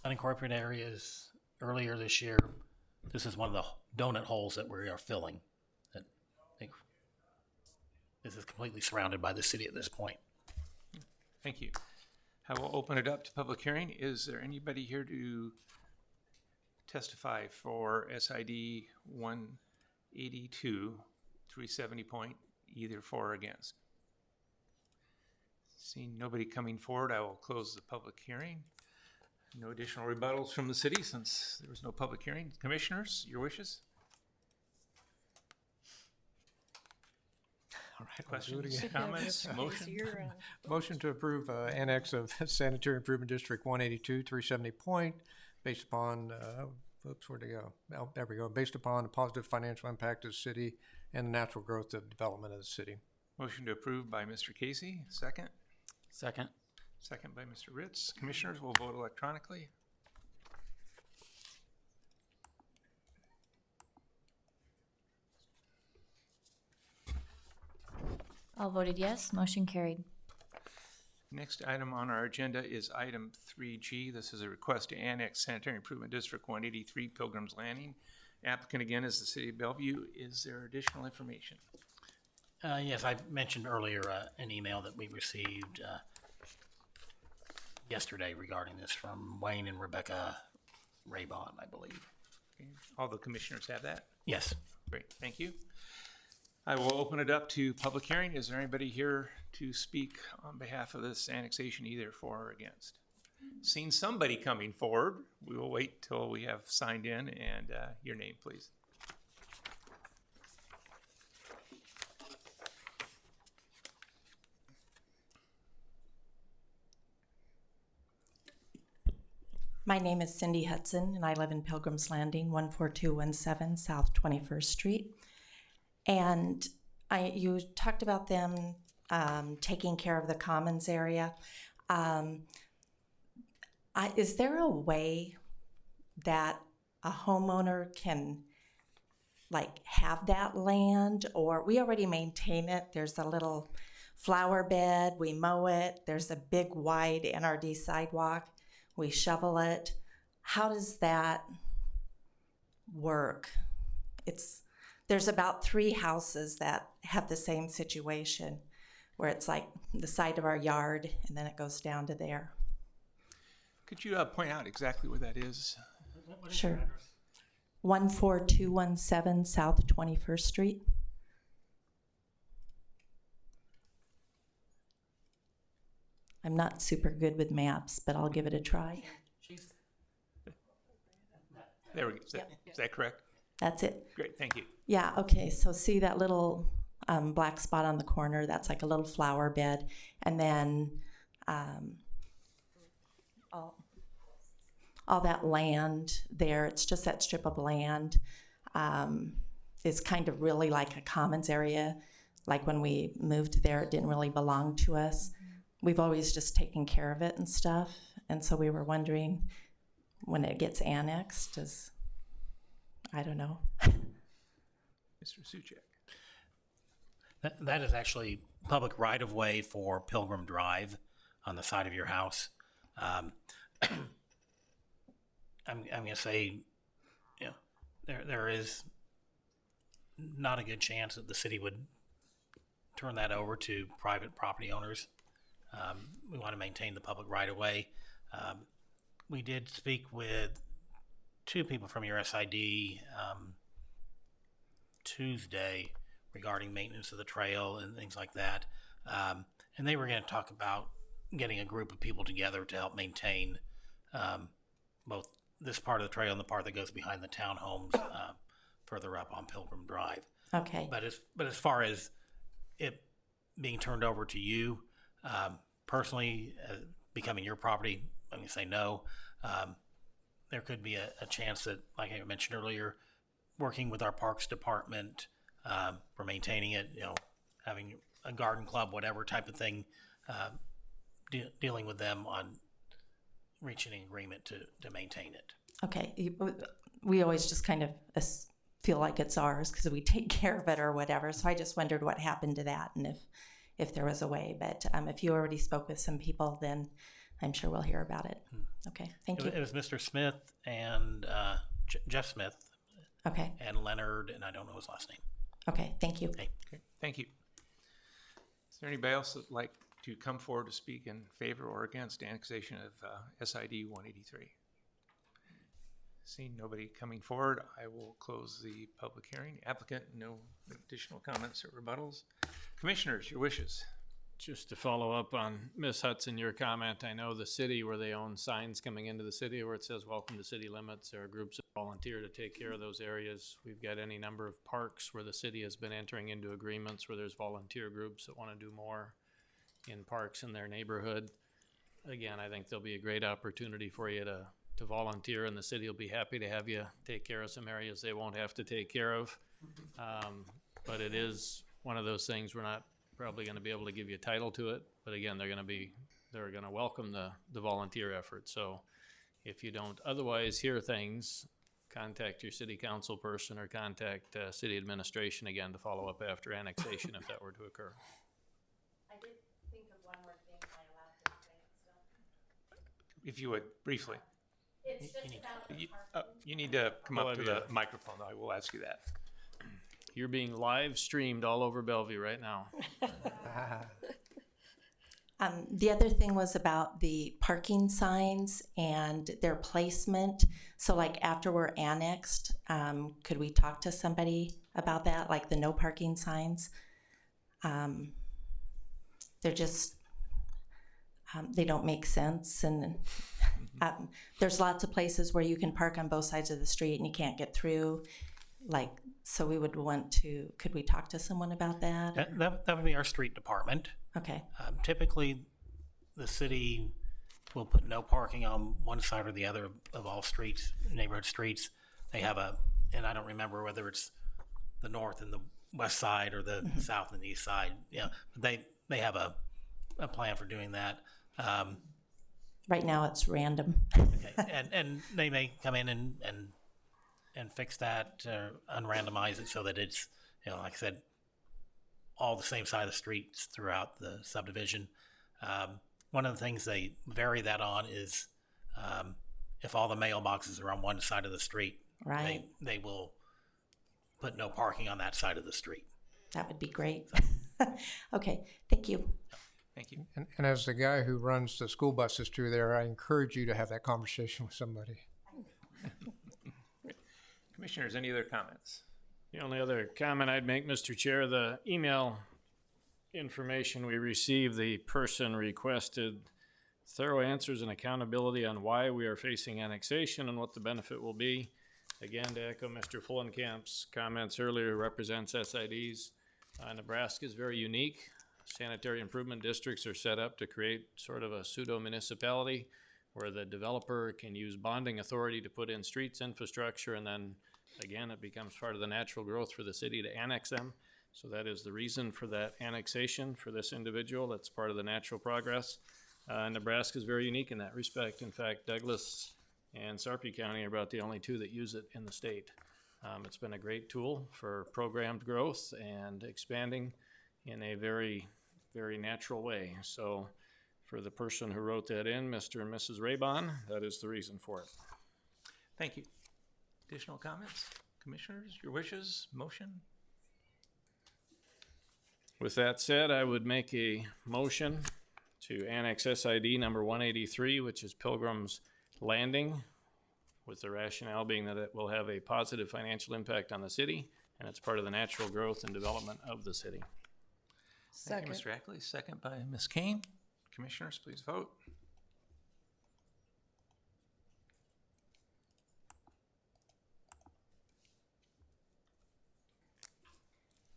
unincorporated areas earlier this year, this is one of the donut holes that we are filling. This is completely surrounded by the city at this point. Thank you. I will open it up to public hearing. Is there anybody here to testify for SID 182, 370 Point, either for or against? Seeing nobody coming forward, I will close the public hearing. No additional rebuttals from the city since there was no public hearing. Commissioners, your wishes? All right, questions, comments, motion? Motion to approve annex of Sanitary Improvement District 182, 370 Point, based upon, oops, where'd it go? Oh, there we go. Based upon the positive financial impact of the city and the natural growth of development of the city. Motion to approve by Mr. Casey. Second? Second. Second by Mr. Ritz. Commissioners will vote electronically. All voted yes, motion carried. Next item on our agenda is item 3G. This is a request to annex Sanitary Improvement District 183 Pilgrim's Landing. Applicant again is the City of Bellevue. Is there additional information? Yes, I mentioned earlier an email that we received yesterday regarding this from Wayne and Rebecca Raybon, I believe. Okay. All the commissioners have that? Yes. Great, thank you. I will open it up to public hearing. Is there anybody here to speak on behalf of this annexation, either for or against? Seeing somebody coming forward, we will wait till we have signed in, and your name, please. My name is Cindy Hudson, and I live in Pilgrim's Landing, 14217 South 21st Street. And you talked about them taking care of the commons area. Is there a way that a homeowner can have that land, or we already maintain it? There's a little flower bed, we mow it, there's a big wide NRD sidewalk, we shovel it. How does that work? There's about 3 houses that have the same situation, where it's like the side of our yard and then it goes down to there. Could you point out exactly where that is? Sure. 14217 South 21st Street. I'm not super good with maps, but I'll give it a try. There we go. Is that correct? That's it. Great, thank you. Yeah, okay, so see that little black spot on the corner? That's like a little flower bed. And then all that land there, it's just that strip of land is kind of really like a commons area. Like when we moved there, it didn't really belong to us. We've always just taken care of it and stuff. And so we were wondering when it gets annexed, I don't know. Mr. Suchek. That is actually public right-of-way for Pilgrim Drive on the side of your house. I'm going to say, there is not a good chance that the city would turn that over to private property owners. We want to maintain the public right-of-way. We did speak with 2 people from your SID Tuesday regarding maintenance of the trail and things like that. And they were going to talk about getting a group of people together to help maintain both this part of the trail and the part that goes behind the townhomes further up on Pilgrim Drive. Okay. But as far as it being turned over to you, personally, becoming your property, I'm going to say no. There could be a chance that, like I mentioned earlier, working with our Parks Department for maintaining it, having a garden club, whatever type of thing, dealing with them on reaching an agreement to maintain it. Okay. We always just kind of feel like it's ours because we take care of it or whatever. So I just wondered what happened to that and if there was a way. But if you already spoke with some people, then I'm sure we'll hear about it. Okay, thank you. It was Mr. Smith and Jeff Smith. Okay. And Leonard, and I don't know his last name. Okay, thank you. Okay. Thank you. Is there anybody else that'd like to come forward to speak in favor or against annexation of SID 183? Seeing nobody coming forward, I will close the public hearing. Applicant, no additional comments or rebuttals. Commissioners, your wishes. Just to follow up on Ms. Hudson, your comment, I know the city where they own signs coming into the city where it says welcome to city limits. There are groups that volunteer to take care of those areas. We've got any number of parks where the city has been entering into agreements where there's volunteer groups that want to do more in parks in their neighborhood. Again, I think there'll be a great opportunity for you to volunteer, and the city will be happy to have you take care of some areas they won't have to take care of. But it is one of those things we're not probably going to be able to give you a title to it, but again, they're going to welcome the volunteer effort. So if you don't otherwise hear things, contact your city council person or contact city administration again to follow up after annexation if that were to occur. I did think of one more thing. Am I allowed to say it still? If you would, briefly. It's just about You need to come up to the microphone. I will ask you that. You're being live streamed all over Bellevue right now. The other thing was about the parking signs and their placement. So like after we're annexed, could we talk to somebody about that? Like the no parking signs? They're just, they don't make sense. And there's lots of places where you can park on both sides of the street and you can't get through. So we would want to, could we talk to someone about that? That would be our street department. Okay. Typically, the city will put no parking on one side or the other of all streets, neighborhood streets. They have and I don't remember whether it's the north and the west side or the south and the east side. Yeah, they have a plan for doing that. Right now it's random. Okay, and they may come in and fix that, unrandomize it so that it's, like I said, all the same side of the streets throughout the subdivision. One of the things they vary that on is if all the mailboxes are on one side of the street, right, they will put no parking on that side of the street. That would be great. Okay, thank you. Thank you. And as the guy who runs the school buses through there, I encourage you to have that conversation with somebody. Commissioners, any other comments? The only other comment I'd make, Mr. Chair, the email information we received, the person requested thorough answers and accountability on why we are facing annexation and what the benefit will be. Again, to echo Mr. Fullenkamp's comments earlier, represents SIDs. Nebraska is very unique. Sanitary improvement districts are set up to create sort of a pseudo municipality where the developer can use bonding authority to put in streets, infrastructure, and then again, it becomes part of the natural growth for the city to annex them. So that is the reason for that annexation for this individual. That's part of the natural progress. Nebraska is very unique in that respect. In fact, Douglas and Sarpy County are about the only two that use it in the state. It's been a great tool for programmed growth and expanding in a very, very natural way. So for the person who wrote that in, Mr. and Mrs. Raybon, that is the reason for it. Thank you. Additional comments? Commissioners, your wishes, motion? With that said, I would make a motion to annex SID number 183, which is Pilgrim's Landing, with the rationale being that it will have a positive financial impact on the city, and it's part of the natural growth and development of the city. Thank you, Mr. Ackley. Second by Ms. Kane. Commissioners, please vote.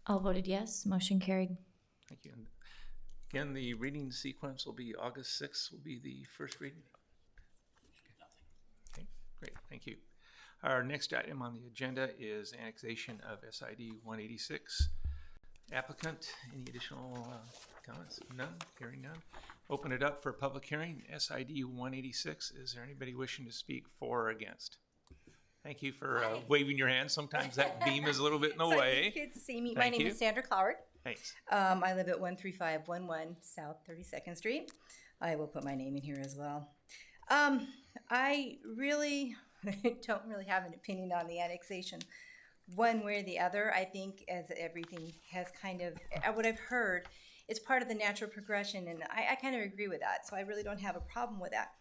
All voted yes. Motion carried. Thank you. And again, the reading sequence will be August 6th will be the first reading. Okay, great. Thank you. Our next item on the agenda is annexation of SID 186. Applicant, any additional comments? None? Hearing none. Open it up for public hearing. SID 186. Is there anybody wishing to speak for or against? Thank you for waving your hand. Sometimes that beam is a little bit in the way. You could see me. My name is Sandra Cloward. Thanks. I live at 13511 South 32nd Street. I will put my name in here as well. I really don't really have an opinion on the annexation one way or the other. I think as everything has kind of, what I've heard, it's part of the natural progression, and I kind of agree with that, so I really don't have a problem with that.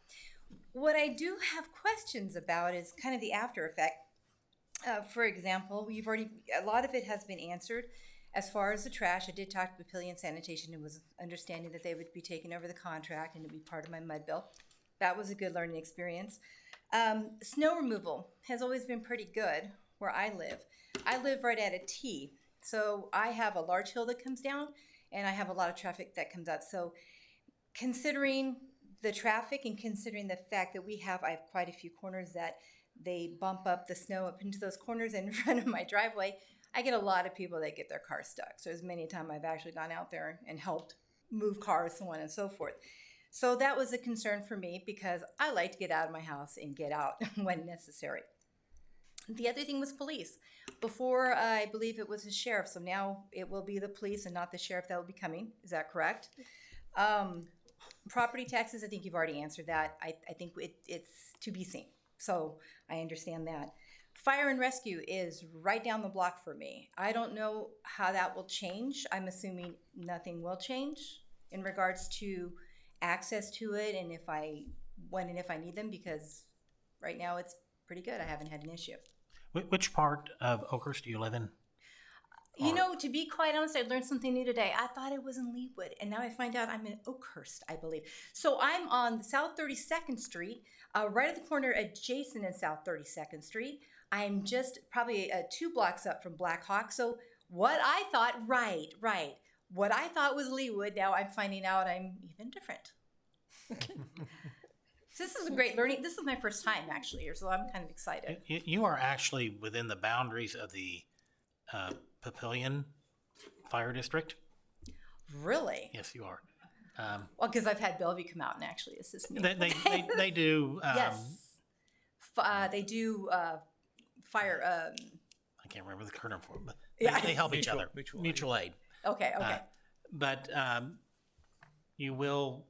What I do have questions about is kind of the after effect. For example, a lot of it has been answered. As far as the trash, I did talk to Papillion Sanitation and was understanding that they would be taking over the contract and it would be part of my mud bill. That was a good learning experience. Snow removal has always been pretty good where I live. I live right at a T, so I have a large hill that comes down and I have a lot of traffic that comes up. So considering the traffic and considering the fact that I have quite a few corners that they bump up the snow up into those corners in front of my driveway, I get a lot of people that get their car stuck. So there's many times I've actually gone out there and helped move cars, so on and so forth. So that was a concern for me because I like to get out of my house and get out when necessary. The other thing was police. Before, I believe it was the sheriff, so now it will be the police and not the sheriff that will be coming. Is that correct? Property taxes, I think you've already answered that. I think it's to be seen, so I understand that. Fire and rescue is right down the block for me. I don't know how that will change. I'm assuming nothing will change in regards to access to it and if I need them, because right now it's pretty good. I haven't had an issue. Which part of Oakhurst do you live in? You know, to be quite honest, I learned something new today. I thought it was in Leawood, and now I find out I'm in Oakhurst, I believe. So I'm on South 32nd Street, right at the corner adjacent in South 32nd Street. I'm just probably 2 blocks up from Black Hawk. So what I thought, right. What I thought was Leawood, now I'm finding out I'm even different. So this is a great learning. This is my first time, actually, here, so I'm kind of excited. You are actually within the boundaries of the Papillion Fire District. Really? Yes, you are. Well, because I've had Bellevue come out and actually assist me. They do. Yes. They do fire. I can't remember the current form, but Yeah. they help each other. Mutual aid. Okay. But you will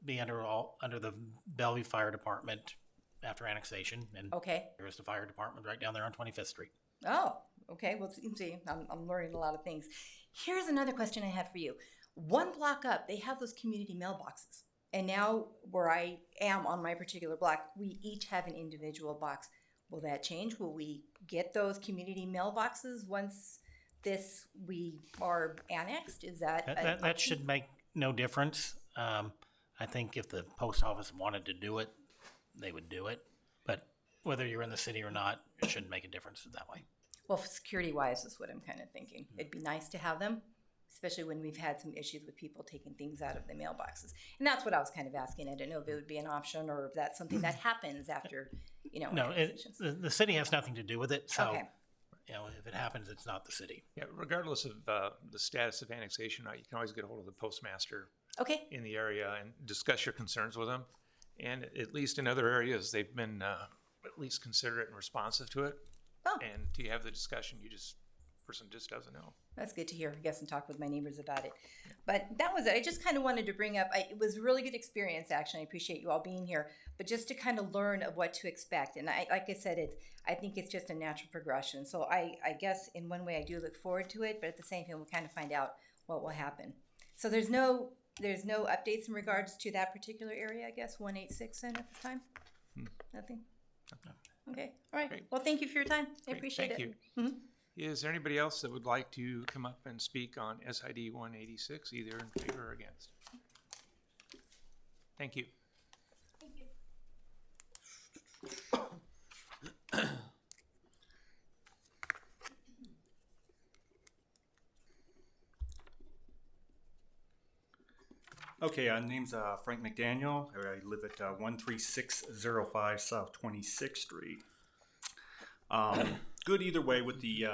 be under the Bellevue Fire Department after annexation, and there is the fire department right down there on 25th Street. Oh, okay. Well, see, I'm learning a lot of things. Here's another question I had for you. 1 block up, they have those community mailboxes. And now where I am on my particular block, we each have an individual box. Will that change? Will we get those community mailboxes once we are annexed? Is that... That should make no difference. I think if the post office wanted to do it, they would do it. But whether you're in the city or not, it shouldn't make a difference that way. Well, security-wise is what I'm kind of thinking. It'd be nice to have them, especially when we've had some issues with people taking things out of the mailboxes. And that's what I was kind of asking. I didn't know if it would be an option or if that's something that happens after, No, the city has nothing to do with it. So, if it happens, it's not the city. Yeah, regardless of the status of annexation, you can always get a hold of the postmaster in the area and discuss your concerns with them. And at least in other areas, they've been at least considerate and responsive to it. Oh. And to have the discussion, person just doesn't know. That's good to hear. I guess and talk with my neighbors about it. But that was it. I just kind of wanted to bring up, it was a really good experience, actually. I appreciate you all being here. But just to kind of learn of what to expect. And like I said, I think it's just a natural progression. So I guess in one way I do look forward to it, but at the same time, we'll kind of find out what will happen. So there's no updates in regards to that particular area, I guess, 186 then at this time? Nothing? Okay. All right. Great. Well, thank you for your time. I appreciate it. Thank you. Is there anybody else that would like to come up and speak on SID 186, either in favor or against? Thank you. Okay, name's Frank McDaniel. I live at 13605 South 26th Street. Good either way with the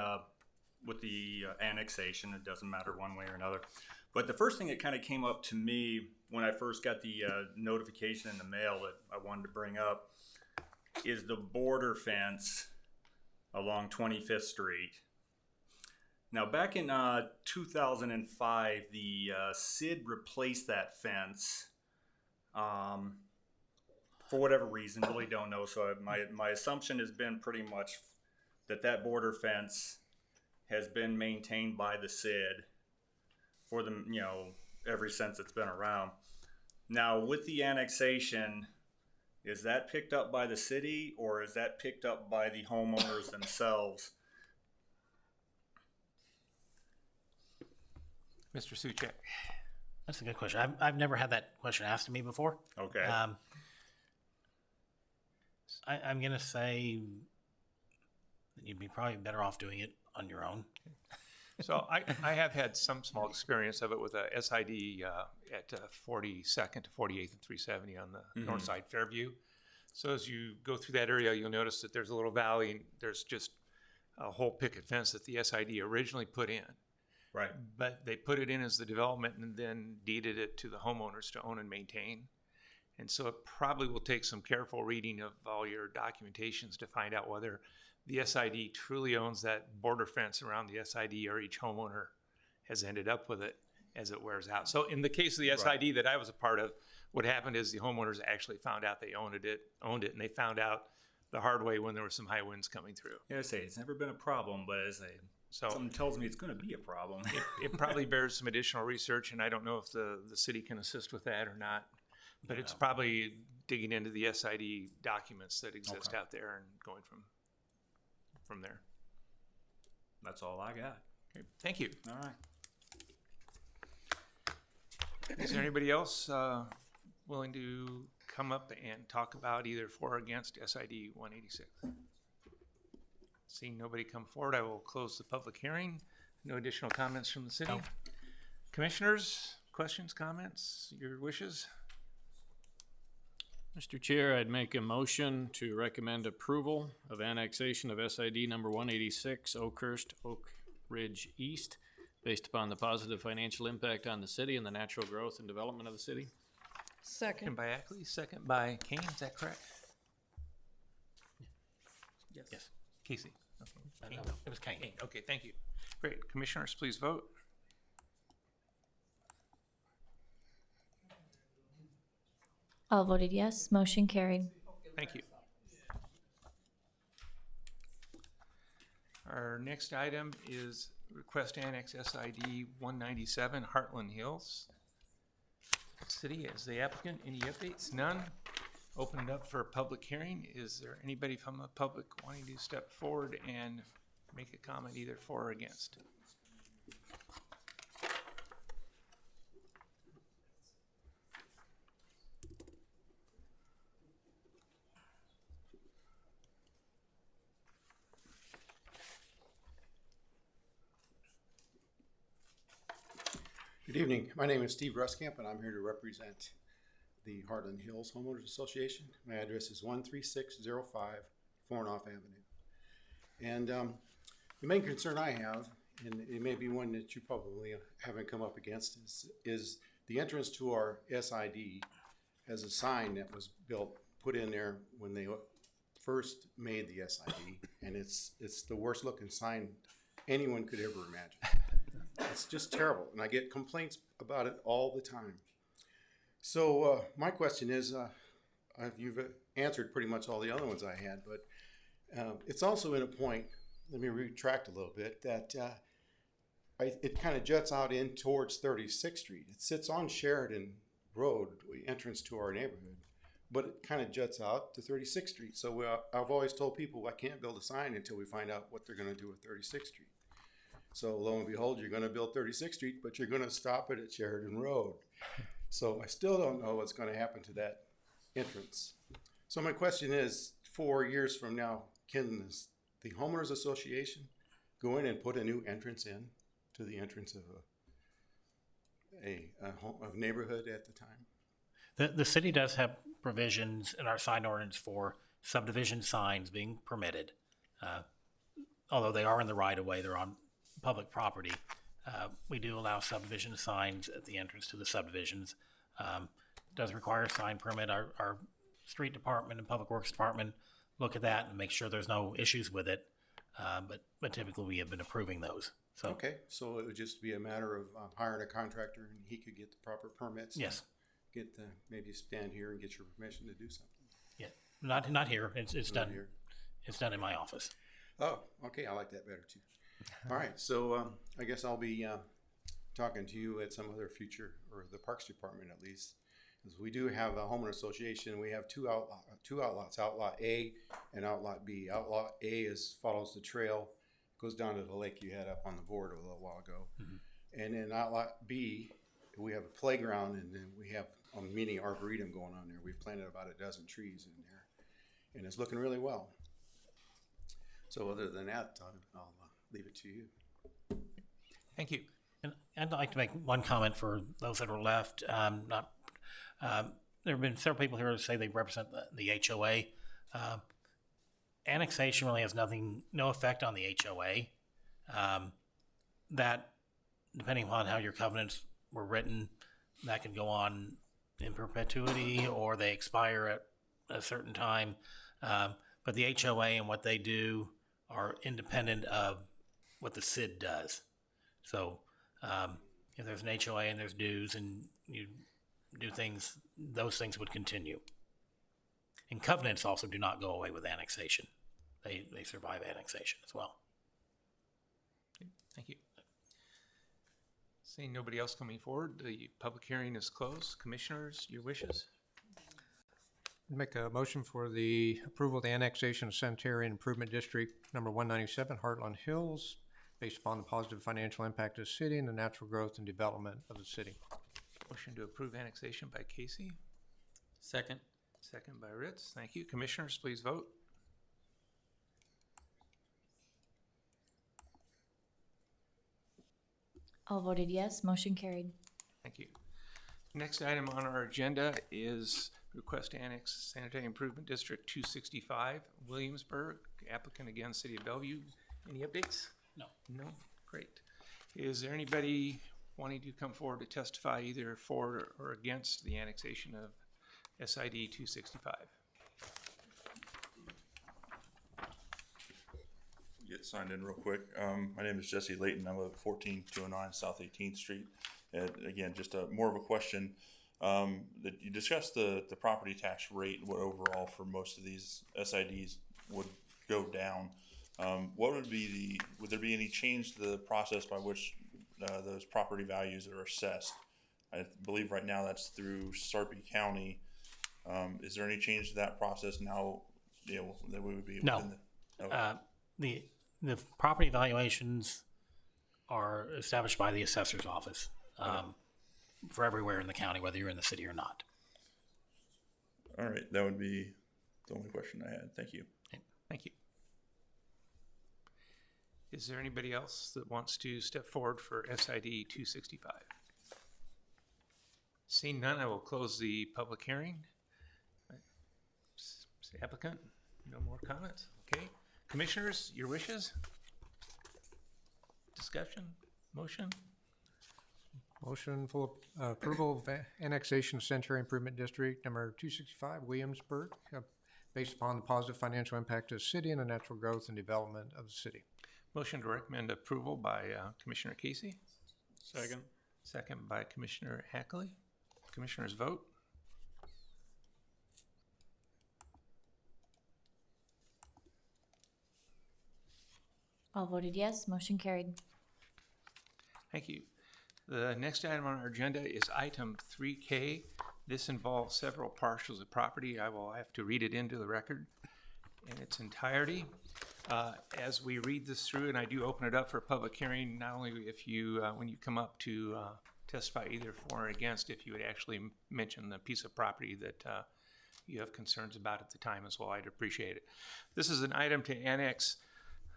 annexation. It doesn't matter one way or another. But the first thing that kind of came up to me when I first got the notification in the mail that I wanted to bring up is the border fence along 25th Street. Now, back in 2005, the CID replaced that fence for whatever reason. Really don't know. So my assumption has been pretty much that border fence has been maintained by the CID for the ever since it's been around. Now, with the annexation, is that picked up by the city or is that picked up by the homeowners themselves? Mr. Suchek. That's a good question. I've never had that question asked to me before. Okay. I'm going to say that you'd be probably better off doing it on your own. So I have had some small experience of it with a SID at 42nd to 48th and 370 on the north side, Fairview. So as you go through that area, you'll notice that there's a little valley and there's just a whole picket fence that the SID originally put in. Right. But they put it in as the development and then deeded it to the homeowners to own and maintain. And so it probably will take some careful reading of all your documentations to find out whether the SID truly owns that border fence around the SID or each homeowner has ended up with it as it wears out. So in the case of the SID that I was a part of, what happened is the homeowners actually found out they owned it, and they found out the hard way when there were some high winds coming through. Yeah, I say it's never been a problem, but something tells me it's going to be a problem. It probably bears some additional research, and I don't know if the city can assist with that or not. But it's probably digging into the SID documents that exist out there and going from there. That's all I got. Okay, thank you. All right. Is there anybody else willing to come up and talk about either for or against SID 186? Seeing nobody come forward, I will close the public hearing. No additional comments from the city. No. Commissioners, questions, comments, your wishes? Mr. Chair, I'd make a motion to recommend approval of annexation of SID number 186, Oakhurst, Oak Ridge East, based upon the positive financial impact on the city and the natural growth and development of the city. Second. By Ackley, second by Kane, is that correct? Yes. Casey. Okay. No, it was Kane. Okay, thank you. Great. Commissioners, please vote. All voted yes. Motion carried. Thank you. Our next item is request annex SID 197 Heartland Hills. City as the applicant. Any updates? None. Open it up for a public hearing. Is there anybody from the public wanting to step forward and make a comment either for or against? Good evening. My name is Steve Ruskamp, and I'm here to represent the Heartland Hills Homeowners Association. My address is 13605 Fornoff Avenue. And the main concern I have, and it may be one that you probably haven't come up against, is the entrance to our SID has a sign that was put in there when they first made the SID, and it's the worst looking sign anyone could ever imagine. It's just terrible, and I get complaints about it all the time. So my question is, you've answered pretty much all the other ones I had, but it's also in a point, let me retract a little bit, that it kind of juts out in towards 36th Street. It sits on Sheridan Road, the entrance to our neighborhood, but it kind of juts out to 36th Street. So I've always told people I can't build a sign until we find out what they're going to do with 36th Street. So lo and behold, you're going to build 36th Street, but you're going to stop it at Sheridan Road. So I still don't know what's going to happen to that entrance. So my question is, 4 years from now, can the homeowners association go in and put a new entrance in to the entrance of a neighborhood at the time? The city does have provisions in our sign ordinance for subdivision signs being permitted. Although they are in the right of way, they're on public property. We do allow subdivision signs at the entrance to the subdivisions. Does require a sign permit. Our street department and public works department look at that and make sure there's no issues with it. But typically we have been approving those. So okay, so it would just be a matter of hiring a contractor and he could get the proper permits. Yes. Get maybe stand here and get your permission to do something. Yeah, not here. It's Not done. here. It's done in my office. Oh, okay, I like that better too. All right, so I guess I'll be talking to you at some other future, or the Parks Department at least, because we do have a homeowner association. We have two outlots, Outlot A and Outlot B. Outlot A follows the trail, goes down to the lake you had up on the board a little while ago. Mm-hmm. And in Outlot B, we have a playground, and then we have a mini arboretum going on there. We've planted about a dozen trees in there, and it's looking really well. So other than that, I'll leave it to you. Thank you. And I'd like to make one comment for those that are left. There have been several people here who say they represent the HOA. Annexation really has no effect on the HOA. That, depending upon how your covenants were written, that can go on in perpetuity or they expire at a certain time. But the HOA and what they do are independent of what the SID does. So if there's an HOA and there's dues and you do things, those things would continue. And covenants also do not go away with annexation. They survive annexation as well. Thank you. Seeing nobody else coming forward, the public hearing is closed. Commissioners, your wishes? Make a motion for the approval of the annexation of Sanitary Improvement District number 197, Heartland Hills, based upon the positive financial impact of the city and the natural growth and development of the city. Motion to approve annexation by Casey. Second. Second by Ritz. Thank you. Commissioners, please vote. All voted yes, motion carried. Thank you. Next item on our agenda is request to annex Sanitary Improvement District 265, Williamsburg. Applicant again, City of Bellevue. Any updates? No. No? Great. Is there anybody wanting to come forward to testify either for or against the annexation of SID 265? Get signed in real quick. My name is Jesse Layton. I live at 14209 South 18th Street. And again, just more of a question. That you discussed the property tax rate, what overall for most of these SIDs would go down. What would there be any change to the process by which those property values are assessed? I believe right now that's through Sarpy County. Is there any change to that process now? That we would be no. Within The property valuations are established by the assessor's office for everywhere in the county, whether you're in the city or not. All right, that would be the only question I had. Thank you. Thank you. Is there anybody else that wants to step forward for SID 265? Seeing none, I will close the public hearing. Applicant, no more comments? Okay. Commissioners, your wishes? Discussion? Motion? Motion for approval of annexation of Sanitary Improvement District number 265, Williamsburg, based upon the positive financial impact of the city and the natural growth and development of the city. Motion to recommend approval by Commissioner Casey. Second. Second by Commissioner Hackley. Commissioners vote. All voted yes, motion carried. Thank you. The next item on our agenda is item 3K. This involves several parcels of property. I will have to read it into the record in its entirety. As we read this through, and I do open it up for public hearing, not only if you, when you come up to testify either for or against if you would actually mention the piece of property that you have concerns about at the time as well. I'd appreciate it. This is an item to annex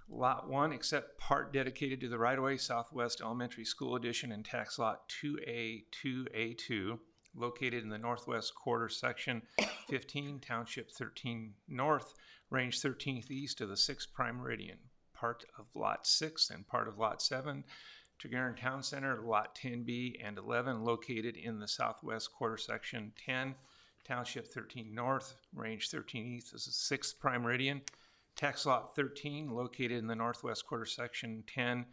Lot 1, except part dedicated to the right-of-way Southwest Elementary School Addition and tax lot 2A, 2A2, located in the northwest quarter, section 15, township 13 north, range 13th east of the 6th prime meridian, part of lot 6 and part of lot 7, Tregerin Town Center, lot 10B and 11, located in the southwest quarter, section 10, township 13 north, range 13 east of the 6th prime meridian, tax lot 13, located in the northwest quarter, section 10,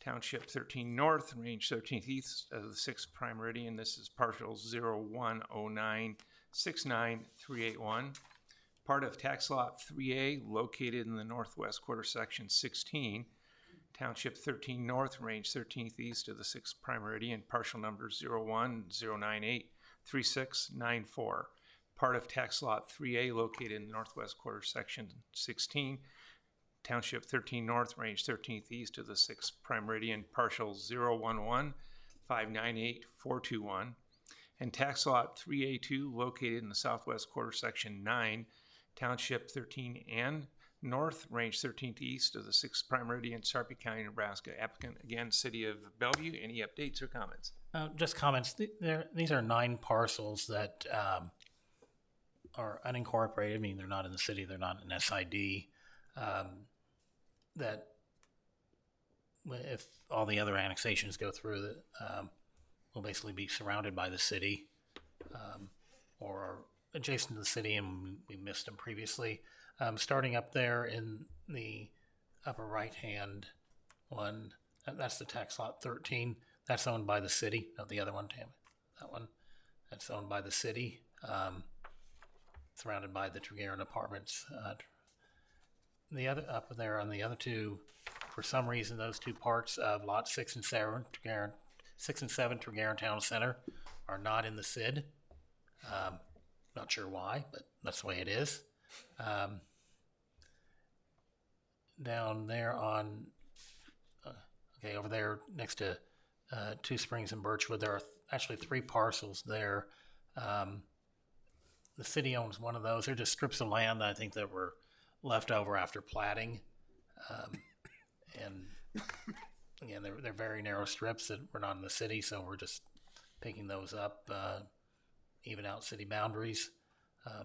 township 13 north, range 13th east of the 6th prime meridian. This is partial 010969381. Part of tax lot 3A, located in the northwest quarter, section 16, township 13 north, range 13th east of the 6th prime meridian, partial number 010983694. Part of tax lot 3A, located in the northwest quarter, section 16, township 13 north, range 13th east of the 6th prime meridian, partial 011598421. And tax lot 3A2, located in the southwest quarter, section 9, township 13 and north, range 13th east of the 6th prime meridian, Sarpy County, Nebraska. Applicant, again, City of Bellevue. Any updates or comments? Just comments. These are 9 parcels that are unincorporated. I mean, they're not in the city. They're not an SID. That if all the other annexations go through, that will basically be surrounded by the city or are adjacent to the city, and we missed them previously. Starting up there in the upper right-hand one, that's the tax lot 13. That's owned by the city. No, the other one, damn it. That one, that's owned by the city, surrounded by the Tregerin apartments. The other up there on the other two, for some reason, those two parts of lot 6 and 7, Tregerin Town Center, are not in the SID. Not sure why, but that's the way it is. Down there on, over there next to Two Springs and Birchwood, there are actually 3 parcels there. The city owns one of those. They're just strips of land that I think that were left over after platting. And again, they're very narrow strips that were not in the city, so we're just picking those up, even out city boundaries.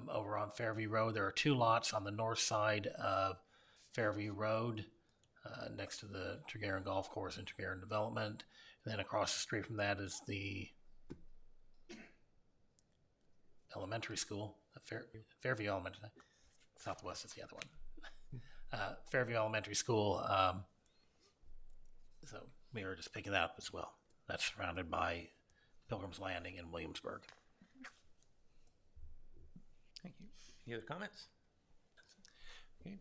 Over on Fairview Road, there are 2 lots on the north side of Fairview Road, next to the Tregerin Golf Course and Tregerin Development. And then across the street from that is the elementary school, Fairview Elementary. Southwest is the other one. Fairview Elementary School. So we were just picking that up as well. That's surrounded by Pilgrim's Landing and Williamsburg. Thank you. Any other comments? Okay.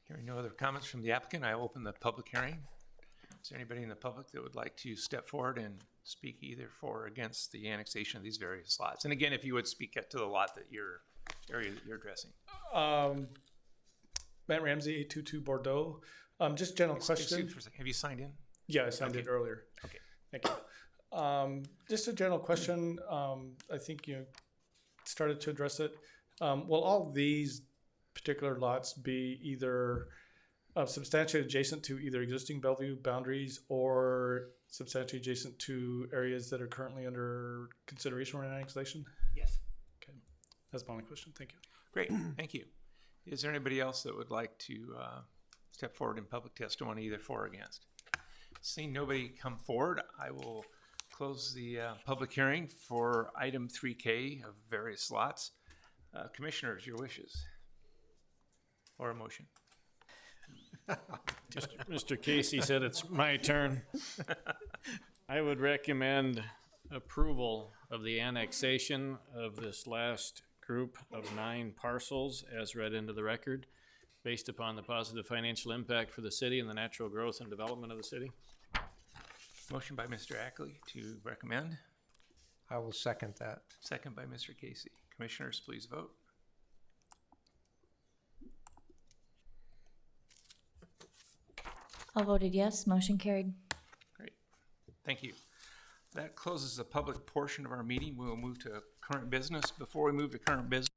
Hearing no other comments from the applicant, I open the public hearing. Is there anybody in the public that would like to step forward and speak either for or against the annexation of these various lots? And again, if you would speak to the lot that area that you're addressing. Matt Ramsey, 822 Bordeaux. Just general question. Excuse me for a second. Have you signed in? Yeah, I signed it earlier. Okay. Thank you. Just a general question. I think you started to address it. Will all these particular lots be either substantially adjacent to either existing Bellevue boundaries or substantially adjacent to areas that are currently under consideration for annexation? Yes. Okay. That's my only question. Thank you. Great. Thank you. Is there anybody else that would like to step forward in public testimony either for or against? Seeing nobody come forward, I will close the public hearing for item 3K of various lots. Commissioners, your wishes or a motion? Mr. Casey said it's my turn. I would recommend approval of the annexation of this last group of 9 parcels as read into the record, based upon the positive financial impact for the city and the natural growth and development of the city. Motion by Mr. Ackley to recommend. I will second that. Second by Mr. Casey. Commissioners, please vote. All voted yes, motion carried. Great. Thank you. That closes the public portion of our meeting. We will move to current business. Before we move to current business,